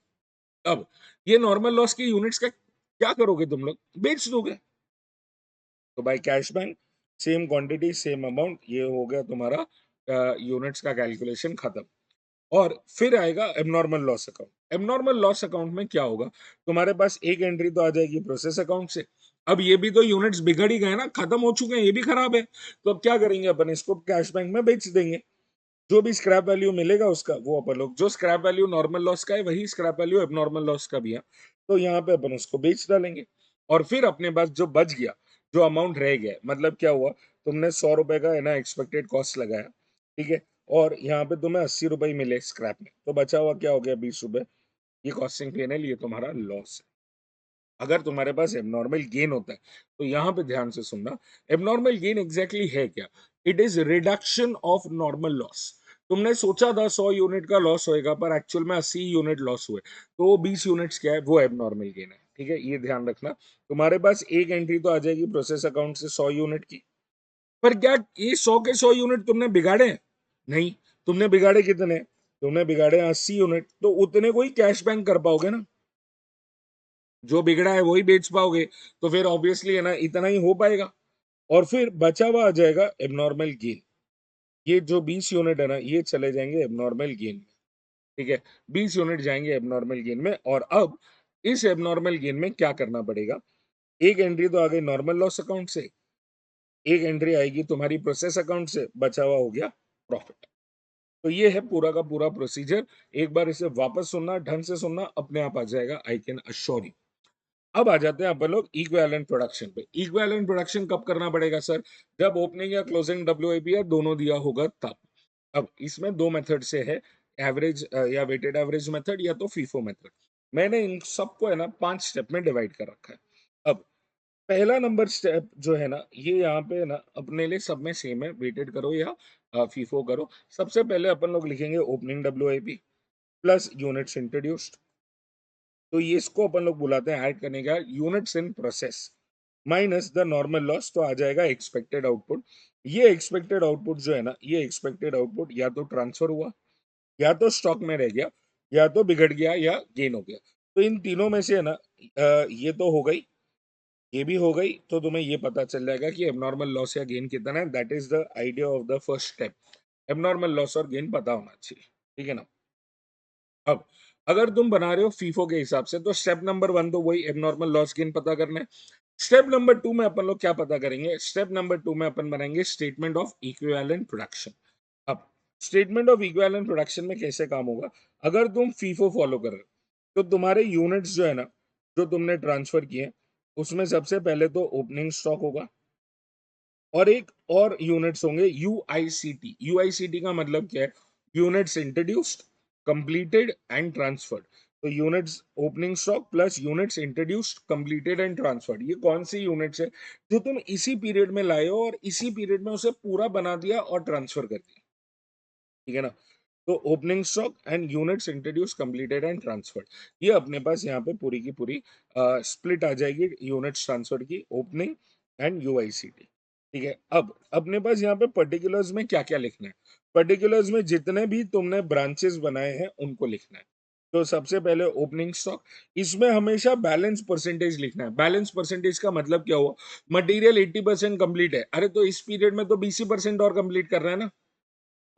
अब ये नॉर्मल लॉस की यूनिट्स का क्या करोगे, तुम लोग बेच दोगे। तो by cash bank, same quantity same amount, ये हो गया तुम्हारा यूनिट्स का कैलकुलेशन खत्म। और फिर आएगा abnormal loss account. Abnormal loss account में क्या होगा, तुम्हारे पास एक एंट्री तो आ जाएगी प्रोसेस अकाउंट से। अब ये भी तो यूनिट्स बिगड़ ही गए ना, खत्म हो चुके हैं, ये भी खराब है। तो अब क्या करेंगे अपन, इसको कैश बैंक में बेच देंगे। जो भी स्क्रैप वैल्यू मिलेगा उसका वो अपन लोग, जो स्क्रैप वैल्यू नॉर्मल लॉस का है वही स्क्रैप वैल्यू एबनॉर्मल लॉस का भी है, तो यहाँ पे अपन उसको बेच डालेंगे। और फिर अपने पास जो बच गया, जो अमाउंट रह गया, मतलब क्या हुआ, तुमने 100 रुपए का है ना एक्सपेक्टेड कॉस्ट लगाया, ठीक है, और यहाँ पे तुम्हें 80 रुपए ही मिले स्क्रैप में, तो बचा हुआ क्या हो गया, 20 रुपए। ये कॉस्टिंग पेनल, ये तुम्हारा लॉस है। अगर तुम्हारे पास एबनॉर्मल गेन होता है तो यहां पे ध्यान से सुनना, एबनॉर्मल गेन एग्जैक्टली है क्या। It is reduction of normal loss. तुमने सोचा था 100 यूनिट का लॉस होएगा पर एक्चुअल में 80 यूनिट लॉस हुए, तो वो 20 यूनिट्स क्या है, वो एबनॉर्मल गेन है, ठीक है, ये ध्यान रखना। तुम्हारे पास एक एंट्री तो आ जाएगी प्रोसेस अकाउंट से 100 यूनिट की, पर क्या ये 100 के 100 यूनिट तुमने बिगाड़े हैं? नहीं। तुमने बिगाड़े कितने, तुमने बिगाड़े 80 यूनिट, तो उतने को ही कैश बैंक कर पाओगे ना, जो बिगड़ा है वही बेच पाओगे। तो फिर ऑब्वियसली है ना इतना ही हो पाएगा। और फिर बचा हुआ आ जाएगा एबनॉर्मल गेन। ये जो 20 यूनिट है ना ये चले जाएंगे एबनॉर्मल गेन में, ठीक है, 20 यूनिट जाएंगे एबनॉर्मल गेन में। और अब इस एबनॉर्मल गेन में क्या करना पड़ेगा, एक एंट्री तो आ गई नॉर्मल लॉस अकाउंट से, एक एंट्री आएगी तुम्हारी प्रोसेस अकाउंट से, बचा हुआ हो गया प्रॉफिट। तो ये है पूरा का पूरा प्रोसीजर। एक बार इसे वापस सुनना, ढंग से सुनना, अपने आप आ जाएगा, आई कैन अश्योर यू। अब आ जाते हैं अपन लोग इक्विवेलेंट प्रोडक्शन पे। इक्विवेलेंट प्रोडक्शन कब करना पड़ेगा सर, जब ओपनिंग या क्लोजिंग डब्ल्यूआईपी दोनों दिया होगा तब। अब इसमें दो मेथड से है, एवरेज या वेटेड एवरेज मेथड या तो फीफो मेथड। मैंने इन सबको है ना 5 स्टेप में डिवाइड कर रखा है। अब पहला नंबर स्टेप जो है ना ये यहाँ पे है ना अपने लिए सब में सेम है, वेटेड करो या फीफो करो। सबसे पहले अपन लोग लिखेंगे opening WIP plus units introduced. तो ये इसको अपन लोग बुलाते हैं ऐड करने का units in process minus the normal loss, तो आ जाएगा एक्सपेक्टेड आउटपुट। ये एक्सपेक्टेड आउटपुट जो है ना, ये एक्सपेक्टेड आउटपुट या तो ट्रांसफर हुआ, या तो स्टॉक में रह गया, या तो बिगड़ गया या गेन हो गया। तो इन तीनों में से है ना ये तो हो गई, ये भी हो गई, तो तुम्हें ये पता चल जाएगा कि एबनॉर्मल लॉस या गेन कितना है। That is the idea of the first step, abnormal loss और गेन पता होना चाहिए, ठीक है ना। अब अगर तुम बना रहे हो फीफो के हिसाब से तो स्टेप नंबर 1 तो वही एबनॉर्मल लॉस गेन पता करना है। स्टेप नंबर 2 में अपन लोग क्या पता करेंगे, स्टेप नंबर 2 में अपन बनाएंगे स्टेटमेंट ऑफ इक्विवेलेंट प्रोडक्शन। अब स्टेटमेंट ऑफ इक्विवेलेंट प्रोडक्शन में कैसे काम होगा, अगर तुम फीफो फॉलो कर रहे हो तो तुम्हारे यूनिट्स जो है ना, जो तुमने ट्रांसफर किए, उसमें सबसे पहले तो ओपनिंग स्टॉक होगा, और एक और यूनिट्स होंगे यूआईसीटी। यूआईसीटी का मतलब क्या है, units introduced, completed and transferred. तो units opening stock plus units introduced, completed and transferred, ये कौन सी यूनिट्स है जो तुम इसी पीरियड में लाए हो और इसी पीरियड में उसे पूरा बना दिया और ट्रांसफर कर दिया, ठीक है ना। तो opening stock and units introduce completed and transferred, ये अपने पास यहाँ पे पूरी की पूरी स्प्लिट आ जाएगी यूनिट्स ट्रांसफर की, ओपनिंग एंड यूआईसीटी, ठीक है। अब अपने पास यहाँ पे पर्टिकुलर्स में क्या क्या लिखना है, पर्टिकुलर्स में जितने भी तुमने ब्रांचेस बनाए हैं उनको लिखना है। तो सबसे पहले ओपनिंग स्टॉक, इसमें हमेशा बैलेंस परसेंटेज लिखना है। बैलेंस परसेंटेज का मतलब क्या हुआ, मटेरियल 80% कंप्लीट है, अरे तो इस पीरियड में तो 20% और कंप्लीट कर रहा है ना।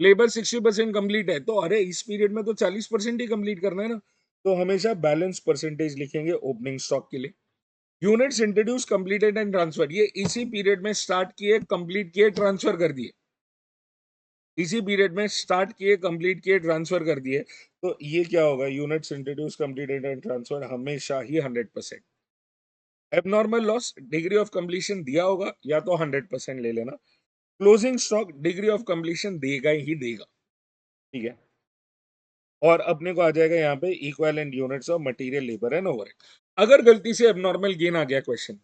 लेबर 60% कंप्लीट है, तो अरे इस पीरियड में तो 40% ही कंप्लीट करना है ना। तो हमेशा बैलेंस परसेंटेज लिखेंगे ओपनिंग स्टॉक के लिए। Units introduce, completed and transfer, ये इसी पीरियड में स्टार्ट किए, कंप्लीट किए, ट्रांसफर कर दिए। इसी पीरियड में स्टार्ट किए, कंप्लीट किए, ट्रांसफर कर दिए। तो ये क्या होगा, units introduce, completed and transfer हमेशा ही 100%। Abnormal loss, degree of completion दिया होगा या तो 100% ले लेना। Closing stock degree of completion देगा ही देगा, ठीक है। और अपने को आ जाएगा यहाँ पे equivalent units of material, labour and overhead. अगर गलती से एबनॉर्मल गेन आ गया question,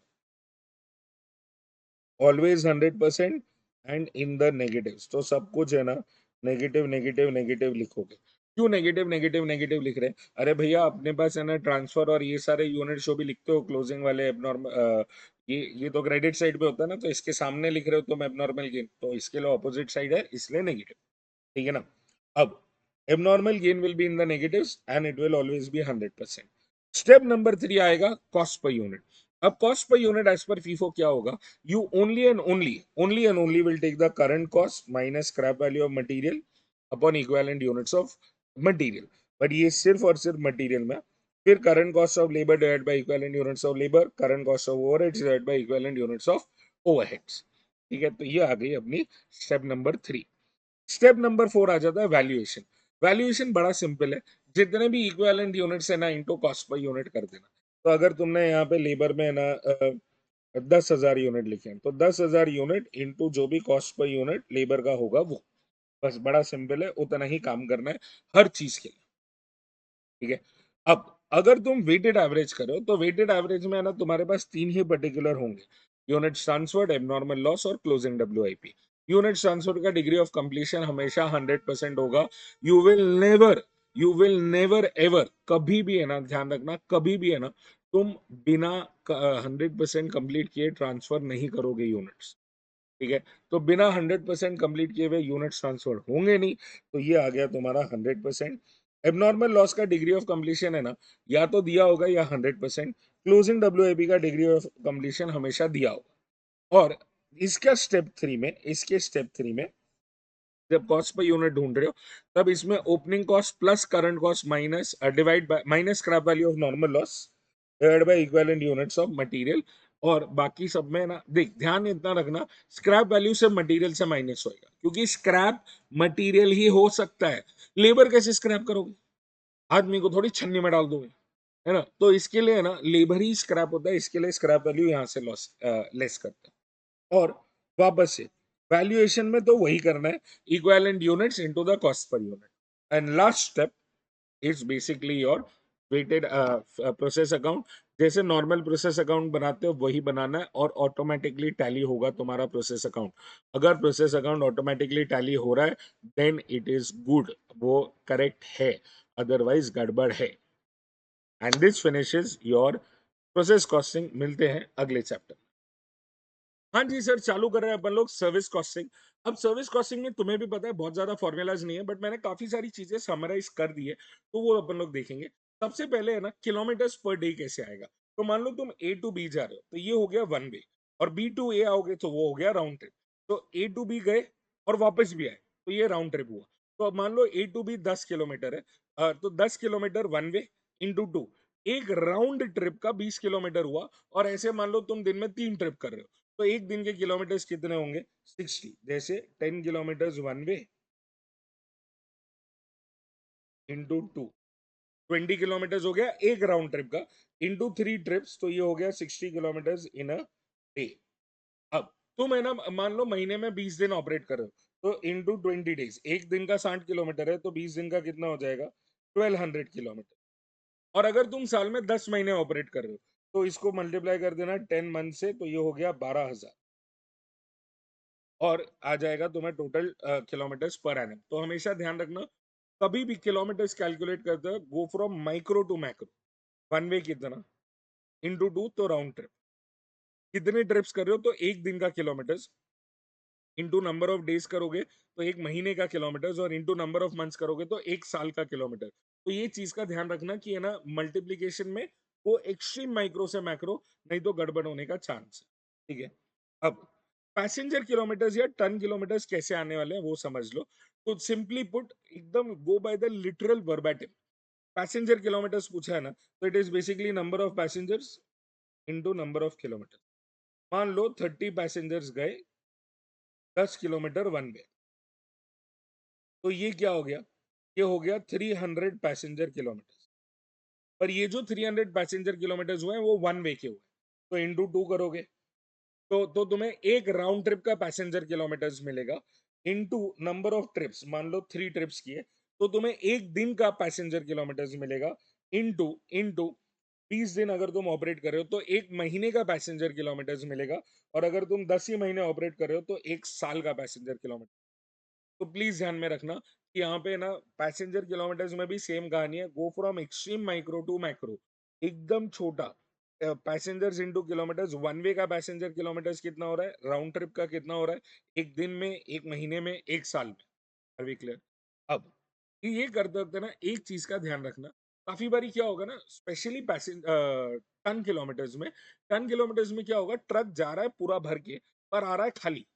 always 100% and in the negatives, तो सब कुछ है ना नेगेटिव नेगेटिव नेगेटिव लिखोगे। क्यों नेगेटिव नेगेटिव नेगेटिव लिख रहे हैं? अरे भैया अपने पास है ना ट्रांसफर और ये सारे यूनिट जो भी लिखते हो क्लोजिंग वाले एबनॉर्मल, ये तो क्रेडिट साइड पे होता है ना, तो इसके सामने लिख रहे हो तुम एबनॉर्मल गेन, तो इसके लिए ऑपोजिट साइड है, इसलिए नेगेटिव, ठीक है ना। अब abnormal gain will be in the negatives and it will always be 100%। Step number 3 आएगा कॉस्ट पर यूनिट। अब cost per unit as per FIFO क्या होगा, you only will take the current cost minus scrap value of material upon equivalent units of material. बट ये सिर्फ और सिर्फ material में। फिर current cost of labour divide by equivalent units of labour, current cost of overheads divide by equivalent units of overheads, ठीक है। तो ये आ गई अपनी स्टेप नंबर 3। स्टेप नंबर 4 आ जाता है वैल्यूएशन। वैल्यूएशन बड़ा सिंपल है, जितने भी इक्विवेलेंट यूनिट्स है ना इनटू कॉस्ट पर यूनिट कर देना। तो अगर तुमने यहाँ पे लेबर में ना 10,000 यूनिट लिखे हैं, तो 10,000 यूनिट इंटू जो भी कॉस्ट पर यूनिट लेबर का होगा वो, बस बड़ा सिंपल है, उतना ही काम करना है हर चीज के लिए, ठीक है। अब अगर तुम वेटेड एवरेज करो तो वेटेड एवरेज में है ना तुम्हारे पास तीन ही पर्टिकुलर होंगे, यूनिट ट्रांसफर्ड, एबनॉर्मल लॉस और क्लोजिंग डब्ल्यूआईपी। यूनिट ट्रांसफर का डिग्री ऑफ कंप्लीशन हमेशा 100% होगा। You will never, you will never ever, कभी भी है ना ध्यान रखना, कभी भी है ना तुम बिना 100% कंप्लीट किए ट्रांसफर नहीं करोगे यूनिट्स, ठीक है। तो बिना 100% कंप्लीट किए हुए यूनिट्स ट्रांसफर होंगे नहीं। तो ये आ गया तुम्हारा 100%। एबनॉर्मल लॉस का डिग्री ऑफ कंप्लीशन है ना या तो दिया होगा या 100%। क्लोजिंग डब्ल्यूआईपी का डिग्री ऑफ कंप्लीशन हमेशा दिया होगा। और इसका स्टेप थ्री में जब कॉस्ट पर यूनिट ढूंढ रहे हो, तब इसमें opening cost plus current cost minus divide by minus scrap value of normal loss divide by equivalent units of material. और बाकी सब में ना देख ध्यान इतना रखना, स्क्रैप वैल्यू से मटेरियल से माइनस होएगा, क्योंकि स्क्रैप मटेरियल ही हो सकता है। लेबर कैसे स्क्रैप करोगे, आदमी को थोड़ी छन्नी में डाल दोगे, है ना। तो इसके लिए ना लेबर ही स्क्रैप होता है, इसके लिए स्क्रैप वैल्यू यहाँ से लॉस लेस करता है। और वापस से वैल्यूएशन में तो वही करना है, equivalent units into the cost per unit. And last step is basically your weighted process account. जैसे नॉर्मल प्रोसेस अकाउंट बनाते हो वही बनाना है और ऑटोमेटिकली टैली होगा तुम्हारा प्रोसेस अकाउंट। अगर प्रोसेस अकाउंट ऑटोमेटिकली टैली हो रहा है देन इट इज गुड, वो करेक्ट है, अदरवाइज गड़बड़ है। And this finishes your process costing. मिलते हैं अगले चैप्टर। हाँ जी सर, चालू कर रहे हैं अपन लोग सर्विस कॉस्टिंग। अब सर्विस कॉस्टिंग में तुम्हें भी पता है बहुत ज्यादा फॉर्मूलाज नहीं है, बट मैंने काफी सारी चीजें समराइज कर दी है, तो वो अपन लोग देखेंगे। सबसे पहले है ना किलोमीटर्स पर डे कैसे आएगा। तो मान लो तुम ए टू बी जा रहे हो तो ये हो गया वन वे, और बी टू ए आओगे तो वो हो गया राउंड ट्रिप। तो ए टू बी गए और वापस भी आए तो ये राउंड ट्रिप हुआ। तो अब मान लो ए टू बी 10 किलोमीटर है, तो 10 kilometre one way into two, एक राउंड ट्रिप का 20 किलोमीटर हुआ। और ऐसे मान लो तुम दिन में 3 ट्रिप कर रहे हो, तो एक दिन के किलोमीटर्स कितने होंगे 60। जैसे 10 kilometre one way into two, 20 kilometre हो गया एक राउंड ट्रिप का, इंटू 3 ट्रिप्स, तो ये हो गया 60 किलोमीटर इन अ डे। अब तुम है ना मान लो महीने में 20 दिन ऑपरेट कर रहे हो, तो इंटू 20 डेज, एक दिन का 60 किलोमीटर है तो 20 दिन का कितना हो जाएगा 1200 किलोमीटर। और अगर तुम साल में 10 महीने ऑपरेट कर रहे हो तो इसको मल्टीप्लाई कर देना 10 मंथ से, तो ये हो गया 12,000। और आ जाएगा तुम्हें टोटल किलोमीटर्स पर एनम। तो हमेशा ध्यान रखना, कभी भी किलोमीटर्स कैलकुलेट करते हो go from micro to macro. One way कितना इंटू टू, तो राउंड ट्रिप कितने ट्रिप्स कर रहे हो, तो एक दिन का kilometres into number of days करोगे तो एक महीने का किलोमीटर्स, और इंटू नंबर ऑफ मंथ्स करोगे तो एक साल का किलोमीटर। तो ये चीज का ध्यान रखना कि है ना मल्टीप्लीकेशन में वो एक्सट्रीम माइक्रो से मैक्रो, नहीं तो गड़बड़ होने का चांस है, ठीक है। अब पैसेंजर किलोमीटर्स या टन किलोमीटर्स कैसे आने वाले हैं वो समझ लो। तो सिंपली पुट एकदम go by the literal verbatim, passenger kilometers पूछा है ना, तो it is basically number of passengers into number of kilometer. मान लो 30 पैसेंजर्स गए 10 किलोमीटर वन वे, तो ये क्या हो गया, ये हो गया 300 पैसेंजर किलोमीटर। पर ये जो 300 पैसेंजर किलोमीटर हुए हैं वो वन वे के हुए, तो इंटू टू करोगे तो तुम्हें एक राउंड ट्रिप का पैसेंजर किलोमीटर्स मिलेगा इनटू नंबर ऑफ ट्रिप्स। मान लो 3 ट्रिप्स किए, तो तुम्हें एक दिन का पैसेंजर किलोमीटर्स मिलेगा इनटू इनटू 20 दिन अगर तुम ऑपरेट कर रहे हो तो एक महीने का पैसेंजर किलोमीटर्स मिलेगा, और अगर तुम 10 ही महीने ऑपरेट कर रहे हो तो एक साल का पैसेंजर किलोमीटर। तो प्लीज ध्यान में रखना कि यहाँ पे ना पैसेंजर किलोमीटर्स में भी सेम कहानी है, go from extreme micro to macro. एकदम छोटा passenger into kilometres, one way का पैसेंजर किलोमीटर्स कितना हो रहा है, राउंड ट्रिप का कितना हो रहा है, एक दिन में, एक महीने में, एक साल में। Are we clear? अब ये करते वक्त ना एक चीज का ध्यान रखना, काफी बारी क्या होगा ना, स्पेशली टन किलोमीटर्स में, टन किलोमीटर्स में क्या होगा, ट्रक जा रहा है पूरा भर के पर आ रहा है खाली,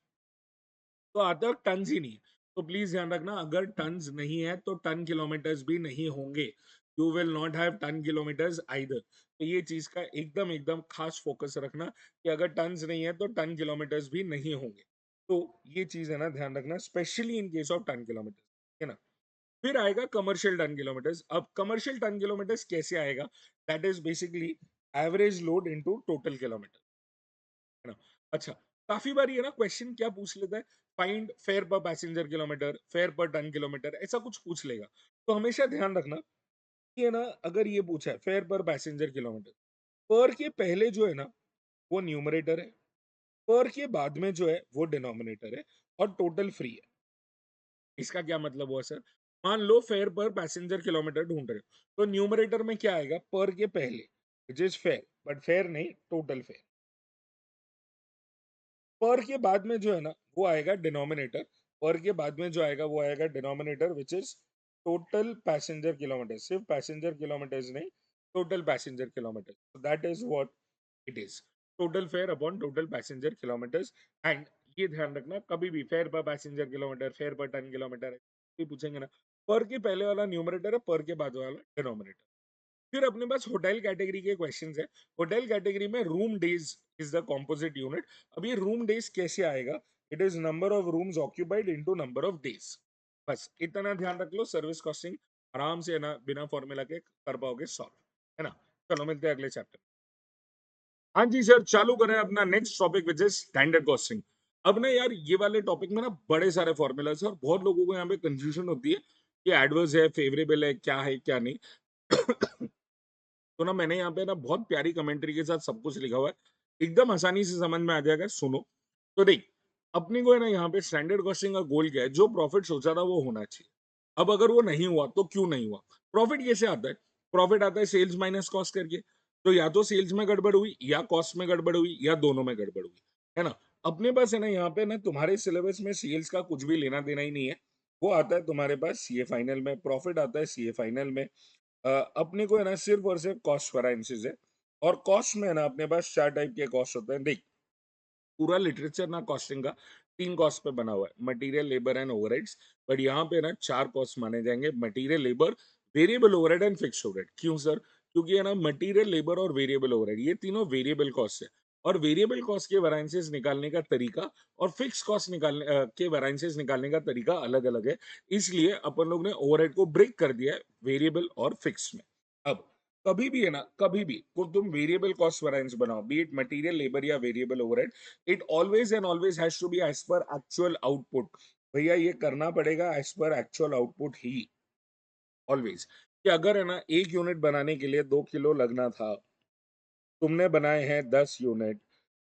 तो आते वक्त टन्स ही नहीं है। तो प्लीज ध्यान रखना, अगर टन्स नहीं है तो टन किलोमीटर्स भी नहीं होंगे, you will not have ton kilometres either. तो ये चीज का एकदम एकदम खास फोकस रखना कि अगर टन्स नहीं है तो टन किलोमीटर्स भी नहीं होंगे। तो ये चीज है ना ध्यान रखना, specially in case of ton kilometre, है ना। फिर आएगा कमर्शियल टन किलोमीटर्स। अब कमर्शियल टन किलोमीटर्स कैसे आएगा, that is basically average load into total kilometre, है ना। अच्छा, काफी बार ये ना क्वेश्चन क्या पूछ लेता है, फाइंड फेयर पर पैसेंजर किलोमीटर, फेयर पर टन किलोमीटर, ऐसा कुछ पूछ लेगा। तो हमेशा ध्यान रखना कि है ना, अगर ये पूछा है फेयर पर पैसेंजर किलोमीटर, पर के पहले जो है ना वो न्यूमरेटर है, पर के बाद में जो है वो डिनोमिनेटर है, और टोटल फ्री है। इसका क्या मतलब हुआ सर, मान लो फेयर पर पैसेंजर किलोमीटर ढूंढ रहे हो, तो न्यूमरेटर में क्या आएगा, पर के पहले, which is fair, but fair नहीं, टोटल फेयर। पर के बाद में जो है ना वो आएगा डिनोमिनेटर, पर के बाद में जो आएगा वो आएगा denominator, which is total passenger kilometre, सिर्फ पैसेंजर किलोमीटर्स नहीं, total passenger kilometre, so that is what it is, total fair upon total passenger kilometres. And ये ध्यान रखना, कभी भी फेयर पर पैसेंजर किलोमीटर, फेयर पर टन किलोमीटर पूछेंगे ना, पर के पहले वाला न्यूमरेटर है, पर के बाद वाला डिनोमिनेटर। फिर अपने पास होटल कैटेगरी के क्वेश्चंस है। होटल कैटेगरी में room days is the composite unit. अब ये रूम डेज कैसे आएगा, it is number of rooms occupied into number of days. बस इतना ध्यान रख लो, सर्विस कॉस्टिंग आराम से है ना बिना फॉर्मूला के कर पाओगे सॉल्व, है ना। चलो मिलते हैं अगले चैप्टर। हाँ जी सर, चालू करें अपना next topic which is standard costing. अब ना यार ये वाले टॉपिक में ना बड़े सारे फॉर्मूलाज है और बहुत लोगों को यहाँ पे कंफ्यूजन होती है कि एडवर्स है, फेवरेबल है क्या नहीं। तो ना मैंने यहाँ पे ना बहुत प्यारी कमेंट्री के साथ सब कुछ लिखा हुआ है, एकदम आसानी से समझ में आ जाएगा, सुनो। तो देख, अपने को है ना यहाँ पे स्टैंडर्ड कॉस्टिंग का गोल क्या है, जो प्रॉफिट सोचा था वो होना चाहिए। अब अगर वो नहीं हुआ तो क्यों नहीं हुआ, प्रॉफिट कैसे आता है, प्रॉफिट आता है सेल्स माइनस कॉस्ट करके। तो या तो सेल्स में गड़बड़ हुई, या कॉस्ट में गड़बड़ हुई, या दोनों में गड़बड़ हुई, है ना। अपने पास है ना यहाँ पे ना तुम्हारे सिलेबस में सेल्स का कुछ भी लेना देना ही नहीं है, वो आता है तुम्हारे पास सीए फाइनल में, प्रॉफिट आता है सीए फाइनल में। अपने को है ना सिर्फ और सिर्फ कॉस्ट वेराइंसेस है, और कॉस्ट में है ना अपने पास 4 टाइप के कॉस्ट होते हैं। देख, पूरा लिटरेचर ना कॉस्टिंग का 3 कॉस्ट पे बना हुआ है, material, labour and overheads. But यहाँ पे ना 4 कॉस्ट माने जाएंगे, material, labour, variable overhead and fix overhead. क्यों सर, क्योंकि है ना मटेरियल, लेबर और वेरिएबल ओवरहेड ये तीनों वेरिएबल कॉस्ट है, और वेरिएबल कॉस्ट के वेराइंसेस निकालने का तरीका और फिक्स कॉस्ट निकालने के वेराइंसेस निकालने का तरीका अलग अलग है। इसलिए अपन लोग ने ओवरहेड को ब्रेक कर दिया है वेरिएबल और फिक्स में। अब कभी भी है ना, कभी भी को तुम वेरिएबल कॉस्ट वेरिएंस बनाओ, बी इट मटेरियल, लेबर या variable overhead, it always and always has to be as per actual output. भैया ये करना पड़ेगा एज पर एक्चुअल आउटपुट ही, ऑलवेज। कि अगर है ना 1 यूनिट बनाने के लिए 2 किलो लगना था, तुमने बनाए हैं 10 यूनिट,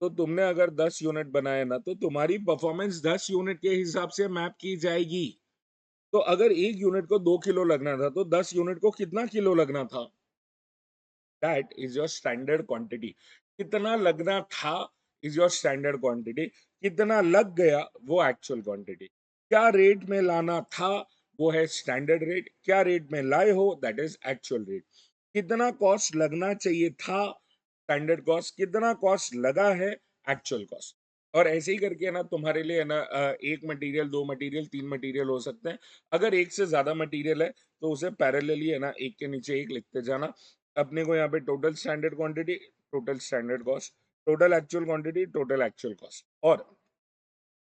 तो तुमने अगर 10 यूनिट बनाए ना तो तुम्हारी परफॉर्मेंस 10 यूनिट के हिसाब से मैप की जाएगी। तो अगर 1 यूनिट को 2 किलो लगना था तो 10 यूनिट को कितना किलो लगना था, that is your standard quantity. कितना लगना था इज योर स्टैंडर्ड क्वांटिटी, कितना लग गया वो एक्चुअल क्वांटिटी। क्या रेट में लाना था वो है स्टैंडर्ड रेट, क्या रेट में लाए हो दैट इज एक्चुअल रेट। कितना कॉस्ट लगना चाहिए था, स्टैंडर्ड कॉस्ट, कितना कॉस्ट लगा है, एक्चुअल कॉस्ट। और ऐसे ही करके है ना तुम्हारे लिए है ना 1 मटेरियल, 2 मटेरियल, 3 मटेरियल हो सकते हैं। अगर एक से ज़्यादा मटेरियल है तो उसे पैरेलली है ना एक के नीचे एक लिखते जाना। अपने को यहाँ पे total standard quantity, total standard cost, total actual quantity, total actual cost, और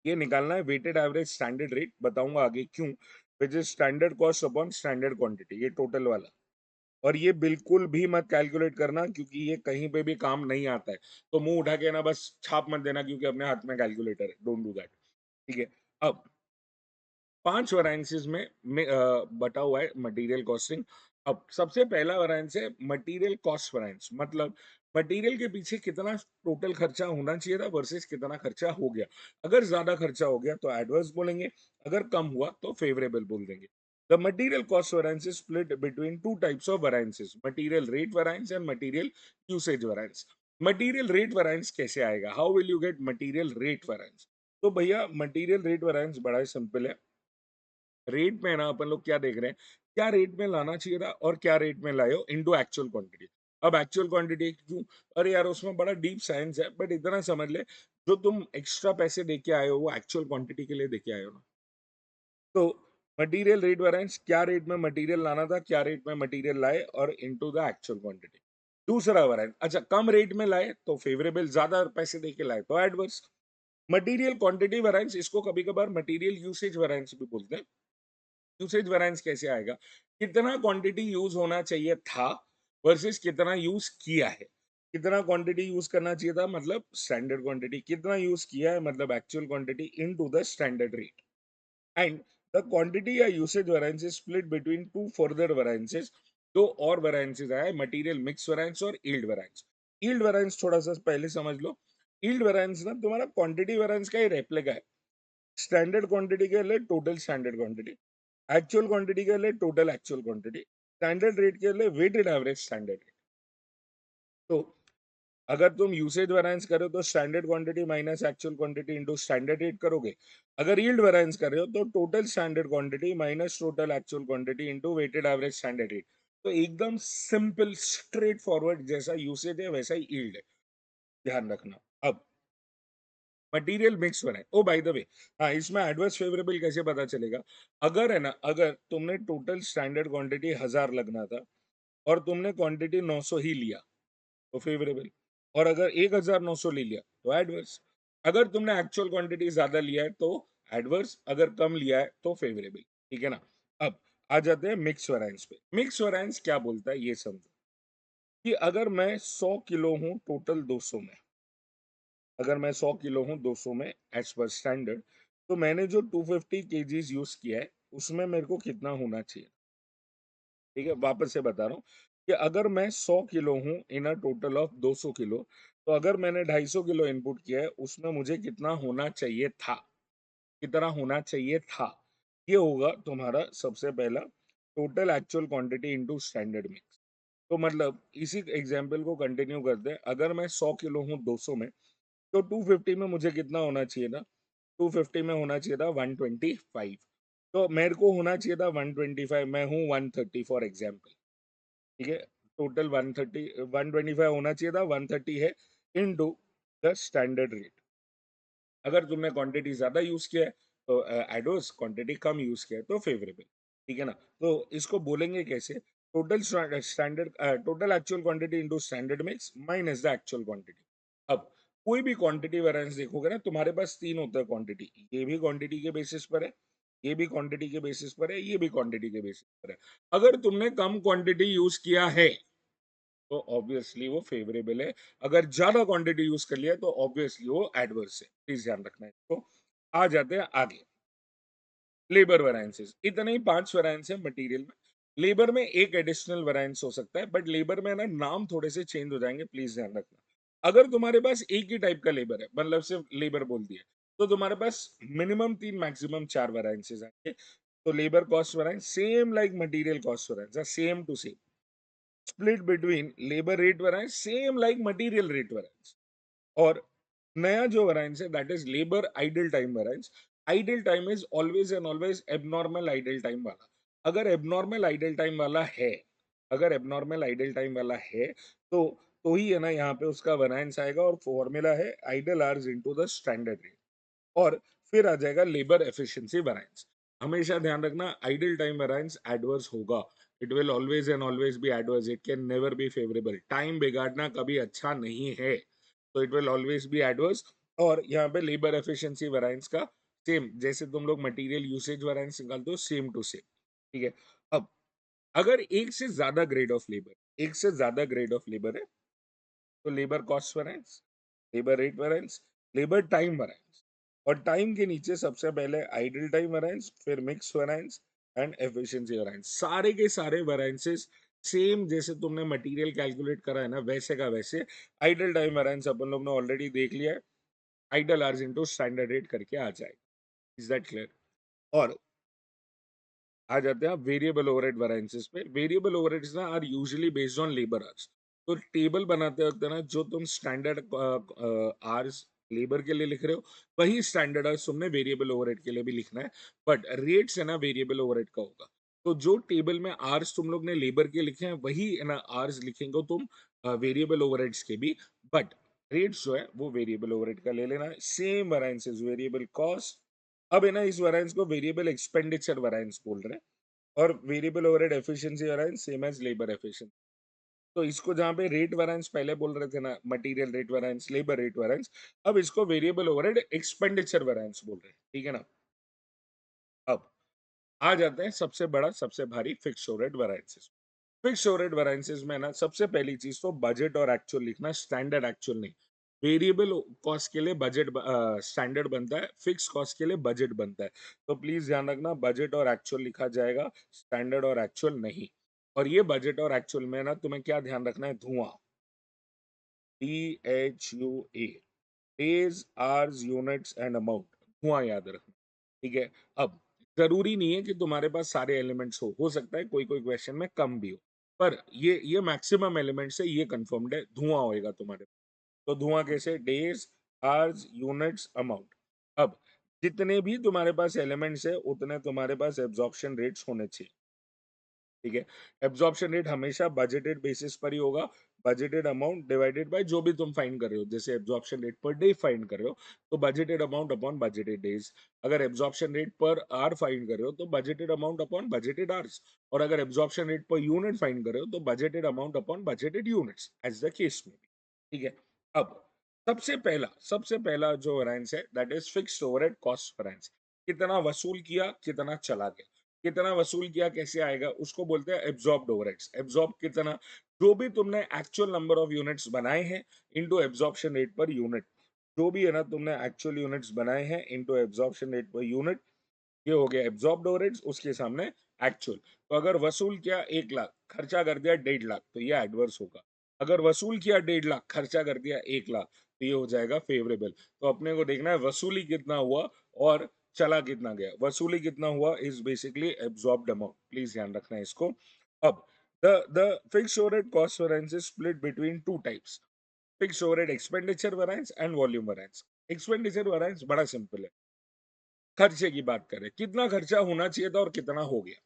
ये निकालना है वेटेड एवरेज स्टैंडर्ड रेट, बताऊंगा आगे क्यों, which is standard cost upon standard quantity, ये टोटल वाला। और ये बिल्कुल भी मत कैलकुलेट करना क्योंकि ये कहीं पे भी काम नहीं आता है। तो मुंह उठा के ना बस छाप मत देना क्योंकि अपने हाथ में कैलकुलेटर है, डोंट डू दैट। ठीक है। अब 5 वेरिएंसेस में बटा हुआ है मटेरियल कॉस्टिंग। अब सबसे पहला वेरिएंस है मटेरियल कॉस्ट वेरिएंस, मतलब मटेरियल के पीछे कितना टोटल खर्चा होना चाहिए था वर्सेस कितना खर्चा हो गया। अगर ज्यादा खर्चा हो गया तो एडवर्स बोलेंगे, अगर कम हुआ तो फेवरेबल बोल देंगे। The material cost variance is split between two types of variances, material rate variance and material usage variance. Material rate variance कैसे आएगा, how will you get material rate variance? तो भैया मटेरियल रेट वेरिएंस बड़ा ही simple है। Rate में ना अपन लोग क्या देख रहे हैं, क्या रेट में लाना चाहिए था और क्या रेट में लाए हो इनटू एक्चुअल क्वांटिटी। अब एक्चुअल क्वांटिटी क्यों, अरे यार उसमें बड़ा डीप साइंस है, बट इतना समझ ले, जो तुम एक्स्ट्रा पैसे दे के आए हो वो एक्चुअल क्वांटिटी के लिए दे के आए हो ना। तो मटेरियल रेट वेरिएंस, क्या रेट में मटेरियल लाना था, क्या रेट में मटेरियल लाए, और इनटू द एक्चुअल क्वांटिटी। दूसरा वेरिएंस, अच्छा कम रेट में लाए तो फेवरेबल, ज्यादा पैसे दे के लाए तो एडवर्स। मटेरियल क्वांटिटी वेरिएंस, इसको कभी कभार मटेरियल यूसेज वेरिएंस भी बोलते हैं। यूसेज वेरिएंस कैसे आएगा, कितना क्वांटिटी यूज होना चाहिए था वर्सेस कितना यूज किया है। कितना क्वांटिटी यूज करना चाहिए था मतलब स्टैंडर्ड क्वांटिटी, कितना यूज किया है मतलब actual quantity into the standard rate. And the quantity या usage variance is split between two further variances. दो और वेरिएंसेस आए, मटेरियल मिक्स वेरिएंस और यील्ड वेरिएंस। यील्ड वेरिएंस थोड़ा सा पहले समझ लो। यील्ड वेरिएंस ना तुम्हारा क्वांटिटी वेरिएंस का ही रेप्लिका है। स्टैंडर्ड क्वांटिटी के लिए total standard quantity, actual quantity के लिए total actual quantity, standard rate के लिए वेटेड एवरेज स्टैंडर्ड रेट। तो अगर तुम यूसेज वेरिएंस करो तो standard quantity minus actual quantity into standard rate करोगे। अगर यील्ड वेरिएंस कर रहे हो तो total standard quantity minus total actual quantity into weighted average standard rate. तो एकदम सिंपल स्ट्रेट फॉरवर्ड, जैसा यूसेज है वैसा ही यील्ड है, ध्यान रखना। अब मटेरियल मिक्स हो रहा है, ओ बाय द वे, हाँ इसमें एडवर्स फेवरेबल कैसे पता चलेगा, अगर है ना, अगर तुमने टोटल स्टैंडर्ड क्वांटिटी 1000 लगना था और तुमने क्वांटिटी 900 ही लिया तो फेवरेबल, और अगर 1900 ले लिया तो एडवर्स। अगर तुमने एक्चुअल क्वांटिटी ज्यादा लिया है तो एडवर्स, अगर कम लिया है तो फेवरेबल। ठीक है ना। अब आ जाते हैं मिक्स वेरिएंस पे। मिक्स वेरिएंस क्या बोलता है ये समझो, कि अगर मैं 100 किलो हूं टोटल 200 में, अगर मैं 100 किलो हूँ 200 में एज पर स्टैंडर्ड, तो मैंने जो 250 केजीज यूज किया है उसमें मेरे को कितना होना चाहिए। ठीक है, वापस से बता रहा हूँ कि अगर मैं 100 किलो हूँ इन अ टोटल ऑफ 200 किलो, तो अगर मैंने 250 किलो इनपुट किया है उसमें मुझे कितना होना चाहिए था, कितना होना चाहिए था। ये होगा तुम्हारा सबसे पहला total actual quantity into standard mix. तो मतलब इसी एग्जांपल को कंटिन्यू करते हैं, अगर मैं 100 किलो हूँ 200 में, तो 250 में मुझे कितना होना चाहिए था, 250 में होना चाहिए था 125। तो मेरे को होना चाहिए था 125, मैं हूँ 130 फॉर एग्जाम्पल। ठीक है, टोटल 130, 125 होना चाहिए था, 130 है, इनटू द स्टैंडर्ड रेट। अगर तुमने क्वांटिटी ज्यादा यूज किया है तो एडवर्स, क्वांटिटी कम यूज किया है तो फेवरेबल। ठीक है ना। तो इसको बोलेंगे कैसे, total standard, total actual quantity into standard mix minus the actual quantity. अब कोई भी क्वांटिटी वेरिएंस देखोगे ना, तुम्हारे पास तीन होता है क्वांटिटी, ये भी क्वांटिटी के बेसिस पर है, ये भी क्वांटिटी के बेसिस पर है, ये भी क्वांटिटी के बेसिस पर है। अगर तुमने कम क्वांटिटी यूज किया है तो ऑब्वियसली वो फेवरेबल है, अगर ज्यादा क्वांटिटी यूज कर लिया तो ऑब्वियसली वो एडवर्स है। प्लीज ध्यान रखना है इसको। आ जाते हैं आगे, लेबर वेरायंसेस। इतने ही 5 वेरायंस है मटेरियल में। लेबर में एक एडिशनल वेरायंस हो सकता है, बट लेबर में ना नाम थोड़े से चेंज हो जाएंगे, प्लीज ध्यान रखना। अगर तुम्हारे पास एक ही टाइप का लेबर है, मतलब सिर्फ लेबर बोल दिया, तो तुम्हारे पास मिनिमम 3 मैक्सिमम 4 वेरायंसेस आएंगे। तो labour cost variance same like material cost variance, same to same, split between labor rate variance same like material rate variance। और नया जो वेरायंस है that is labour idle time variance. Idle time is always and always abnormal idle time वाला। अगर abnormal idle time वाला है, अगर abnormal idle time वाला है तो तो ही है ना यहाँ पे उसका वेरिएंस आएगा, और फॉर्मूला है idle hours into the standard rate. और फिर आ जाएगा लेबर एफिशिएंसी वेरिएंस। हमेशा ध्यान रखना, आइडल टाइम वेरिएंस एडवर्स होगा। It will always and always be adverse, it can never be favourable. Time बिगाड़ना कभी अच्छा नहीं है, तो it will always B adverse. और यहाँ पे लेबर एफिशिएंसी वेरिएंस का सेम, जैसे तुम लोग मटेरियल यूसेज वेरिएंस निकालते हो, सेम टू सेम। ठीक है। अब अगर एक से ज्यादा ग्रेड ऑफ लेबर, एक से ज्यादा ग्रेड ऑफ लेबर है, तो labour cost variance, labour rate variance, labour time variance. और टाइम के नीचे सबसे पहले आइडल टाइम वेरिएंस, फिर mix variance and efficiency variance. सारे के सारे वेरिएंसेस सेम, जैसे तुमने मटेरियल कैलकुलेट करा है ना, वैसे का वैसे। आइडल टाइम वेरिएंस अपन लोग ने ऑलरेडी देख लिया है, idle hours into standard rate करके आ जाएगा। Is that clear? और आ जाते हैं आप वेरिएबल ओवरहेड वेरिएंसेस पे। वेरिएबल ओवरहेड्स ना are usually based on labour hours. तो टेबल बनाते वक्त ना, जो तुम स्टैंडर्ड आवर्स लेबर के लिए लिख रहे हो, वही स्टैंडर्ड आवर्स तुमने वेरिएबल ओवरहेड के लिए भी लिखना है। बट रेट्स है ना वेरिएबल ओवरहेड का होगा। तो जो टेबल में आवर्स तुम लोग ने लेबर के लिखे हैं, वही है ना आवर्स लिखेंगे तुम वेरिएबल ओवरहेड्स के भी। बट रेट्स जो है वो वेरिएबल ओवरहेड का ले लेना है। Same variances, variable cost. अब है ना इस वेरिएंस को वेरिएबल एक्सपेंडिचर वेरिएंस बोल रहे हैं। और variable overhead efficiency variance same as labour efficiency. तो इसको जहां पे रेट वेरिएंस पहले बोल रहे थे ना, material rate variance, labour rate variance, अब इसको वेरिएबल ओवरहेड एक्सपेंडिचर वेरिएंस बोल रहे हैं। ठीक है ना? अब आ जाते हैं सबसे बड़ा, सबसे भारी, fix overhead variances. Fix overhead variances में ना सबसे पहली चीज तो बजट और एक्चुअल लिखना, स्टैंडर्ड एक्चुअल नहीं। वेरिएबल कॉस्ट के लिए बजट स्टैंडर्ड बनता है, फिक्स कॉस्ट के लिए बजट बनता है। तो प्लीज ध्यान रखना, बजट और एक्चुअल लिखा जाएगा, स्टैंडर्ड और एक्चुअल नहीं। और ये बजट और एक्चुअल में ना तुम्हें क्या ध्यान रखना है, धुआं, DHUA, days, hours, units and amount, धुआं याद रखना। ठीक है। अब जरूरी नहीं है कि तुम्हारे पास सारे एलिमेंट्स हो सकता है कोई कोई क्वेश्चन में कम भी हो, पर ये मैक्सिमम एलिमेंट्स है, ये कंफर्म्ड है, धुआं होएगा तुम्हारे पास। तो धुआं कैसे, डेज, आवर्स, यूनिट्स, अमाउंट। अब जितने भी तुम्हारे पास एलिमेंट्स है, उतने तुम्हारे पास एब्जॉर्प्शन रेट्स होने चाहिए। ठीक है। एब्जॉर्प्शन रेट हमेशा बजटेड बेसिस पर ही होगा। बजटेड अमाउंट डिवाइडेड बाय जो भी तुम फाइंड कर रहे हो, जैसे absorption rate per day find कर रहे हो, तो budgeted amount upon budgeted days. अगर absorption rate per hour find कर रहे हो, तो budgeted amount upon budgeted hours. और अगर absorption rate per unit find कर रहे हो, तो budgeted amount upon budgeted units, as the case में। ठीक है। अब सबसे पहला जो वेरिएंस है, that is fixed overhead cost variance. कितना वसूल किया, कितना चला गया। कितना वसूल किया कैसे आएगा, उसको बोलते हैं एब्जॉर्ब्ड ओवरहेड्स। एब्जॉर्ब कितना, जो भी तुमने एक्चुअल नंबर ऑफ यूनिट्स बनाए हैं into absorption rate per unit. जो भी है ना तुमने एक्चुअल यूनिट्स बनाए हैं into absorption rate per unit, ये हो गया एब्जॉर्ब्ड ओवरहेड्स, उसके सामने एक्चुअल। तो अगर वसूल किया 1 लाख, खर्चा कर दिया 1.5 लाख, तो ये एडवर्स होगा। अगर वसूल किया 1.5 लाख, खर्चा कर दिया 1 लाख, तो ये हो जाएगा फेवरेबल। तो अपने को देखना है वसूली कितना हुआ और चला कितना गया। वसूली कितना हुआ is basically absorbed amount, please ध्यान रखना है इसको। अब the fixed overhead cost variance is split between two types: fixed overhead expenditure variance and volume variance। expenditure variance बड़ा सिंपल है, खर्चे की बात करें, कितना खर्चा होना चाहिए था और कितना हो गया,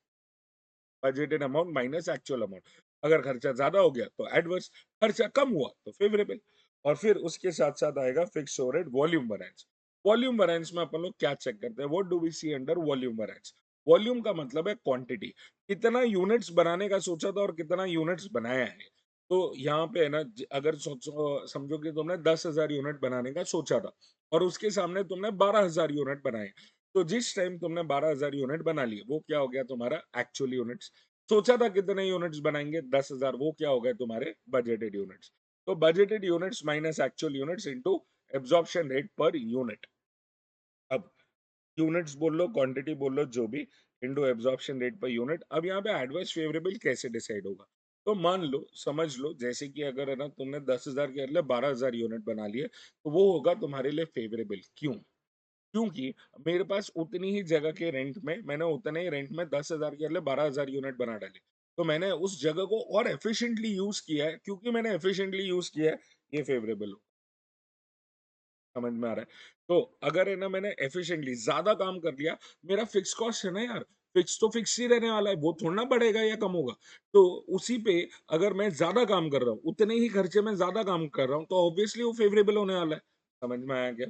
budgeted amount minus actual amount. अगर खर्चा ज्यादा हो गया तो एडवर्स, खर्चा कम हुआ तो फेवरेबल। और फिर उसके साथ साथ आएगा fix overhead volume variance. Volume variance में अपन लोग क्या चेक करते हैं, what do we see under volume variance. Volume का मतलब है क्वांटिटी, कितना यूनिट्स बनाने का सोचा था और कितना यूनिट्स बनाया है। तो यहाँ पे है ना, अगर सोचो, समझो कि तुमने 10,000 यूनिट बनाने का सोचा था, और उसके सामने तुमने 12,000 यूनिट बनाए, तो जिस टाइम तुमने 12,000 यूनिट बना लिए, वो क्या हो गया तुम्हारा एक्चुअल यूनिट्स। सोचा था कितने यूनिट्स बनाएंगे, 10,000, वो क्या हो गए तुम्हारे बजटेड यूनिट्स। तो budgeted units minus actual units into absorption rate per unit. अब यूनिट्स बोल लो, क्वांटिटी बोल लो, जो भी, into absorption rate per unit. अब यहाँ पे एडवर्स फेवरेबल कैसे डिसाइड होगा, तो मान लो, समझ लो, जैसे कि अगर है ना तुमने 10,000 के बदले 12,000 यूनिट बना लिए, तो वो होगा तुम्हारे लिए फेवरेबल। क्यों? क्योंकि मेरे पास उतनी ही जगह के रेंट में, मैंने उतने ही रेंट में 10,000 के बदले 12,000 यूनिट बना डाले, तो मैंने उस जगह को और एफिशिएंटली यूज किया है। क्योंकि मैंने एफिशिएंटली यूज किया है, ये फेवरेबल हो। समझ में आ रहा है? तो अगर है ना मैंने एफिशिएंटली ज्यादा काम कर लिया, मेरा फिक्स कॉस्ट है ना यार, फिक्स तो फिक्स ही रहने वाला है, वो थोड़ा ना बढ़ेगा या कम होगा। तो उसी पे अगर मैं ज़्यादा काम कर रहा हूँ, उतने ही खर्चे में ज़्यादा काम कर रहा हूँ, तो ऑब्वियसली वो फेवरेबल होने वाला है। समझ में आया क्या?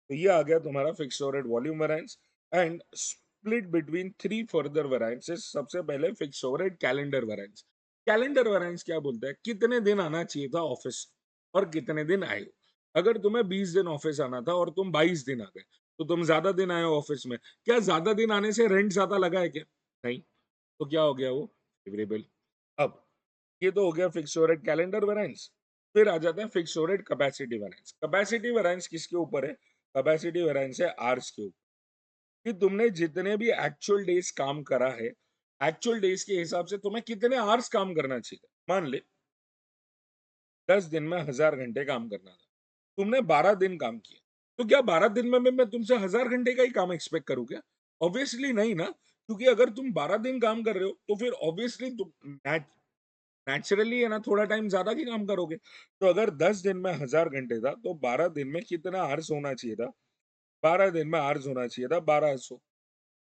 तो ये आ गया तुम्हारा fixed overhead volume variance and split between 3 further variances. सबसे पहले fixed overhead calendar variance. Calendar variance क्या बोलता है? कितने दिन आना चाहिए था ऑफिस और कितने दिन आए हो। अगर तुम्हें 20 दिन ऑफिस आना था और तुम 22 दिन आ गए, तो तुम ज्यादा दिन आए हो ऑफिस में। क्या ज्यादा दिन आने से रेंट ज्यादा लगा है क्या? नहीं। तो क्या हो गया वो? फेवरेबल। अब ये तो हो गया फिक्स्ड ओवरहेड कैलेंडर वेरिएंस। फिर आ जाता है fixed overhead capacity variance. Capacity variance किसके ऊपर है? कैपेसिटी वेरिएंस है आवर्स के ऊपर, कि तुमने जितने भी एक्चुअल डेज काम करा है, एक्चुअल डेज के हिसाब से तुम्हें कितने आवर्स काम करना चाहिए। मान ले 10 दिन में 1000 घंटे काम करना था, तुमने 12 दिन काम किया, तो क्या 12 दिन में मैं तुमसे 1000 घंटे का ही काम एक्सपेक्ट करूँ क्या? ऑब्वियसली नहीं ना, क्योंकि अगर तुम 12 दिन काम कर रहे हो तो फिर ऑब्वियसली तुम नेचुरली है ना थोड़ा टाइम ज्यादा ही काम करोगे। तो अगर 10 दिन में 1000 घंटे था, तो 12 दिन में कितना आवर्स होना चाहिए था? 12 दिन में आवर्स होना चाहिए था 1200।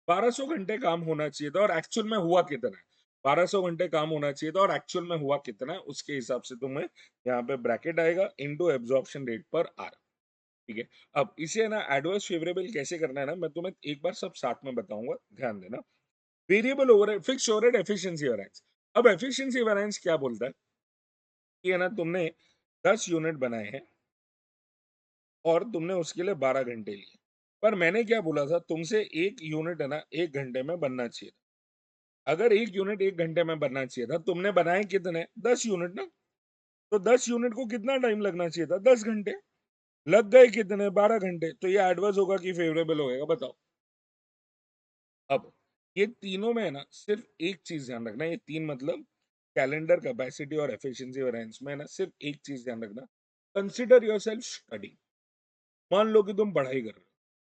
1200 घंटे काम होना चाहिए था और एक्चुअल में हुआ कितना है? 1200 घंटे काम होना चाहिए था और एक्चुअल में हुआ कितना है, उसके हिसाब से तुम्हें यहाँ पे ब्रैकेट आएगा इनटू एब्जॉर्प्शन रेट पर आर। ठीक है। अब इसे ना एडवर्स फेवरेबल कैसे करना है ना, मैं तुम्हें एक बार सब साथ में बताऊंगा, ध्यान देना। Variable overhead, fixed overhead, efficiency variance. अब एफिशिएंसी वेरिएंस क्या बोलता है कि है ना तुमने 10 यूनिट बनाए हैं और तुमने उसके लिए 12 घंटे लिए, पर मैंने क्या बोला था तुमसे, एक यूनिट है ना 1 घंटे में बनना चाहिए। अगर एक यूनिट 1 घंटे में बनना चाहिए था, तुमने बनाए कितने? 10 यूनिट ना। तो 10 यूनिट को कितना टाइम लगना चाहिए था? 10 घंटे। लग गए कितने? 12 घंटे। तो ये एडवर्स होगा कि फेवरेबल होगा? बताओ। अब ये तीनों में है ना सिर्फ एक चीज ध्यान रखना, ये तीन मतलब कैलेंडर, कैपेसिटी और एफिशिएंसी वेरिएंस में है ना सिर्फ एक चीज ध्यान रखना। Consider yourself study. मान लो कि तुम पढ़ाई कर रहे हो,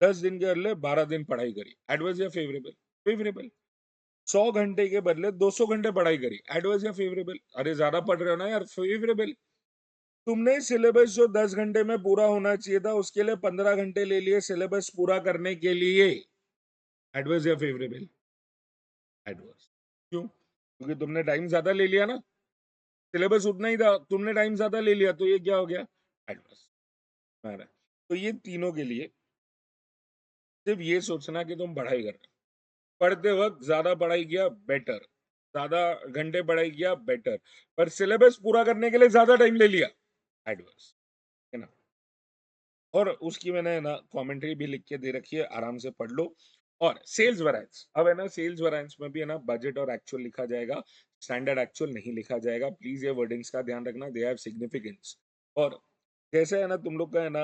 10 दिन के बदले 12 दिन पढ़ाई करी, एडवर्स या फेवरेबल? फेवरेबल। 100 घंटे के बदले 200 घंटे पढ़ाई करी, एडवर्स या फेवरेबल? अरे ज्यादा पढ़ रहे हो ना यार, फेवरेबल। तुमने सिलेबस जो 10 घंटे में पूरा होना चाहिए था, उसके लिए 15 घंटे ले लिए सिलेबस पूरा करने के लिए, एडवर्स या फेवरेबल? एडवर्स। क्यों? क्योंकि तुमने टाइम ज्यादा ले लिया ना, सिलेबस उतना ही था, तुमने टाइम ज्यादा ले लिया, तो ये क्या हो गया? एडवर्स। तो ये तीनों के लिए सिर्फ ये सोचना कि तुम पढ़ाई कर रहे हो, पढ़ते वक्त ज्यादा पढ़ाई किया बेटर, ज्यादा घंटे पढ़ाई किया बेटर, पर सिलेबस पूरा करने के लिए ज्यादा टाइम ले लिया, एडवर्स। है ना? और उसकी मैंने ना कमेंट्री भी लिख के दे रखी है, आराम से पढ़ लो। और सेल्स वैरिएंस, अब है ना सेल्स वैरिएंस में भी है ना बजट और एक्चुअल लिखा जाएगा, स्टैंडर्ड एक्चुअल नहीं लिखा जाएगा। प्लीज ये वर्डिंग्स का ध्यान रखना, दे हैव सिग्निफिकेंस। और जैसे है ना तुम लोग का है ना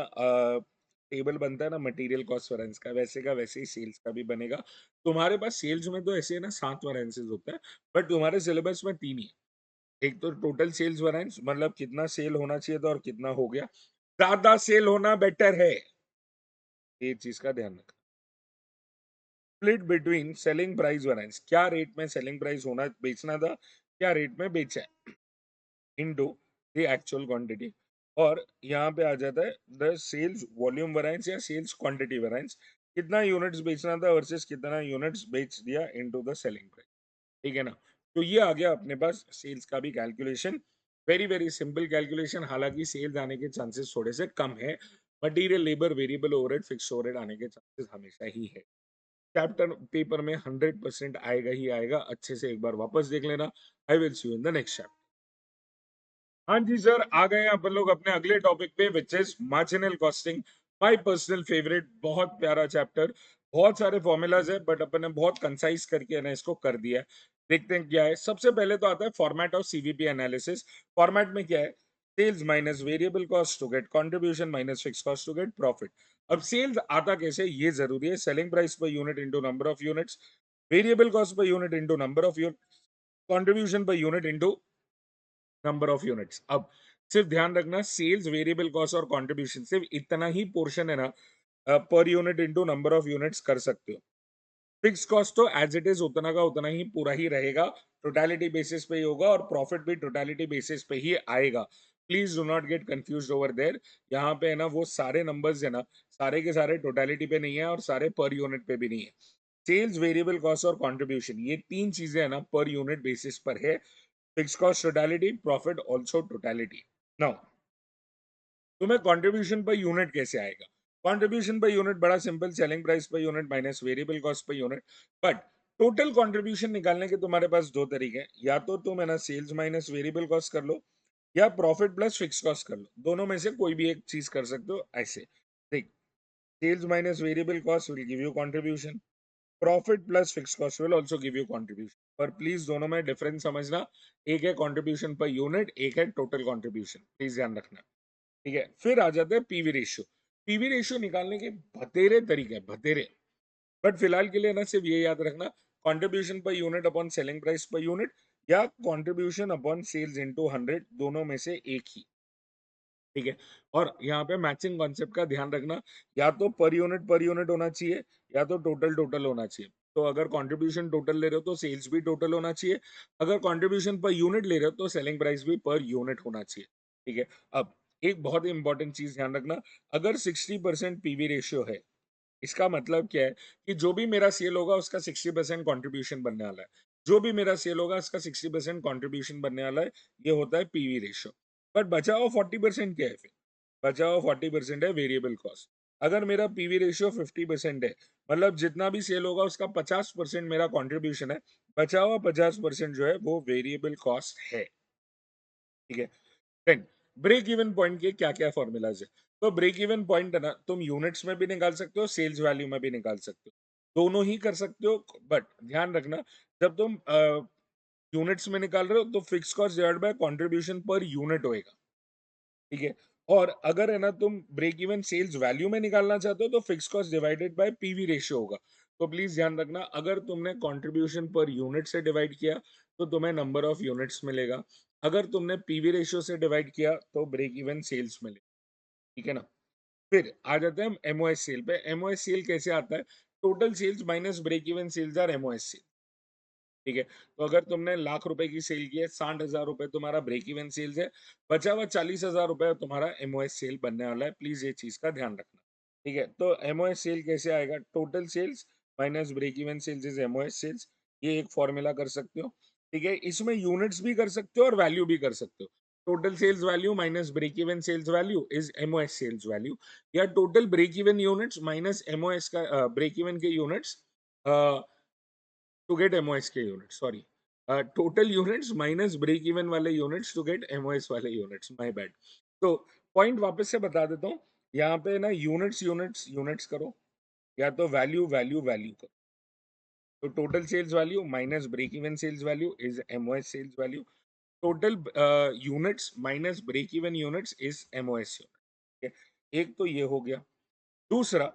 टेबल बनता है ना मटेरियल कॉस्ट वेरिएंस का, वैसे का वैसे ही सेल्स का भी बनेगा। तुम्हारे पास सेल्स में तो ऐसे है ना 7 वेरिएंसेस होता है, बट तुम्हारे सिलेबस में 3 ही है। एक तो टोटल सेल्स वेरिएंस, मतलब कितना सेल होना चाहिए था और कितना हो गया, ज्यादा सेल होना बेटर है, ये चीज का ध्यान रखना। Split between selling price variance, क्या रेट में सेलिंग प्राइस होना बेचना था, क्या रेट में बेचा है, इनटू द एक्चुअल क्वांटिटी। और यहाँ पे आ जाता है द सेल्स वॉल्यूम वेरिएंस या सेल्स क्वांटिटी वेरिएंस, कितना यूनिट्स बेचना था वर्सेस कितना यूनिट्स बेच दिया इनटू द सेलिंग प्राइस। ठीक है ना? तो ये आ गया अपने पास सेल्स का भी calculation. Very very simple calculation, हालांकि सेल्स आने के चांसेस थोड़े से कम है। Material, labour, variable overhead, fix overhead आने के चांसेस हमेशा ही है। चैप्टर पेपर में 100% आएगा ही आएगा, अच्छे से एक बार वापस देख लेना। I will see you in the next chapter. हाँ जी सर, आ गए हैं अपन लोग अपने अगले टॉपिक पे, which is marginal costing, my personal favourite. बहुत प्यारा चैप्टर, बहुत सारे फॉर्मूलाज है, बट अपन ने बहुत कंसाइज करके है ना इसको कर दिया है। देखते हैं क्या है। सबसे पहले तो आता है format of CVP analysis. Format में क्या है? Sales minus variable cost to get contribution minus fix cost to get profit. अब सेल्स आता कैसे, ये जरूरी है। Selling price per unit into number of units, variable cost per unit into number of unit, contribution per unit into number of units. अब सिर्फ ध्यान रखना, सेल्स, वेरिएबल कॉस्ट और कंट्रीब्यूशन, सिर्फ इतना ही पोर्शन है ना per unit into number of units कर सकते हो। फिक्स कॉस्ट तो एज इट इज उतना का उतना ही पूरा ही रहेगा, टोटलिटी बेसिस पे ही होगा, और प्रॉफिट भी टोटलिटी बेसिस पे ही आएगा। Please do not get confuse over there. यहाँ पे है ना वो सारे नंबर्स है ना, सारे के सारे टोटलिटी पे नहीं है और सारे पर यूनिट पे भी नहीं है। सेल्स, वेरिएबल कॉस्ट और कंट्रीब्यूशन, ये तीन चीजें है ना पर यूनिट बेसिस पर है। Fix cost totality, profit also totality. Now तुम्हें कंट्रीब्यूशन पर यूनिट कैसे आएगा? कंट्रीब्यूशन पर यूनिट बड़ा simple, selling price per unit minus variable cost per unit. But total contribution निकालने के तुम्हारे पास दो तरीके हैं, या तो तुम है ना सेल्स माइनस वेरिएबल कॉस्ट कर लो, या प्रॉफिट प्लस फिक्स कॉस्ट कर लो। दोनों में से कोई भी एक चीज कर सकते हो। ऐसे देख, sales minus variable cost will give you contribution, profit plus fix cost will also give you contribution. पर प्लीज दोनों में डिफरेंस समझना, एक है कंट्रीब्यूशन पर यूनिट, एक है टोटल कंट्रीब्यूशन, प्लीज ध्यान रखना। ठीक है, फिर आ जाते हैं पीवी रेशियो। पीवी रेशियो निकालने के बतेरे तरीके हैं, बतेरे। बट फिलहाल के लिए ना सिर्फ ये याद रखना, contribution per unit upon selling price per unit, या कंट्रीब्यूशन अपॉन सेल्स इनटू 100, दोनों में से एक ही। ठीक है, और यहाँ पे मैचिंग कॉन्सेप्ट का ध्यान रखना, या तो पर यूनिट होना चाहिए, या तो टोटल टोटल होना चाहिए। तो अगर कंट्रीब्यूशन टोटल ले रहे हो तो सेल्स भी टोटल होना चाहिए, अगर कंट्रीब्यूशन पर यूनिट ले रहे हो तो सेलिंग प्राइस भी पर यूनिट होना चाहिए। ठीक है, अब एक बहुत ही इंपॉर्टेंट चीज ध्यान रखना, अगर 60% पीवी रेशियो है, इसका मतलब क्या है कि जो भी मेरा सेल होगा उसका 60% कॉन्ट्रीब्यूशन बनने वाला है, जो भी मेरा सेल होगा उसका 60% कॉन्ट्रीब्यूशन बनने वाला है। ये होता है पीवी रेशियो। बट बचा हुआ 40% क्या है फिर? बचा हुआ 40% है वेरिएबल कॉस्ट। अगर मेरा पीवी रेशियो 50% है, मतलब जितना भी सेल होगा उसका 50% मेरा कॉन्ट्रीब्यूशन है, बचा हुआ 50% जो है वो वेरिएबल कॉस्ट है। ठीक है, देन ब्रेक इवन पॉइंट के क्या क्या फॉर्मूलाज है? तो ब्रेक इवन पॉइंट है ना, तुम यूनिट्स में भी निकाल सकते हो, सेल्स वैल्यू में भी निकाल सकते हो, दोनों ही कर सकते हो। बट ध्यान रखना, जब तुम यूनिट्स में निकाल रहे हो तो fix cost divide by contribution per unit होएगा। ठीक है, और अगर है ना तुम ब्रेक इवन सेल्स वैल्यू में निकालना चाहते हो तो fix cost divided by PV ratio होगा। तो प्लीज ध्यान रखना, अगर तुमने कंट्रीब्यूशन पर यूनिट से डिवाइड किया तो तुम्हें नंबर ऑफ यूनिट्स मिलेगा, अगर तुमने पीवी रेशियो से डिवाइड किया तो ब्रेक इवन सेल्स मिलेगा। ठीक है ना? फिर आ जाते हैं हम एमओएस सेल पे। एमओएस सेल कैसे आता है? Total sales minus break even sales are MOS sale. ठीक है, तो अगर तुमने लाख रुपए की सेल की है, 60,000 रुपए तुम्हारा ब्रेक इवन सेल्स है, बचा हुआ 40,000 रुपए तुम्हारा एमओएस सेल बनने वाला है। प्लीज ये चीज का ध्यान रखना। ठीक है, तो एमओएस सेल कैसे आएगा? Total sales minus break even sales is MOS sales. ये एक फॉर्मूला कर सकते हो। ठीक है, इसमें यूनिट्स भी कर सकते हो और वैल्यू भी कर सकते हो। Total sales value minus break even sales value is MOS sales value, या total break even units minus MOS का ब्रेक इवन के यूनिट्स टू गेट एमओएस के units, sorry, total units minus break even वाले units to get MOS वाले units, my bad. तो point वापस से बता देता हूँ, यहाँ पे ना यूनिट्स यूनिट्स यूनिट्स करो, या तो वैल्यू वैल्यू वैल्यू करो। तो total sales value minus break even sales value is MOS sales value, total units minus break even units is MOS unit. एक तो ये हो गया। दूसरा,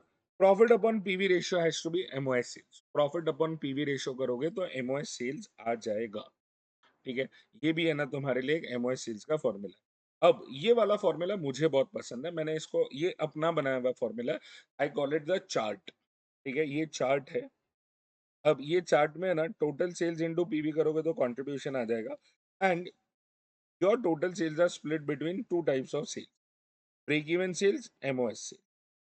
profit upon PV ratio has to be MOS sales. Profit upon PV ratio करोगे तो MOS sales आ जाएगा। ठीक है, ये भी है ना तुम्हारे लिए एक एमओएस सेल्स का फॉर्मूला। अब ये वाला फॉर्मूला मुझे बहुत पसंद है, मैंने इसको ये अपना बनाया हुआ formula, I call it the chart. ठीक है, ये चार्ट है। अब ये चार्ट में है ना टोटल सेल्स इनटू पीवी करोगे तो कंट्रीब्यूशन आ जाएगा, and your total sales are split between two types of sales, break even sales, MOS sales.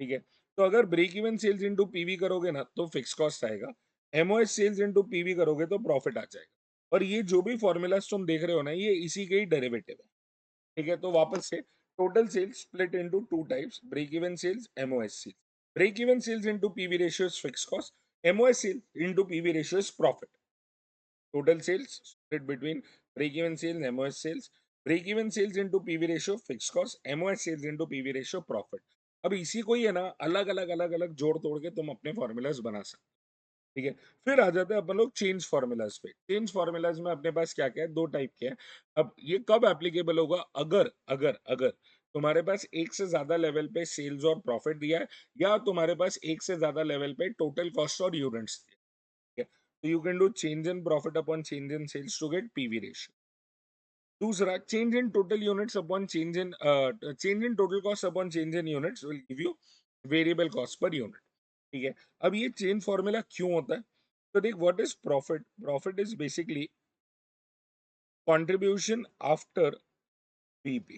ठीक है, तो अगर break even sales into PV करोगे ना तो फिक्स कॉस्ट आएगा, एमओएस सेल्स इनटू पीवी करोगे तो प्रॉफिट आ जाएगा। और ये जो भी फॉर्मूलाज तुम देख रहे हो ना, ये इसी के ही डेरिवेटिव है। ठीक है, तो वापस से, total sales split into two types, break even sales, MOS sales. Break even sales into PV ratio is fix cost, MOS sales into PV ratio is profit. Total sales split between break even sales, MOS sales, break even sales into PV ratio, fixed cost, MOS sales into PV ratio, profit। अब इसी को ही है ना अलग अलग अलग अलग जोड़ तोड़ के तुम अपने फॉर्मूलाज बना सकते हो। ठीक है, फिर आ जाते हैं अपन लोग चेंज फॉर्मूलाज पे। चेंज फॉर्मूलाज में अपने पास क्या क्या है? दो टाइप के हैं। अब ये कब एप्लीकेबल होगा? अगर अगर अगर तुम्हारे पास एक से ज्यादा लेवल पे सेल्स और प्रॉफिट दिया है, या तुम्हारे पास एक से ज्यादा लेवल पे टोटल कॉस्ट और यूनिट्स दिया है। So you can do change in profit upon change in sales to get PV ratio. दूसरा, change in total units upon change in total cost upon change in units will give you variable cost per unit। ठीक है, अब ये change formula क्यों होता है? तो देख, what is profit? Profit is basically contribution after PP.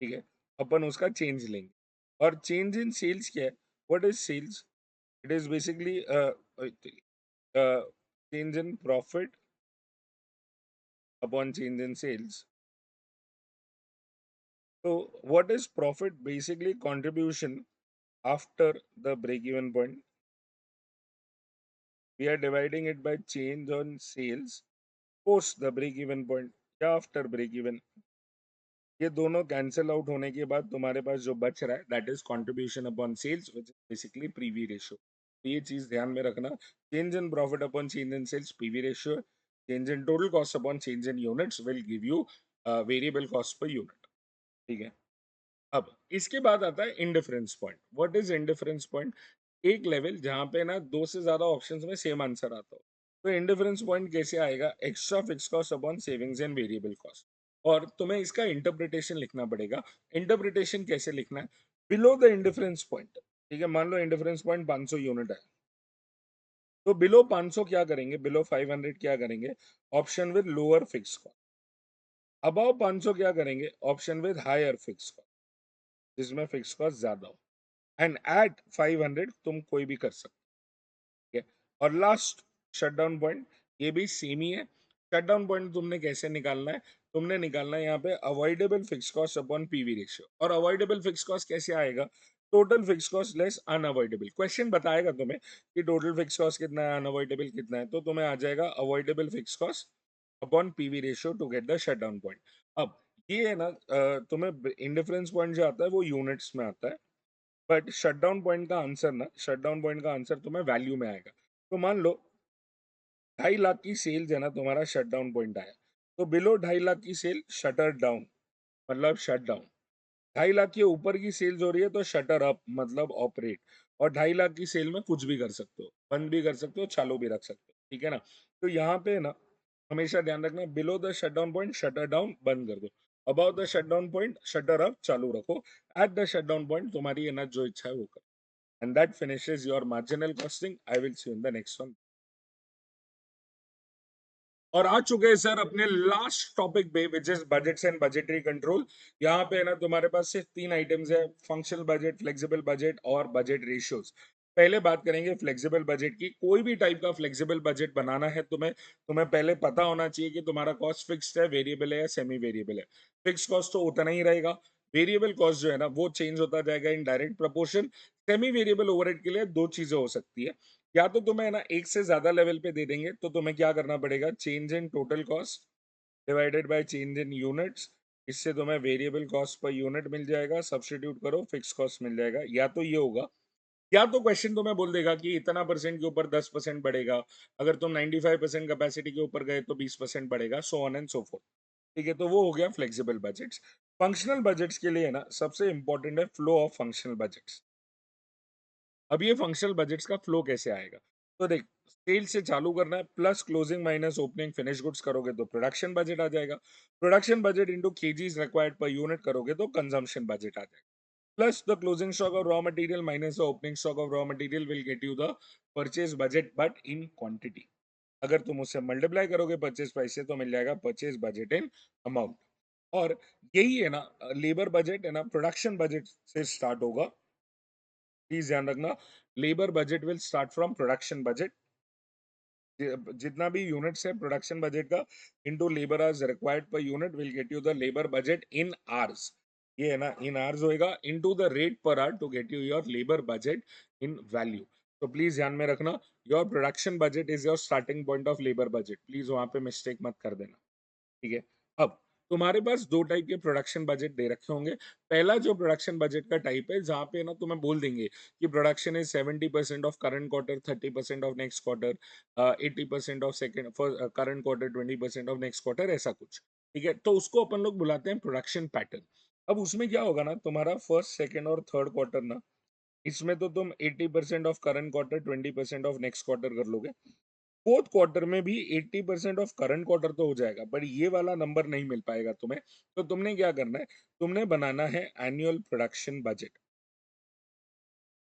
ठीक है, अपन उसका चेंज लेंगे। और चेंज इन सेल्स क्या है? What is sales? It is basically change in profit upon change in sales. So, what is profit? Basically, contribution after the break even point. We are dividing it by change on sales post the break even point या after break even. ये दोनों cancel out होने के बाद तुम्हारे पास जो बच रहा है that is contribution upon sales which is basically PV ratio. ये चीज ध्यान में रखना. Change in profit upon change in sales PV ratio. Change in total cost upon change in units will give you variable cost per unit. ठीक है. अब इसके बाद आता है indifference point. What is indifference point? एक लेवल जहां पे ना दो से ज्यादा ऑप्शंस में सेम आंसर आता हो. तो इंडिफरेंस पॉइंट कैसे आएगा? Extra fix cost upon savings and variable cost. और तुम्हें इसका इंटरप्रिटेशन लिखना पड़ेगा. इंटरप्रिटेशन कैसे लिखना है? Below the indifference point. ठीक है, मान लो इंडिफरेंस पॉइंट 500 यूनिट है. तो बिलो 500 क्या करेंगे? बिलो 500 क्या करेंगे? Option with lower fix cost. Above 500 क्या करेंगे? Option with higher fix cost, जिसमें फिक्स कॉस्ट ज्यादा हो. एंड एट 500 तुम कोई भी कर सकते. ठीक है. और लास्ट शटडाउन पॉइंट, ये भी सेम ही है. शटडाउन पॉइंट तुमने कैसे निकालना है? तुमने निकालना है यहाँ पे avoidable fix cost upon PV ratio. और अवॉइडेबल फिक्स कॉस्ट कैसे आएगा? Total fix cost less unavoidable. Question बताएगा तुम्हें कि टोटल फिक्स कॉस्ट कितना है, अनअवॉइडेबल कितना है, तो तुम्हें आ जाएगा avoidable fix cost upon PV ratio to get the shutdown point. अब ये है ना, तुम्हें इंडिफरेंस पॉइंट जो आता है वो यूनिट्स में आता है. बट शटडाउन पॉइंट का आंसर तुम्हें वैल्यू में आएगा. तो मान लो 2.5 लाख की सेल्स है ना, तुम्हारा शटडाउन पॉइंट आया. तो बिलो 2.5 लाख की सेल शटर डाउन, मतलब शट डाउन. 2.5 लाख के ऊपर की सेल्स हो रही है तो शटर अप, मतलब ऑपरेट. और 2.5 लाख की सेल में कुछ भी कर सकते हो, बंद भी कर सकते हो, चालू भी रख सकते हो. ठीक है ना. तो यहाँ पे ना हमेशा ध्यान रखना, below the shutdown point shutter down बंद कर दो. About the shutdown point shutter up चालू रखो. एट द शटडाउन पॉइंट तुम्हारी है ना जो इच्छा है वो करो. And that finishes your marginal costing. I will see you in the next one. और आ चुके हैं सर अपने लास्ट टॉपिक पे which is budgets and budgetary control. यहाँ पे है ना तुम्हारे पास सिर्फ 3 आइटम्स है: फंक्शनल बजट, फ्लेक्सिबल बजट और बजट रेशियोज. पहले बात करेंगे फ्लेक्सिबल बजट की. कोई भी टाइप का फ्लेक्सिबल बजट बनाना है तुम्हें, तुम्हें पहले पता होना चाहिए कि तुम्हारा कॉस्ट फिक्स्ड है, वेरिएबल है या सेमी वेरिएबल है. फिक्स कॉस्ट तो उतना ही रहेगा. वेरिएबल कॉस्ट जो है ना वो चेंज होता जाएगा in direct proportion. Semi variable overhead के लिए दो चीजें हो सकती है. या तो तुम्हें ना एक से ज्यादा लेवल पे दे देंगे तो तुम्हें क्या करना पड़ेगा? Change in total cost divided by change in units. इससे तुम्हें वेरिएबल कॉस्ट पर यूनिट मिल जाएगा. सब्स्टिट्यूट करो, फिक्स कॉस्ट मिल जाएगा. या तो ये होगा, या तो क्वेश्चन तुम्हें बोल देगा कि इतना परसेंट के ऊपर 10% बढ़ेगा. अगर तुम 95% कैपेसिटी के ऊपर गए तो 20% बढ़ेगा, सो ऑन एंड सो फोर्थ. ठीक है, तो वो हो गया फ्लेक्सिबल बजट्स. फंक्शनल बजट्स के लिए ना सबसे इंपॉर्टेंट है फ्लो ऑफ फंक्शनल बजट्स. अब ये फंक्शनल बजट्स का फ्लो कैसे आएगा? तो देख, सेल से चालू करना है, plus closing minus opening finish goods करोगे तो प्रोडक्शन बजट आ जाएगा. Production budget into KGs required per unit करोगे तो कंजम्पशन बजट आ जाएगा. Plus the closing stock of raw material minus the opening stock of raw material will get you the purchase budget but in quantity. अगर तुम उससे multiply करोगे purchase price से तो मिल जाएगा परचेज बजट इन अमाउंट. और यही है ना लेबर बजट है ना, प्रोडक्शन बजट से स्टार्ट होगा. प्लीज ध्यान रखना, labour budget will start from production budget. जितना भी यूनिट्स है प्रोडक्शन बजट का into labour hours required per unit will get you the labour budget in hours. ये है ना इन आवर्स होएगा into the rate per hour to get you your labour budget in value. तो please ध्यान में रखना, your production budget is your starting point of labour budget. Please वहां पे मिस्टेक मत कर देना. ठीक है. अब तुम्हारे पास दो टाइप के प्रोडक्शन बजट दे रखे होंगे. पहला जो प्रोडक्शन बजट का टाइप है जहां पे ना तुम्हें बोल देंगे कि production is 70% of current quarter, 30% of next quarter, 80% of second current quarter, 20% off next quarter, ऐसा कुछ. ठीक है, तो उसको अपन लोग बुलाते हैं प्रोडक्शन पैटर्न. अब उसमें क्या होगा ना, तुम्हारा फर्स्ट सेकेंड और थर्ड क्वार्टर ना, इसमें तो तुम 80% off current quarter, 20% off next quarter कर लोगे. फोर्थ क्वार्टर में भी 80% ऑफ करंट क्वार्टर तो हो जाएगा, बट ये वाला नंबर नहीं मिल पाएगा तुम्हें. तो तुमने क्या करना है? तुमने बनाना है एनुअल प्रोडक्शन बजट.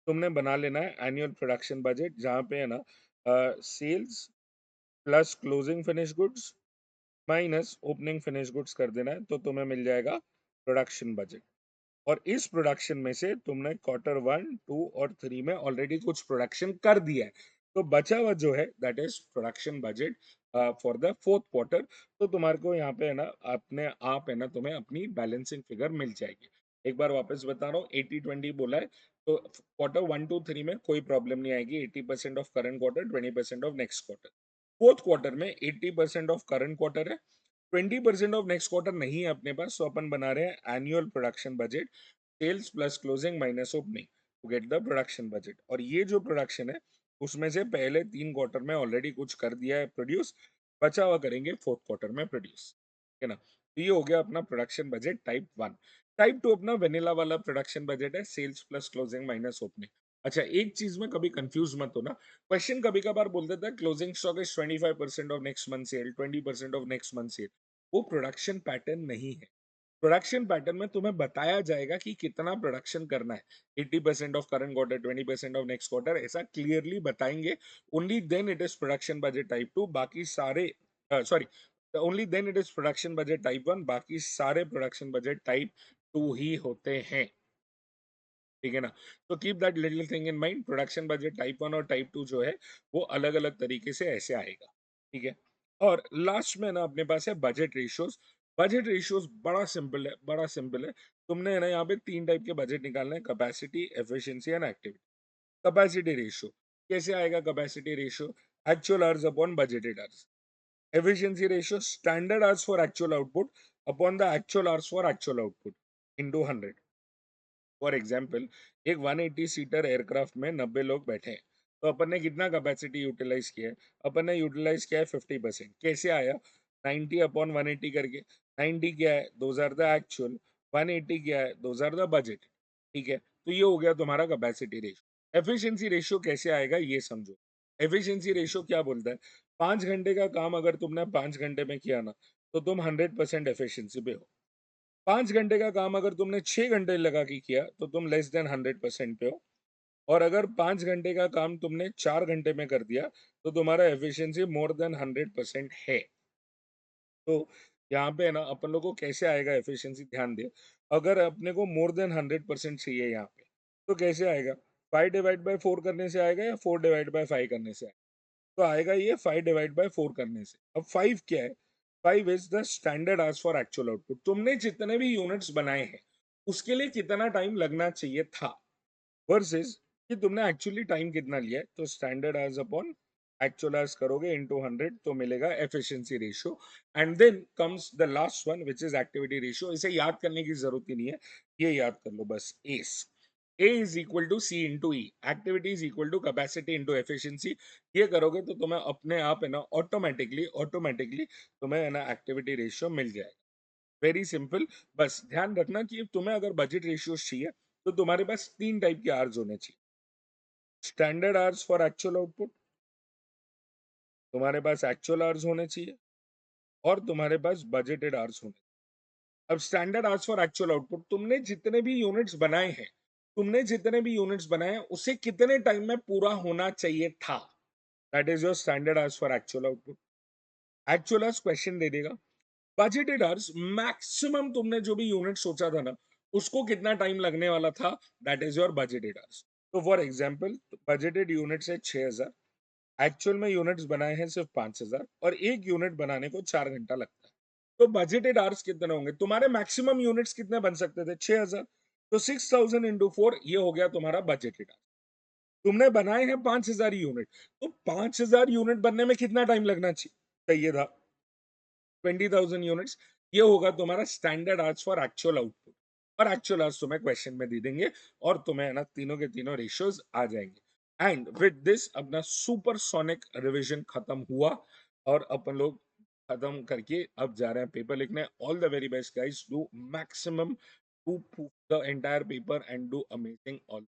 तुमने बना लेना है एनुअल प्रोडक्शन बजट जहां पे है ना sales plus closing finish goods minus opening finish goods कर देना है, तो तुम्हें मिल जाएगा प्रोडक्शन बजट. और इस प्रोडक्शन में से तुमने क्वार्टर 1, 2 और 3 में ऑलरेडी कुछ प्रोडक्शन कर दिया है, तो बचा हुआ जो है that is production budget for the fourth quarter. तो तुम्हारे को यहाँ पे है ना अपने आप है ना तुम्हें अपनी बैलेंसिंग फिगर मिल जाएगी। एक बार वापस बता रहा हूँ, 80-20 बोला है, तो क्वार्टर 1 2 3 में कोई प्रॉब्लम नहीं आएगी। 80% off current quarter, 20% off next quarter. Fourth quarter में 80% ऑफ करंट क्वार्टर है, 20% ऑफ नेक्स्ट क्वार्टर नहीं है अपने पास, तो अपन बना रहे हैं annual production budget, sales plus closing minus opening to get the production budget. और ये जो प्रोडक्शन है उसमें से पहले 3 क्वार्टर में ऑलरेडी कुछ कर दिया है प्रोड्यूस, बचा हुआ करेंगे फोर्थ क्वार्टर में प्रोड्यूस, है ना। तो ये हो गया अपना प्रोडक्शन बजट टाइप 1। टाइप 2 अपना वेनिला वाला प्रोडक्शन बजट है, sales plus closing minus opening. अच्छा, एक चीज में कभी कंफ्यूज मत होना, क्वेश्चन कभी कभार बोल देता है closing stock is 25% off next month sale, 20% off next month sale. वो प्रोडक्शन पैटर्न नहीं है। प्रोडक्शन पैटर्न में तुम्हें बताया जाएगा कि कितना प्रोडक्शन करना है। 80% off current quarter, 20% off next quarter, ऐसा क्लियरली बताएंगे। Only then it is production budget type 2। बाकी सारे sorry, only then it is production budget type 1। बाकी सारे प्रोडक्शन बजट टाइप 2 ही होते हैं, ठीक है ना। तो keep that little thing in mind. Production budget type 1 और टाइप 2 जो है वो अलग अलग तरीके से ऐसे आएगा, ठीक है। और लास्ट में ना अपने पास है बजट रेशियोज। बजट रेशियोज बड़ा सिंपल है, बड़ा सिंपल है। तुमने है ना यहाँ पे 3 टाइप के बजट निकालना है, capacity, efficiency and activity. Capacity ratio कैसे आएगा? Capacity ratio actual hours upon budgeted hours. Efficiency ratio standard hours for actual output upon the actual hours for actual output into 100। For example, एक 180 seater aircraft में 90 लोग बैठे हैं, तो अपन ने कितना कैपेसिटी यूटिलाइज किया है? अपन ने यूटिलाइज किया है 50%। कैसे आया? 90 अपॉन 180 करके। 90 क्या है? दोज आर द एक्चुअल, 180 क्या है? दोज आर द बजट, ठीक है। तो ये हो गया तुम्हारा कैपेसिटी रेशियो। एफिशिएंसी रेशियो कैसे आएगा ये समझो। एफिशिएंसी रेशियो क्या बोलता है? 5 घंटे का काम अगर तुमने 5 घंटे में किया ना, तो तुम 100% एफिशिएंसी पे हो। 5 घंटे का काम अगर तुमने 6 घंटे लगा के किया तो तुम लेस देन 100% पे हो। और अगर 5 घंटे का काम तुमने 4 घंटे में कर दिया तो तुम्हारा एफिशिएंसी मोर देन 100% है। तो यहाँ पे है ना अपन लोग को कैसे आएगा एफिशिएंसी, ध्यान दे। अगर अपने को मोर देन 100% चाहिए यहाँ पे, तो कैसे आएगा? 5/4 करने से आएगा या 4/5 करने से आएगा? तो आएगा ये 5/4 करने से। अब 5 क्या है? 5 इज द स्टैंडर्ड आज फॉर एक्चुअल आउटपुट। तुमने जितने भी यूनिट्स बनाए हैं उसके लिए कितना टाइम लगना चाहिए था, वर्सेस कि तुमने एक्चुअली टाइम कितना लिया है। तो standard hours upon actual hours करोगे इनटू 100 तो मिलेगा efficiency ratio. And then comes the last one which is activity ratio. इसे याद करने की जरूरत ही नहीं है, ये याद कर लो बस। S A is equal to C into E, activity is equal to capacity into efficiency. ये करोगे तो तुम्हें अपने आप है ना ऑटोमेटिकली ऑटोमेटिकली तुम्हें है ना एक्टिविटी रेशियो मिल जाएगा। Very simple. बस ध्यान रखना कि तुम्हें अगर बजट रेशियो चाहिए तो तुम्हारे पास 3 टाइप के आवर्स होने चाहिए। Standard hours for actual output, तुम्हारे पास एक्चुअल आवर्स होने चाहिए, और तुम्हारे पास बजटेड आवर्स होने चाहिए। अब standard hours for actual output, तुमने जितने भी यूनिट्स बनाए हैं, तुमने जितने भी यूनिट्स बनाए हैं उसे कितने टाइम में पूरा होना चाहिए था, that is your standard hours for actual output. Actual hours question दे देगा। बजटेड आवर्स, मैक्सिमम तुमने जो भी यूनिट सोचा था ना उसको कितना टाइम लगने वाला था, that is your budgeted hours. तो फॉर एग्जाम्पल, बजटेड यूनिट्स है 6000, एक्चुअल में यूनिट्स बनाए हैं सिर्फ 5000, और एक यूनिट बनाने को 4 घंटा लगता है। तो बजटेड आवर्स कितने होंगे? तुम्हारे मैक्सिमम यूनिट्स कितने बन सकते थे? 6000। तो 6000 इंटू 4, ये हो गया तुम्हारा बजटेड आवर्स। तुमने बनाए हैं 5000 यूनिट, तो 5000 यूनिट बनने में कितना टाइम लगना चाहिए था? 20,000 यूनिट्स। ये होगा तुम्हारा standard hours for actual output. और एक्चुअल आवर्स तुम्हें क्वेश्चन में दे देंगे, और तुम्हें ना तीनों के तीनों रेशियोज आ जाएंगे। एंड विद दिस अपना सुपर सोनिक रिविजन खत्म हुआ, और अपन लोग खत्म करके अब जा रहे हैं पेपर लिखने। All the very best guys, do maximum to the entire paper and do amazing all.